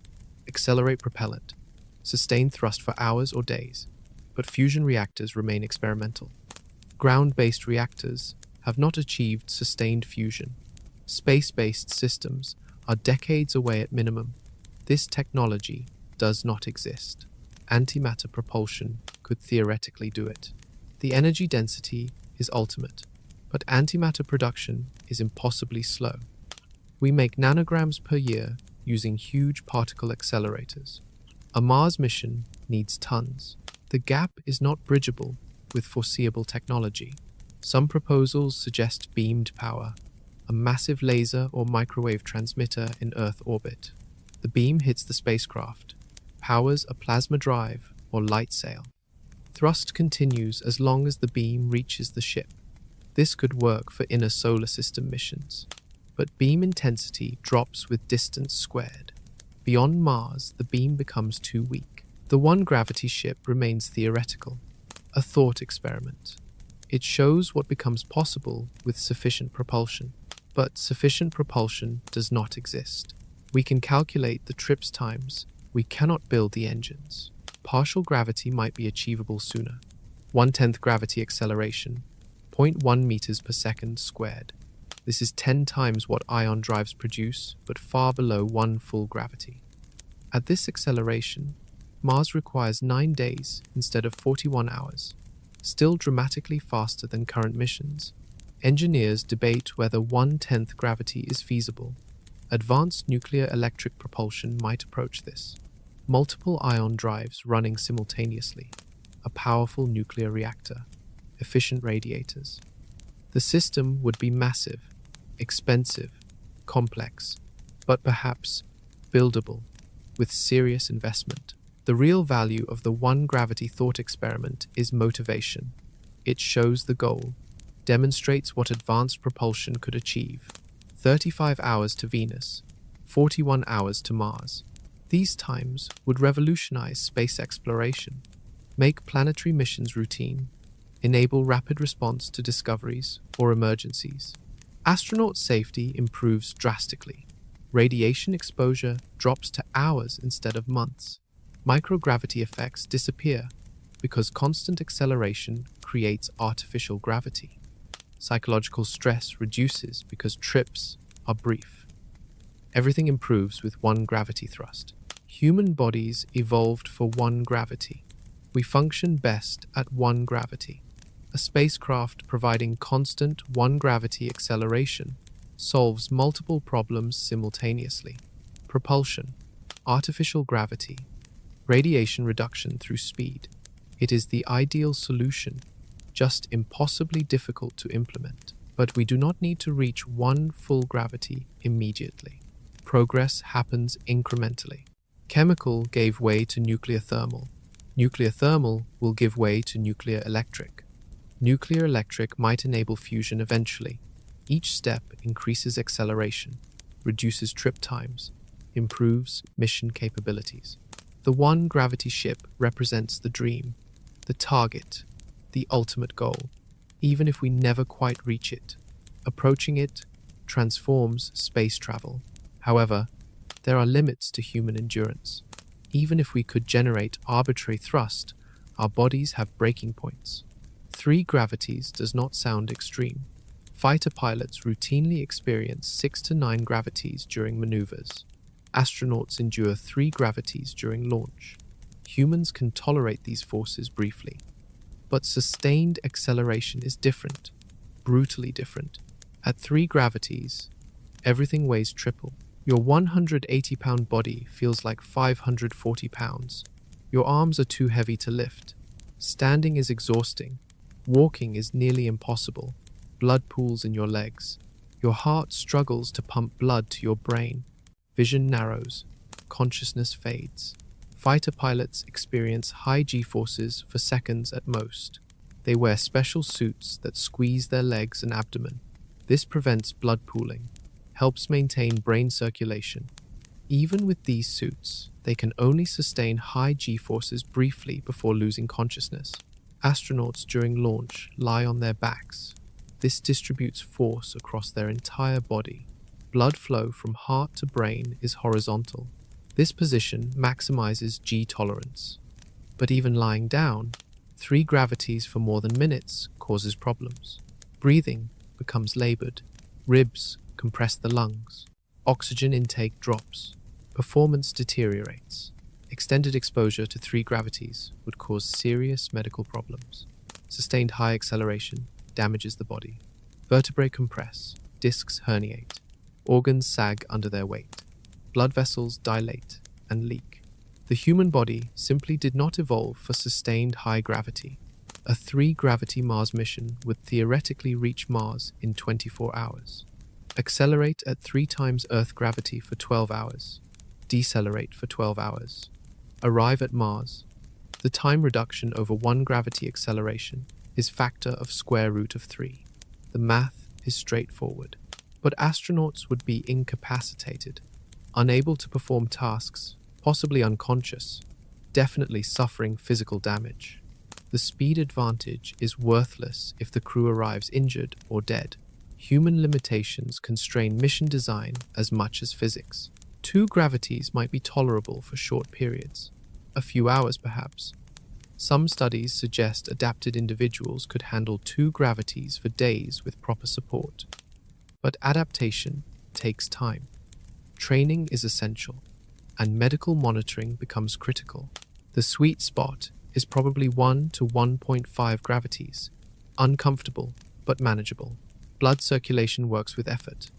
Accelerate propellant. Sustain thrust for hours or days. But fusion reactors remain experimental. Ground-based reactors have not achieved sustained fusion. Space-based systems are decades away at minimum. This technology does not exist. Antimatter propulsion could theoretically do it. The energy density is ultimate, but antimatter production is impossibly slow. We make nanograms per year using huge particle accelerators. A Mars mission needs tons. The gap is not bridgeable with foreseeable technology. Some proposals suggest beamed power, a massive laser or microwave transmitter in Earth orbit. The beam hits the spacecraft, powers a plasma drive or light sail. Thrust continues as long as the beam reaches the ship. This could work for inner solar system missions, but beam intensity drops with distance squared. Beyond Mars, the beam becomes too weak. The 1 gravity ship remains theoretical. A thought experiment. It shows what becomes possible with sufficient propulsion. But sufficient propulsion does not exist. We can calculate the trip's times. We cannot build the engines. Partial gravity might be achievable sooner. 1/10 gravity acceleration, 0.1 meters per second squared. This is 10 times what ion drives produce, but far below 1 full gravity. At this acceleration, Mars requires 9 days instead of 41 hours, still dramatically faster than current missions. Engineers debate whether 1/10 gravity is feasible. Advanced nuclear electric propulsion might approach this. Multiple ion drives running simultaneously, a powerful nuclear reactor, efficient radiators. The system would be massive, expensive, complex, but perhaps buildable, with serious investment. The real value of the one gravity thought experiment is motivation. It shows the goal, demonstrates what advanced propulsion could achieve. 35 hours to Venus, 41 hours to Mars. These times would revolutionize space exploration, make planetary missions routine, enable rapid response to discoveries or emergencies. Astronaut safety improves drastically. Radiation exposure drops to hours instead of months. Microgravity effects disappear because constant acceleration creates artificial gravity. Psychological stress reduces because trips are brief. Everything improves with one gravity thrust. Human bodies evolved for one gravity. We function best at one gravity. A spacecraft providing constant one gravity acceleration solves multiple problems simultaneously. Propulsion, artificial gravity, radiation reduction through speed. It is the ideal solution, just impossibly difficult to implement. But we do not need to reach one full gravity immediately. Progress happens incrementally. Chemical gave way to nuclear thermal. Nuclear thermal will give way to nuclear electric. Nuclear electric might enable fusion eventually. Each step increases acceleration, reduces trip times, improves mission capabilities. The one gravity ship represents the dream, the target, the ultimate goal, even if we never quite reach it. Approaching it transforms space travel. However, there are limits to human endurance. Even if we could generate arbitrary thrust, our bodies have breaking points. 3 gravities does not sound extreme. Fighter pilots routinely experience 6 to 9 gravities during maneuvers. Astronauts endure 3 gravities during launch. Humans can tolerate these forces briefly. But sustained acceleration is different, brutally different. At 3 gravities, everything weighs triple. Your 180-pound body feels like 540 pounds. Your arms are too heavy to lift. Standing is exhausting. Walking is nearly impossible. Blood pools in your legs. Your heart struggles to pump blood to your brain. Vision narrows. Consciousness fades. Fighter pilots experience high G-forces for seconds at most. They wear special suits that squeeze their legs and abdomen. This prevents blood pooling, helps maintain brain circulation. Even with these suits, they can only sustain high G-forces briefly before losing consciousness. Astronauts during launch lie on their backs. This distributes force across their entire body. Blood flow from heart to brain is horizontal. This position maximizes G tolerance. But even lying down, 3 gravities for more than minutes causes problems. Breathing becomes labored. Ribs compress the lungs. Oxygen intake drops. Performance deteriorates. Extended exposure to 3 gravities would cause serious medical problems. Sustained high acceleration damages the body. Vertebrae compress. Discs herniate. Organs sag under their weight. Blood vessels dilate and leak. The human body simply did not evolve for sustained high gravity. A 3-gravity Mars mission would theoretically reach Mars in 24 hours. Accelerate at 3 times Earth gravity for 12 hours. Decelerate for 12 hours. Arrive at Mars. The time reduction over 1 gravity acceleration is factor of square root of 3. The math is straightforward. But astronauts would be incapacitated, unable to perform tasks, possibly unconscious, definitely suffering physical damage. The speed advantage is worthless if the crew arrives injured or dead. Human limitations constrain mission design as much as physics. 2 gravities might be tolerable for short periods, a few hours perhaps. Some studies suggest adapted individuals could handle 2 gravities for days with proper support. But adaptation takes time. Training is essential, and medical monitoring becomes critical. The sweet spot is probably 1 to 1.5 gravities, uncomfortable but manageable. Blood circulation works with effort.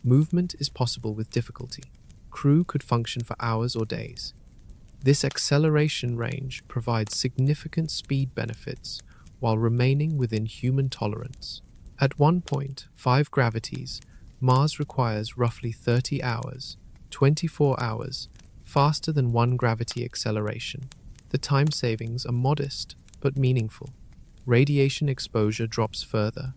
Movement is possible with difficulty. Crew could function for hours or days. This acceleration range provides significant speed benefits while remaining within human tolerance. At 1.5 gravities, Mars requires roughly 30 hours, 24 hours, faster than 1 gravity acceleration. The time savings are modest but meaningful. Radiation exposure drops further.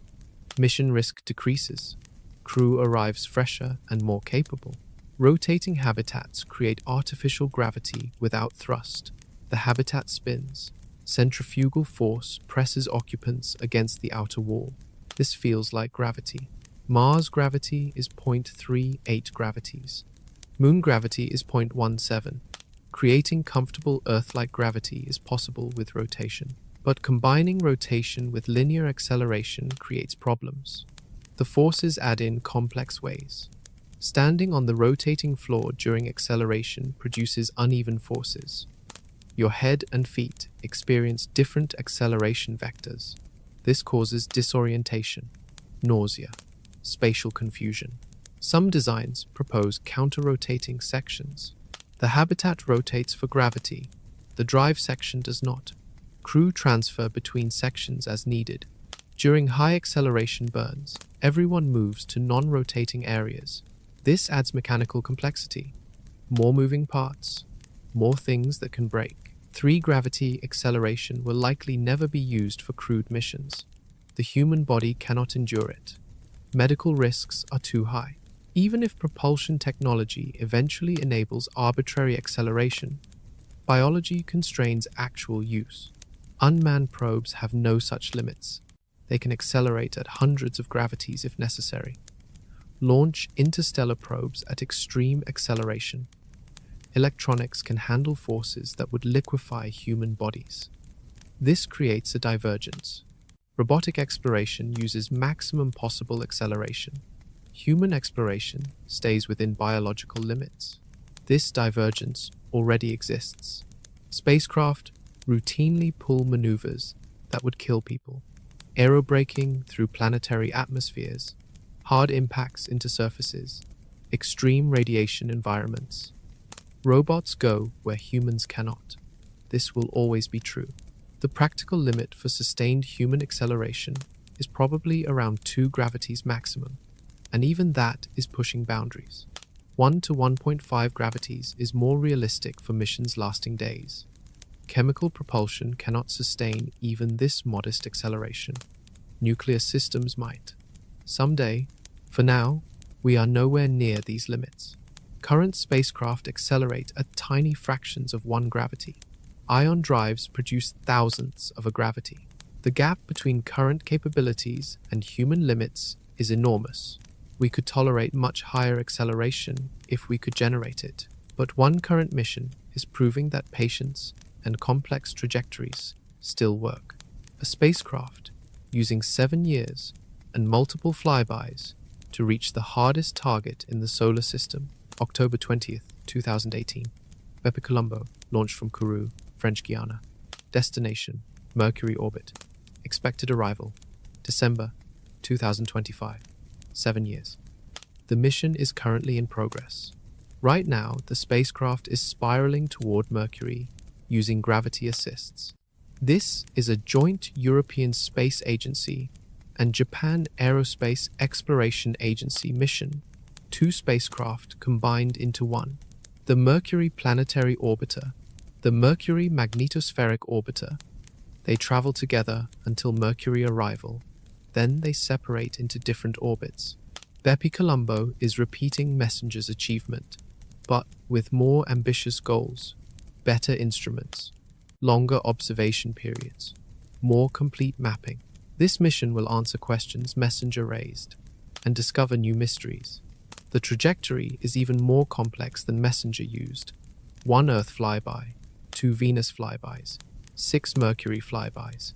Mission risk decreases. Crew arrives fresher and more capable. Rotating habitats create artificial gravity without thrust. The habitat spins. Centrifugal force presses occupants against the outer wall. This feels like gravity. Mars gravity is 0.38 gravities. Moon gravity is 0.17. Creating comfortable Earth-like gravity is possible with rotation. But combining rotation with linear acceleration creates problems. The forces add in complex ways. Standing on the rotating floor during acceleration produces uneven forces. Your head and feet experience different acceleration vectors. This causes disorientation, nausea, spatial confusion. Some designs propose counter-rotating sections. The habitat rotates for gravity. The drive section does not. Crew transfer between sections as needed. During high acceleration burns, everyone moves to non-rotating areas. This adds mechanical complexity. More moving parts, more things that can break. 3-gravity acceleration will likely never be used for crewed missions. The human body cannot endure it. Medical risks are too high. Even if propulsion technology eventually enables arbitrary acceleration, biology constrains actual use. Unmanned probes have no such limits. They can accelerate at hundreds of gravities if necessary. Launch interstellar probes at extreme acceleration. Electronics can handle forces that would liquefy human bodies. This creates a divergence. Robotic exploration uses maximum possible acceleration. Human exploration stays within biological limits. This divergence already exists. Spacecraft routinely pull maneuvers that would kill people. Aerobraking through planetary atmospheres, hard impacts into surfaces, extreme radiation environments. Robots go where humans cannot. This will always be true. The practical limit for sustained human acceleration is probably around 2 gravities maximum, and even that is pushing boundaries. 1 to 1.5 gravities is more realistic for missions lasting days. Chemical propulsion cannot sustain even this modest acceleration. Nuclear systems might. Someday. For now, we are nowhere near these limits. Current spacecraft accelerate at tiny fractions of 1 gravity. Ion drives produce thousandths of a gravity. The gap between current capabilities and human limits is enormous. We could tolerate much higher acceleration if we could generate it. But one current mission is proving that patience and complex trajectories still work. A spacecraft using 7 years and multiple flybys to reach the hardest target in the solar system, October 20th, 2018. Bepi Colombo, launched from Kourou, French Guiana. Destination, Mercury orbit. Expected arrival, December 2025. 7 years. The mission is currently in progress. Right now, the spacecraft is spiraling toward Mercury using GravityAssists. This is a joint European Space Agency and Japan Aerospace Exploration Agency mission, 2 spacecraft combined into one. The Mercury Planetary Orbiter, the Mercury Magnetospheric Orbiter. They travel together until Mercury arrival, then they separate into different orbits. Bepi Colombo is repeating Messenger's achievement, but with more ambitious goals, better instruments, longer observation periods, more complete mapping. This mission will answer questions Messenger raised and discover new mysteries. The trajectory is even more complex than Messenger used. 1 Earth flyby, 2 Venus flybys, 6 Mercury flybys,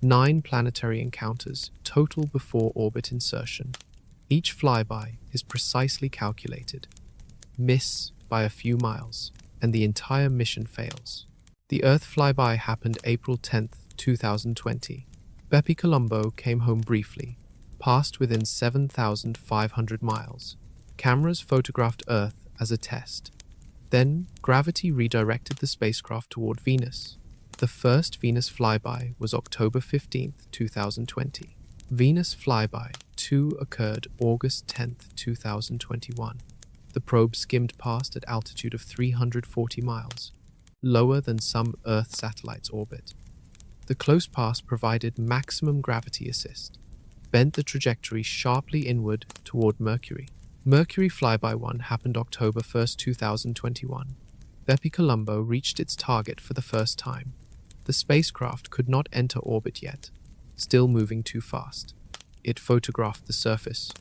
9 planetary encounters total before orbit insertion. Each flyby is precisely calculated. Miss by a few miles, and the entire mission fails. The Earth flyby happened April 10, 2020. Bepi Colombo came home briefly, passed within 7,500 miles. Cameras photographed Earth as a test. Then, gravity redirected the spacecraft toward Venus. The first Venus flyby was October 15, 2020. Venus flyby 2 occurred August 10, 2021. The probe skimmed past at altitude of 340 miles, lower than some Earth satellites' orbit. The close pass provided maximum gravity assist, bent the trajectory sharply inward toward Mercury. Mercury flyby 1 happened October 1, 2021. Bepi Colombo reached its target for the first time. The spacecraft could not enter orbit yet, still moving too fast. It photographed the surface,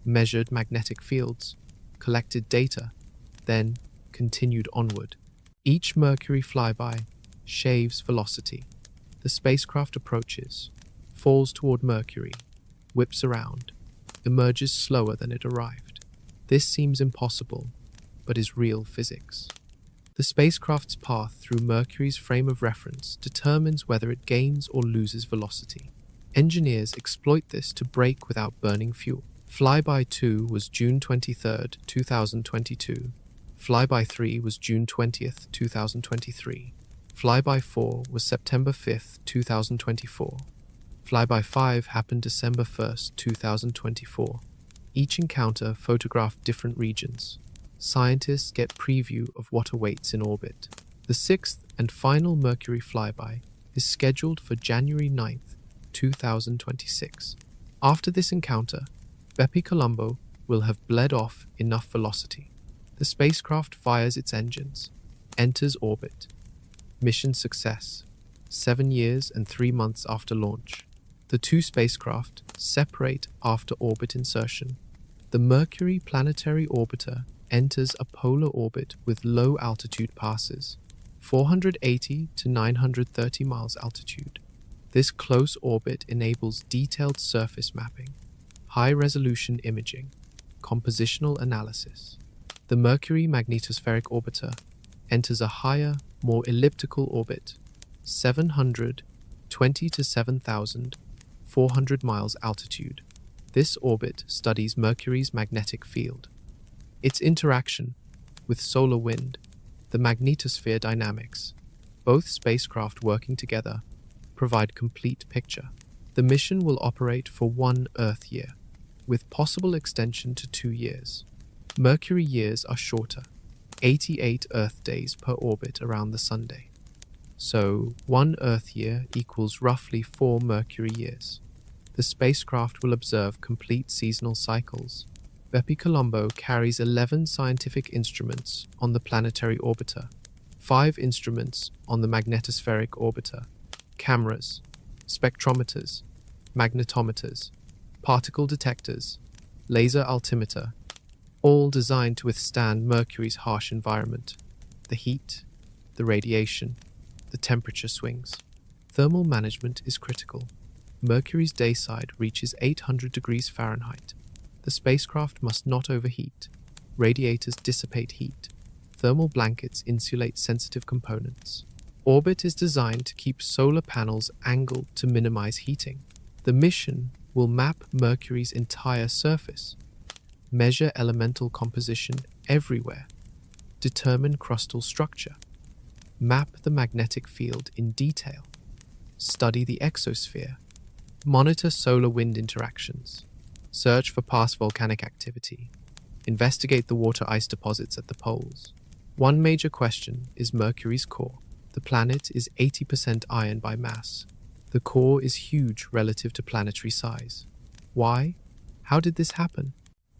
measured magnetic fields, collected data, then continued onward. Each Mercury flyby shaves velocity. The spacecraft approaches, falls toward Mercury, whips around, emerges slower than it arrived. This seems impossible, but is real physics. The spacecraft's path through Mercury's frame of reference determines whether it gains or loses velocity. Engineers exploit this to brake without burning fuel. Flyby 2 was June 23, 2022. Flyby 3 was June 20, 2023. Flyby 4 was September 5, 2024. Flyby 5 happened December 1, 2024. Each encounter photographed different regions. Scientists get preview of what awaits in orbit. The sixth and final Mercury flyby is scheduled for January 9, 2026. After this encounter, Bepi Colombo will have bled off enough velocity. The spacecraft fires its engines, enters orbit. Mission success. 7 years and 3 months after launch. The two spacecraft separate after orbit insertion. The Mercury planetary orbiter enters a polar orbit with low altitude passes, 480 to 930 miles altitude. This close orbit enables detailed surface mapping, high-resolution imaging, compositional analysis. The Mercury magnetospheric orbiter enters a higher, more elliptical orbit, 720 to 7,400 miles altitude. This orbit studies Mercury's magnetic field, its interaction with solar wind, the magnetosphere dynamics. Both spacecraft working together provide complete picture. The mission will operate for 1 Earth year, with possible extension to 2 years. Mercury years are shorter, 88 Earth days per orbit around the Sunday. So 1 Earth year equals roughly 4 Mercury years. The spacecraft will observe complete seasonal cycles. Bepi Colombo carries 11 scientific instruments on the planetary orbiter, 5 instruments on the magnetospheric orbiter, cameras, spectrometers, magnetometers, particle detectors, laser altimeter, all designed to withstand Mercury's harsh environment, the heat, the radiation, the temperature swings. Thermal management is critical. Mercury's day side reaches 800 degrees Fahrenheit. The spacecraft must not overheat. Radiators dissipate heat. Thermal blankets insulate sensitive components. Orbit is designed to keep solar panels angled to minimize heating. The mission will map Mercury's entire surface, measure elemental composition everywhere, determine crustal structure, map the magnetic field in detail, study the exosphere, monitor solar wind interactions, search for past volcanic activity, investigate the water ice deposits at the poles. One major question is Mercury's core. The planet is 80% iron by mass. The core is huge relative to planetary size. Why? How did this happen?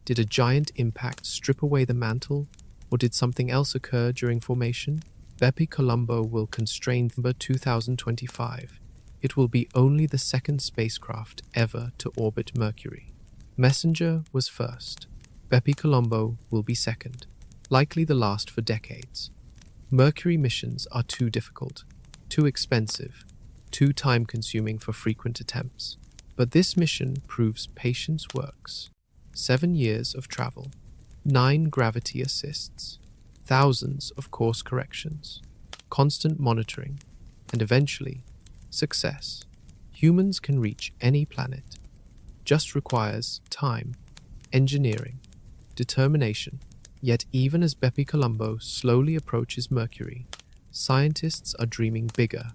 Did a giant impact strip away the mantle, or did something else occur during formation? Bepi Colombo will constrain November 2025. It will be only the second spacecraft ever to orbit Mercury. Messenger was first. Bepi Colombo will be second, likely the last for decades. Mercury missions are too difficult, too expensive, too time-consuming for frequent attempts. But this mission proves patience works. 7 years of travel, 9 gravity assists, thousands of course corrections, constant monitoring, and eventually, success. Humans can reach any planet. Just requires time, engineering, determination. Yet even as Bepi Colombo slowly approaches Mercury, scientists are dreaming bigger,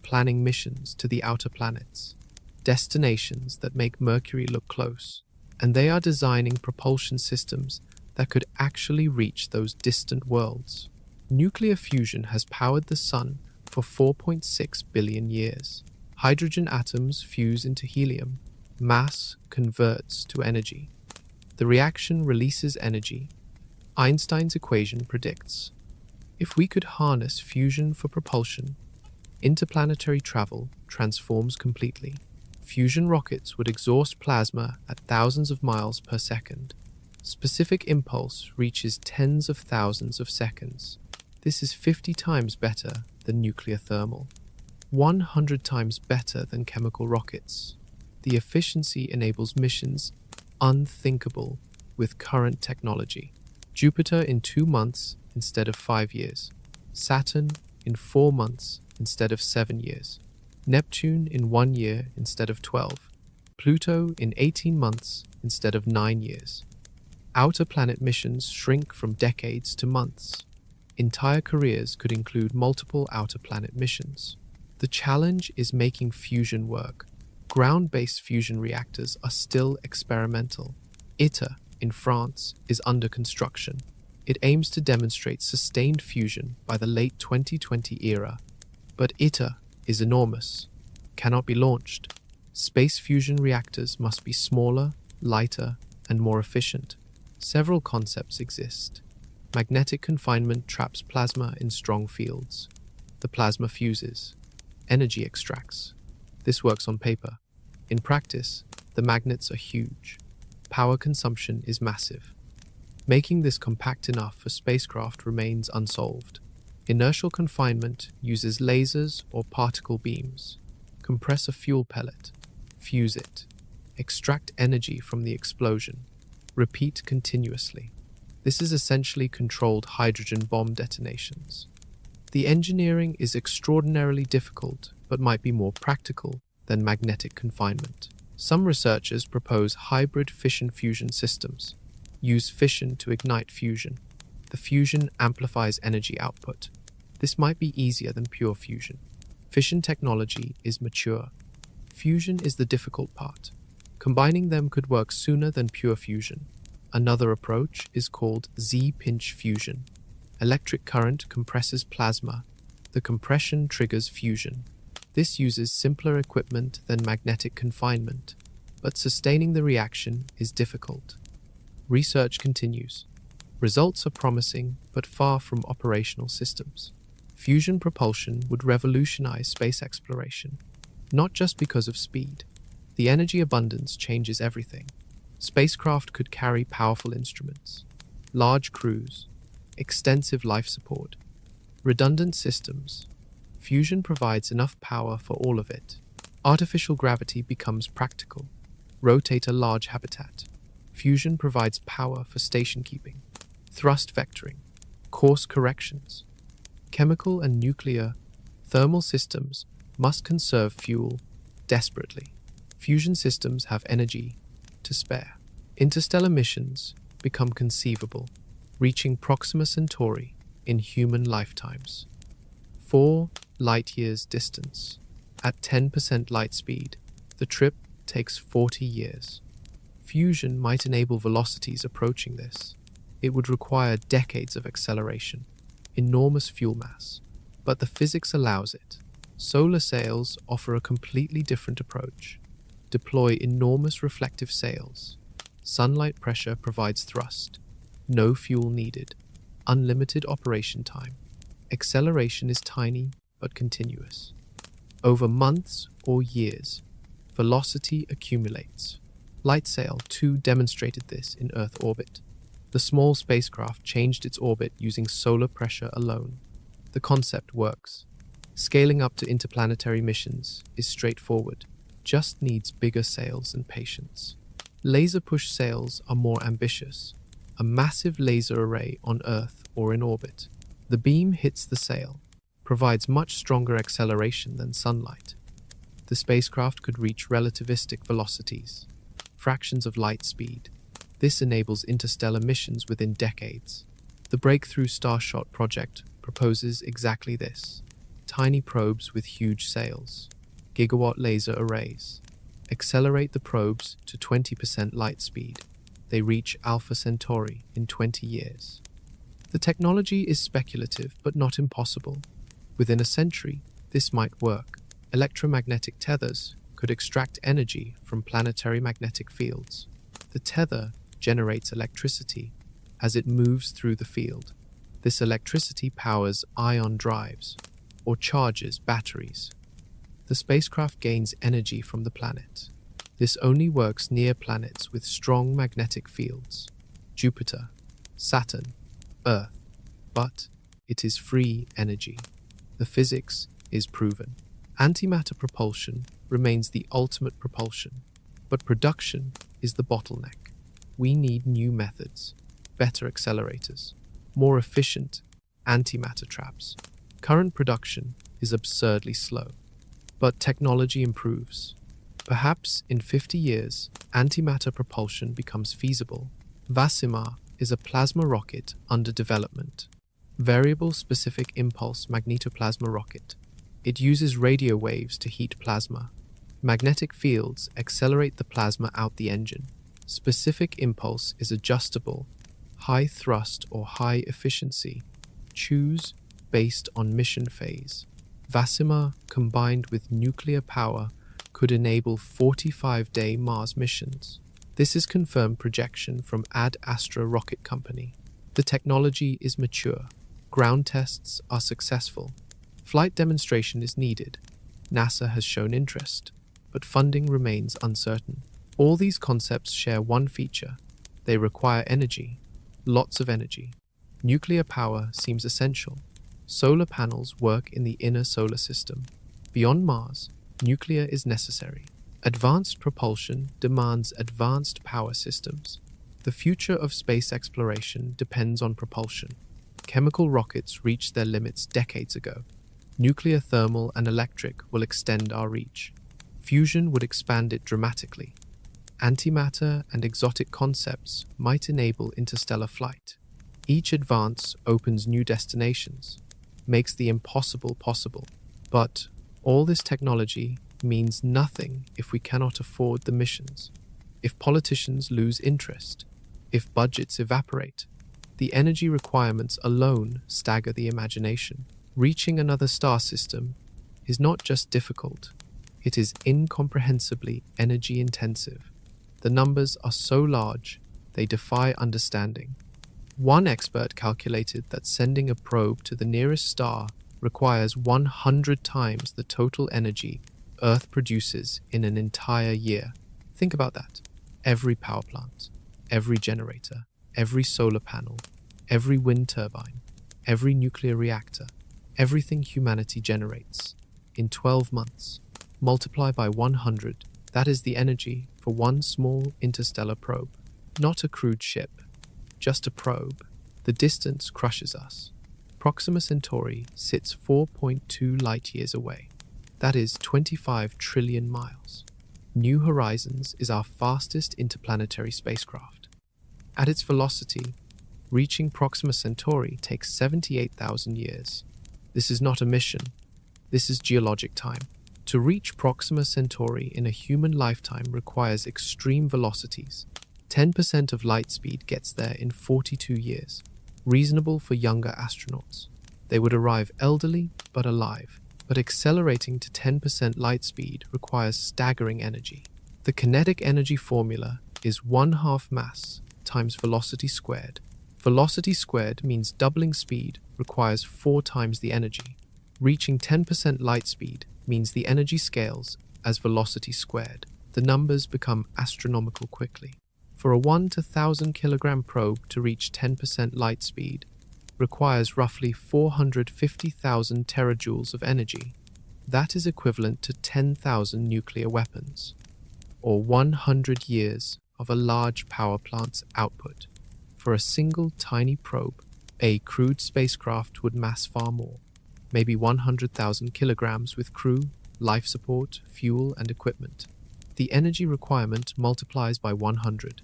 planning missions to the outer planets, destinations that make Mercury look close, and they are designing propulsion systems that could actually reach those distant worlds. Nuclear fusion has powered the Sun for 4.6 billion years. Hydrogen atoms fuse into helium. Mass converts to energy. The reaction releases energy. Einstein's equation predicts. If we could harness fusion for propulsion, interplanetary travel transforms completely. Fusion rockets would exhaust plasma at thousands of miles per second. Specific impulse reaches tens of thousands of seconds. This is 50 times better than nuclear thermal, 100 times better than chemical rockets. The efficiency enables missions unthinkable with current technology. Jupiter in 2 months instead of 5 years. Saturn in 4 months instead of 7 years. Neptune in 1 year instead of 12. Pluto in 18 months instead of 9 years. Outer planet missions shrink from decades to months. Entire careers could include multiple outer planet missions. The challenge is making fusion work. Ground-based fusion reactors are still experimental. ITER in France is under construction. It aims to demonstrate sustained fusion by the late 2020 era. But ITER is enormous, cannot be launched. Space fusion reactors must be smaller, lighter, and more efficient. Several concepts exist. Magnetic confinement traps plasma in strong fields. The plasma fuses. Energy extracts. This works on paper. In practice, the magnets are huge. Power consumption is massive. Making this compact enough for spacecraft remains unsolved. Inertial confinement uses lasers or particle beams. Compress a fuel pellet. Fuse it. Extract energy from the explosion. Repeat continuously. This is essentially controlled hydrogen bomb detonations. The engineering is extraordinarily difficult, but might be more practical than magnetic confinement. Some researchers propose hybrid fission-fusion systems. Use fission to ignite fusion. The fusion amplifies energy output. This might be easier than pure fusion. Fission technology is mature. Fusion is the difficult part. Combining them could work sooner than pure fusion. Another approach is called Z-pinch fusion. Electric current compresses plasma. The compression triggers fusion. This uses simpler equipment than magnetic confinement, but sustaining the reaction is difficult. Research continues. Results are promising, but far from operational systems. Fusion propulsion would revolutionize space exploration, not just because of speed. The energy abundance changes everything. Spacecraft could carry powerful instruments, large crews, extensive life support, redundant systems. Fusion provides enough power for all of it. Artificial gravity becomes practical. Rotate a large habitat. Fusion provides power for station keeping, thrust vectoring, course corrections. Chemical and nuclear thermal systems must conserve fuel desperately. Fusion systems have energy to spare. Interstellar missions become conceivable, reaching Proxima Centauri in human lifetimes. 4 light-years distance. At 10% light speed, the trip takes 40 years. Fusion might enable velocities approaching this. It would require decades of acceleration, enormous fuel mass, but the physics allows it. Solar sails offer a completely different approach. Deploy enormous reflective sails. Sunlight pressure provides thrust. No fuel needed. Unlimited operation time. Acceleration is tiny but continuous. Over months or years, velocity accumulates. LightSail 2 demonstrated this in Earth orbit. The small spacecraft changed its orbit using solar pressure alone. The concept works. Scaling up to interplanetary missions is straightforward, just needs bigger sails and patience. Laser push sails are more ambitious. A massive laser array on Earth or in orbit. The beam hits the sail, provides much stronger acceleration than sunlight. The spacecraft could reach relativistic velocities, fractions of light speed. This enables interstellar missions within decades. The Breakthrough Starshot project proposes exactly this. Tiny probes with huge sails, gigawatt laser arrays. Accelerate the probes to 20% light speed. They reach Alpha Centauri in 20 years. The technology is speculative but not impossible. Within a century, this might work. Electromagnetic tethers could extract energy from planetary magnetic fields. The tether generates electricity as it moves through the field. This electricity powers ion drives or charges batteries. The spacecraft gains energy from the planet. This only works near planets with strong magnetic fields. Jupiter, Saturn, Earth. But it is free energy. The physics is proven. Antimatter propulsion remains the ultimate propulsion, but production is the bottleneck. We need new methods, better accelerators, more efficient antimatter traps. Current production is absurdly slow, but technology improves. Perhaps in 50 years, antimatter propulsion becomes feasible. Vasima is a plasma rocket under development. Variable specific impulse magnetoplasma rocket. It uses radio waves to heat plasma. Magnetic fields accelerate the plasma out the engine. Specific impulse is adjustable, high thrust or high efficiency. Choose based on mission phase. Vasima combined with nuclear power could enable 45-day Mars missions. This is confirmed projection from Ad Astra Rocket Company. The technology is mature. Ground tests are successful. Flight demonstration is needed. NASA has shown interest, but funding remains uncertain. All these concepts share one feature. They require energy, lots of energy. Nuclear power seems essential. Solar panels work in the inner solar system. Beyond Mars, nuclear is necessary. Advanced propulsion demands advanced power systems. The future of space exploration depends on propulsion. Chemical rockets reached their limits decades ago. Nuclear, thermal, and electric will extend our reach. Fusion would expand it dramatically. Antimatter and exotic concepts might enable interstellar flight. Each advance opens new destinations, makes the impossible possible. But all this technology means nothing if we cannot afford the missions. If politicians lose interest, if budgets evaporate, the energy requirements alone stagger the imagination. Reaching another star system is not just difficult, it is incomprehensibly energy intensive. The numbers are so large, they defy understanding. One expert calculated that sending a probe to the nearest star requires 100 times the total energy Earth produces in an entire year. Think about that. Every power plant, every generator, every solar panel, every wind turbine, every nuclear reactor, everything humanity generates. In 12 months, multiply by 100, that is the energy for one small interstellar probe. Not a crewed ship, just a probe. The distance crushes us. Proxima Centauri sits 4.2 light-years away. That is 25 trillion miles. New Horizons is our fastest interplanetary spacecraft. At its velocity, reaching Proxima Centauri takes 78,000 years. This is not a mission. This is geologic time. To reach Proxima Centauri in a human lifetime requires extreme velocities. 10% of light speed gets there in 42 years. Reasonable for younger astronauts. They would arrive elderly but alive. But accelerating to 10% light speed requires staggering energy. The kinetic energy formula is 1/2 mass times velocity squared. Velocity squared means doubling speed requires 4 times the energy. Reaching 10% light speed means the energy scales as velocity squared. The numbers become astronomical quickly. For a 1 to 1,000 kilogram probe to reach 10% light speed requires roughly 450,000 terajoules of energy. That is equivalent to 10,000 nuclear weapons, or 100 years of a large power plant's output. For a single tiny probe, a crewed spacecraft would mass far more, maybe 100,000 kilograms with crew, life support, fuel, and equipment. The energy requirement multiplies by 100.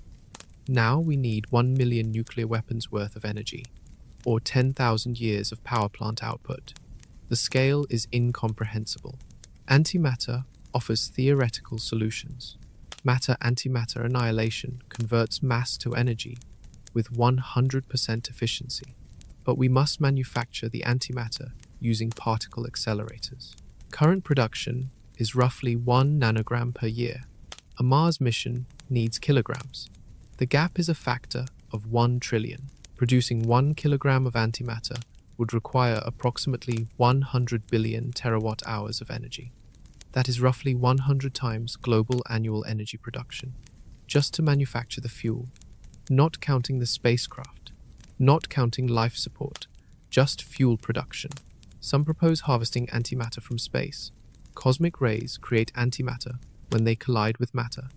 Now we need 1 million nuclear weapons worth of energy, or 10,000 years of power plant output. The scale is incomprehensible. Antimatter offers theoretical solutions. Matter-antimatter annihilation converts mass to energy with 100% efficiency. But we must manufacture the antimatter using particle accelerators. Current production is roughly 1 nanogram per year. A Mars mission needs kilograms. The gap is a factor of 1 trillion. Producing 1 kilogram of antimatter would require approximately 100 billion terawatt-hours of energy. That is roughly 100 times global annual energy production, just to manufacture the fuel, not counting the spacecraft, not counting life support, just fuel production. Some propose harvesting antimatter from space. Cosmic rays create antimatter when they collide with matter.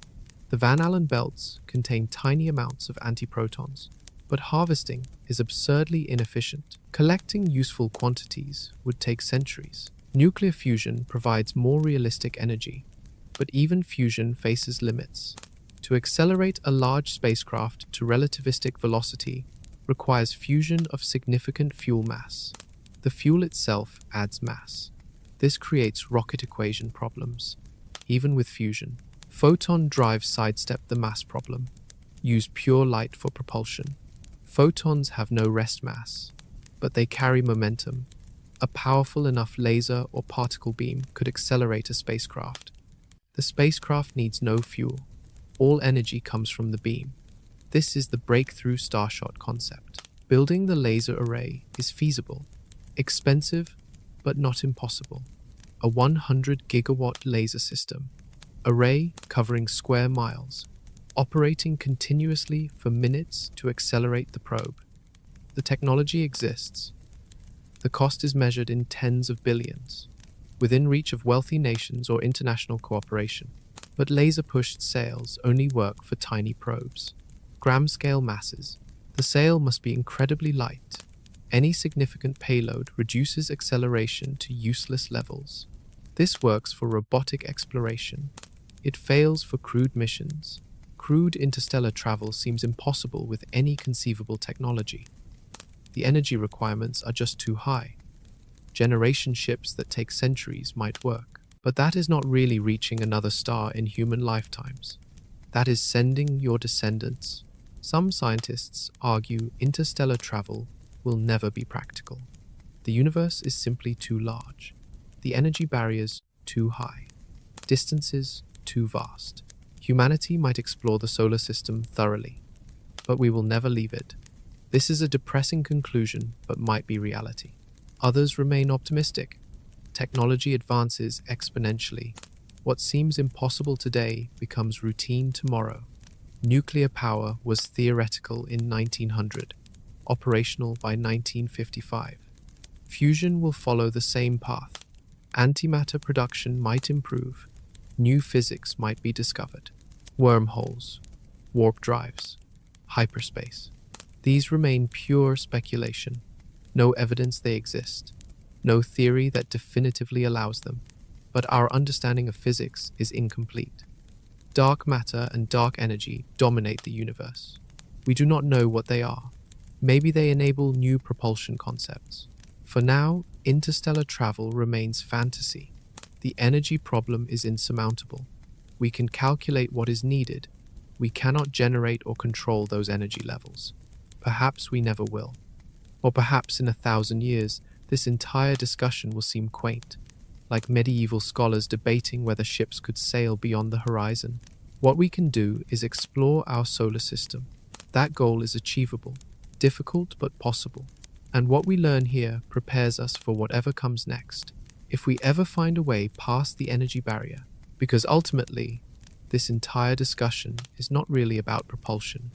The Van Allen belts contain tiny amounts of antiprotons, but harvesting is absurdly inefficient. Collecting useful quantities would take centuries. Nuclear fusion provides more realistic energy, but even fusion faces limits. To accelerate a large spacecraft to relativistic velocity requires fusion of significant fuel mass. The fuel itself adds mass. This creates rocket equation problems. Even with fusion, photon drives sidestep the mass problem. Use pure light for propulsion. Photons have no rest mass, but they carry momentum. A powerful enough laser or particle beam could accelerate a spacecraft. The spacecraft needs no fuel. All energy comes from the beam. This is the breakthrough starshot concept. Building the laser array is feasible, expensive, but not impossible. A 100 gigawatt laser system, array covering square miles, operating continuously for minutes to accelerate the probe. The technology exists. The cost is measured in tens of billions, within reach of wealthy nations or international cooperation. But laser-pushed sails only work for tiny probes. Gram-scale masses. The sail must be incredibly light. Any significant payload reduces acceleration to useless levels. This works for robotic exploration. It fails for crewed missions. Crewed interstellar travel seems impossible with any conceivable technology. The energy requirements are just too high. Generation ships that take centuries might work, but that is not really reaching another star in human lifetimes. That is sending your descendants. Some scientists argue interstellar travel will never be practical. The universe is simply too large. The energy barriers too high. Distances too vast. Humanity might explore the solar system thoroughly, but we will never leave it. This is a depressing conclusion, but might be reality. Others remain optimistic. Technology advances exponentially. What seems impossible today becomes routine tomorrow. Nuclear power was theoretical in 1900, operational by 1955. Fusion will follow the same path. Antimatter production might improve. New physics might be discovered. Wormholes, warp drives, hyperspace. These remain pure speculation. No evidence they exist. No theory that definitively allows them. But our understanding of physics is incomplete. Dark matter and dark energy dominate the universe. We do not know what they are. Maybe they enable new propulsion concepts. For now, interstellar travel remains fantasy. The energy problem is insurmountable. We can calculate what is needed. We cannot generate or control those energy levels. Perhaps we never will. Or perhaps in 1,000 years, this entire discussion will seem quaint, like medieval scholars debating whether ships could sail beyond the horizon. What we can do is explore our solar system. That goal is achievable, difficult but possible. And what we learn here prepares us for whatever comes next. if we ever find a way past the energy barrier, because ultimately, this entire discussion is not really about propulsion.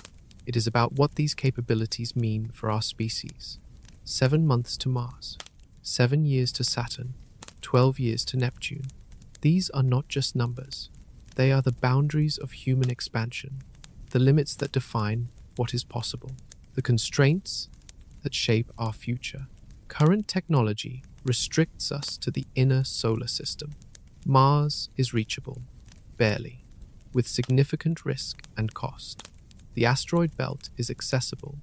It is about what these capabilities mean for our species. 7 months to Mars, 7 years to Saturn, 12 years to Neptune. These are not just numbers. They are the boundaries of human expansion, the limits that define what is possible, the constraints that shape our future. Current technology restricts us to the inner solar system. Mars is reachable, barely, with significant risk and cost. The asteroid belt is accessible.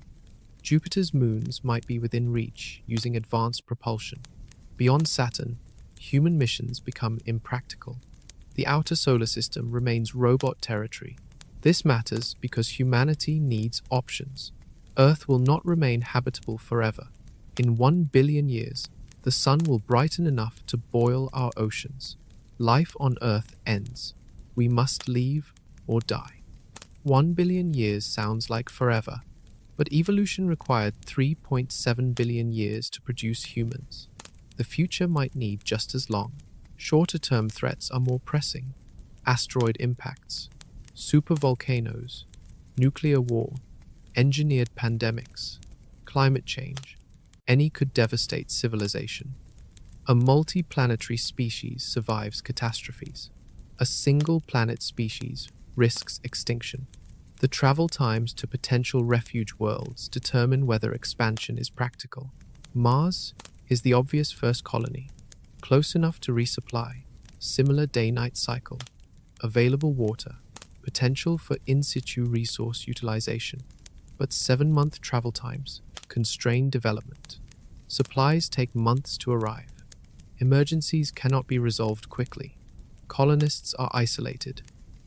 Jupiter's moons might be within reach using advanced propulsion. Beyond Saturn, human missions become impractical. The outer solar system remains robot territory. This matters because humanity needs options. Earth will not remain habitable forever. In 1 billion years, the sun will brighten enough to boil our oceans. Life on Earth ends. We must leave or die. 1 billion years sounds like forever, but evolution required 3.7 billion years to produce humans. The future might need just as long. Shorter-term threats are more pressing. Asteroid impacts, supervolcanoes, nuclear war, engineered pandemics, climate change. Any could devastate civilization. A multi-planetary species survives catastrophes. A single planet species risks extinction. The travel times to potential refuge worlds determine whether expansion is practical. Mars is the obvious first colony, close enough to resupply, similar day-night cycle, available water, potential for in-situ resource utilization, but 7-month travel times constrain development. Supplies take months to arrive. Emergencies cannot be resolved quickly. Colonists are isolated,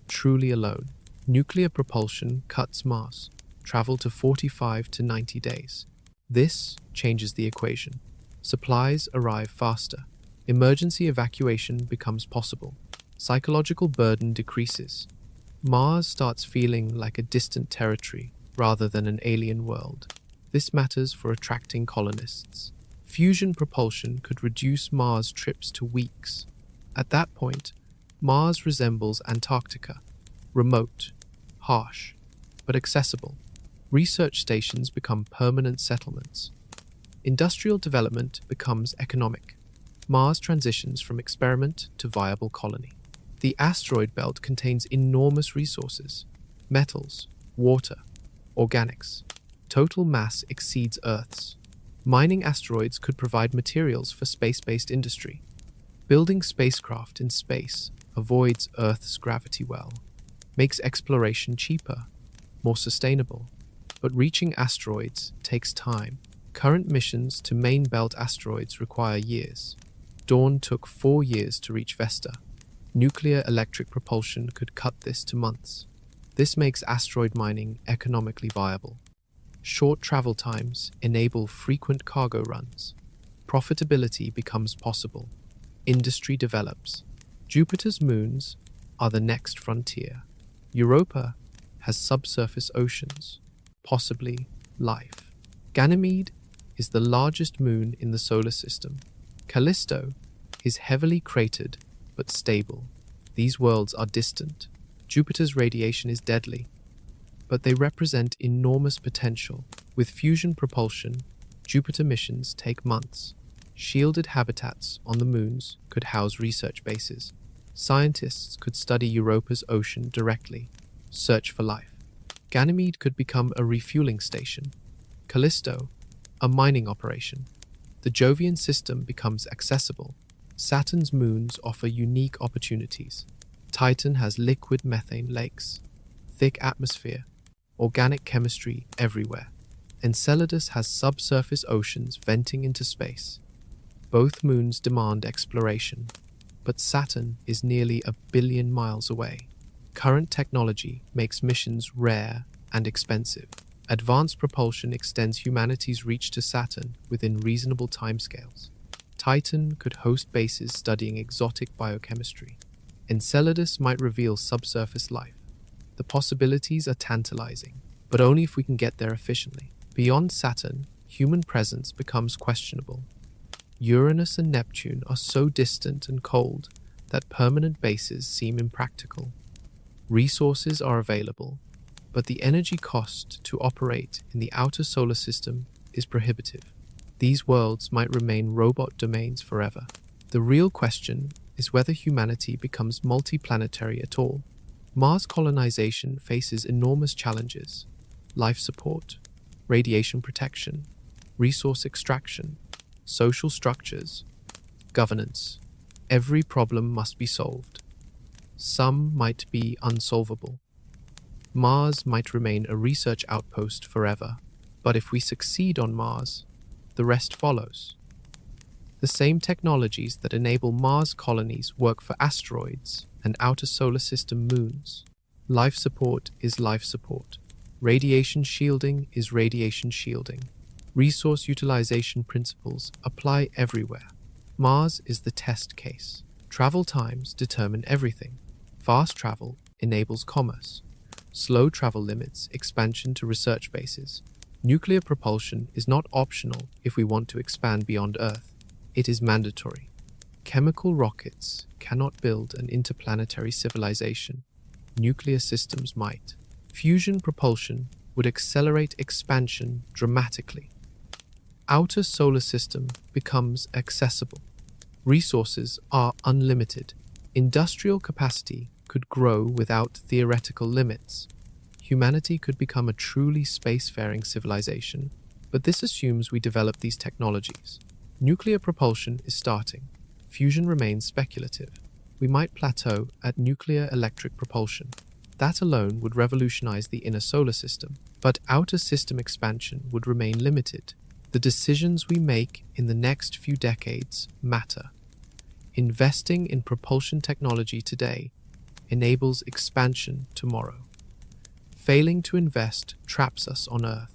truly alone. Nuclear propulsion cuts Mars, travel to 45 to 90 days. This changes the equation. Supplies arrive faster. Emergency evacuation becomes possible. Psychological burden decreases. Mars starts feeling like a distant territory rather than an alien world. This matters for attracting colonists. Fusion propulsion could reduce Mars trips to weeks. At that point, Mars resembles Antarctica, remote, harsh, but accessible. Research stations become permanent settlements. Industrial development becomes economic. Mars transitions from experiment to viable colony. The asteroid belt contains enormous resources: metals, water, organics. Total mass exceeds Earth's. Mining asteroids could provide materials for space-based industry. Building spacecraft in space avoids Earth's gravity well, makes exploration cheaper, more sustainable. But reaching asteroids takes time. Current missions to main belt asteroids require years. Dawn took 4 years to reach Vesta. Nuclear electric propulsion could cut this to months. This makes asteroid mining economically viable. Short travel times enable frequent cargo runs. Profitability becomes possible. Industry develops. Jupiter's moons are the next frontier. Europa has subsurface oceans, possibly life. Ganymede is the largest moon in the solar system. Callisto is heavily cratered but stable. These worlds are distant. Jupiter's radiation is deadly, but they represent enormous potential. With fusion propulsion, Jupiter missions take months. Shielded habitats on the moons could house research bases. Scientists could study Europa's ocean directly, search for life. Ganymede could become a refueling station. Callisto, a mining operation. The Jovian system becomes accessible. Saturn's moons offer unique opportunities. Titan has liquid methane lakes, thick atmosphere, organic chemistry everywhere. Enceladus has subsurface oceans venting into space. Both moons demand exploration, but Saturn is nearly 1 billion miles away. Current technology makes missions rare and expensive. Advanced propulsion extends humanity's reach to Saturn within reasonable timescales. Titan could host bases studying exotic biochemistry. Enceladus might reveal subsurface life. The possibilities are tantalizing, but only if we can get there efficiently. Beyond Saturn, human presence becomes questionable. Uranus and Neptune are so distant and cold that permanent bases seem impractical. Resources are available, but the energy cost to operate in the outer solar system is prohibitive. These worlds might remain robot domains forever. The real question is whether humanity becomes multiplanetary at all. Mars colonization faces enormous challenges: life support, radiation protection, resource extraction, social structures, governance. Every problem must be solved. Some might be unsolvable. Mars might remain a research outpost forever, but if we succeed on Mars, the rest follows. The same technologies that enable Mars colonies work for asteroids and outer solar system moons. Life support is life support. Radiation shielding is radiation shielding. Resource utilization principles apply everywhere. Mars is the test case. Travel times determine everything. Fast travel enables commerce. Slow travel limits expansion to research bases. Nuclear propulsion is not optional if we want to expand beyond Earth. It is mandatory. Chemical rockets cannot build an interplanetary civilization. Nuclear systems might. Fusion propulsion would accelerate expansion dramatically. Outer solar system becomes accessible. Resources are unlimited. Industrial capacity could grow without theoretical limits. Humanity could become a truly spacefaring civilization, but this assumes we develop these technologies. Nuclear propulsion is starting. Fusion remains speculative. We might plateau at nuclear electric propulsion. That alone would revolutionize the inner solar system, but outer system expansion would remain limited. The decisions we make in the next few decades matter. Investing in propulsion technology today enables expansion tomorrow. Failing to invest traps us on Earth,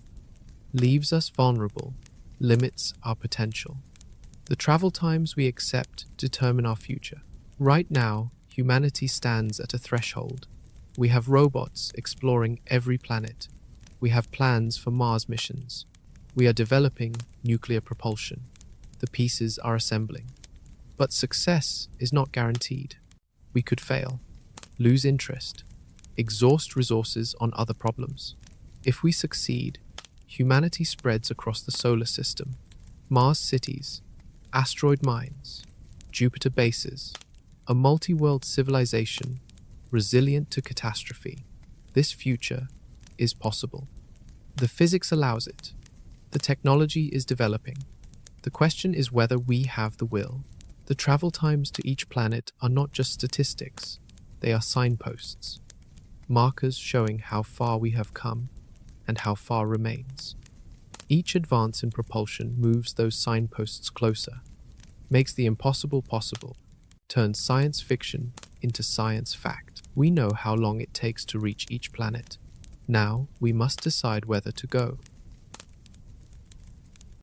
leaves us vulnerable, limits our potential. The travel times we accept determine our future. Right now, humanity stands at a threshold. We have robots exploring every planet. We have plans for Mars missions. We are developing nuclear propulsion. The pieces are assembling. But success is not guaranteed. We could fail, lose interest, exhaust resources on other problems. If we succeed, humanity spreads across the solar system. Mars cities, asteroid mines, Jupiter bases, a multi-world civilization resilient to catastrophe. This future is possible. The physics allows it. The technology is developing. The question is whether we have the will. The travel times to each planet are not just statistics, they are signposts, markers showing how far we have come and how far remains. Each advance in propulsion moves those signposts closer, makes the impossible possible, turns science fiction into science fact. We know how long it takes to reach each planet. Now we must decide whether to go.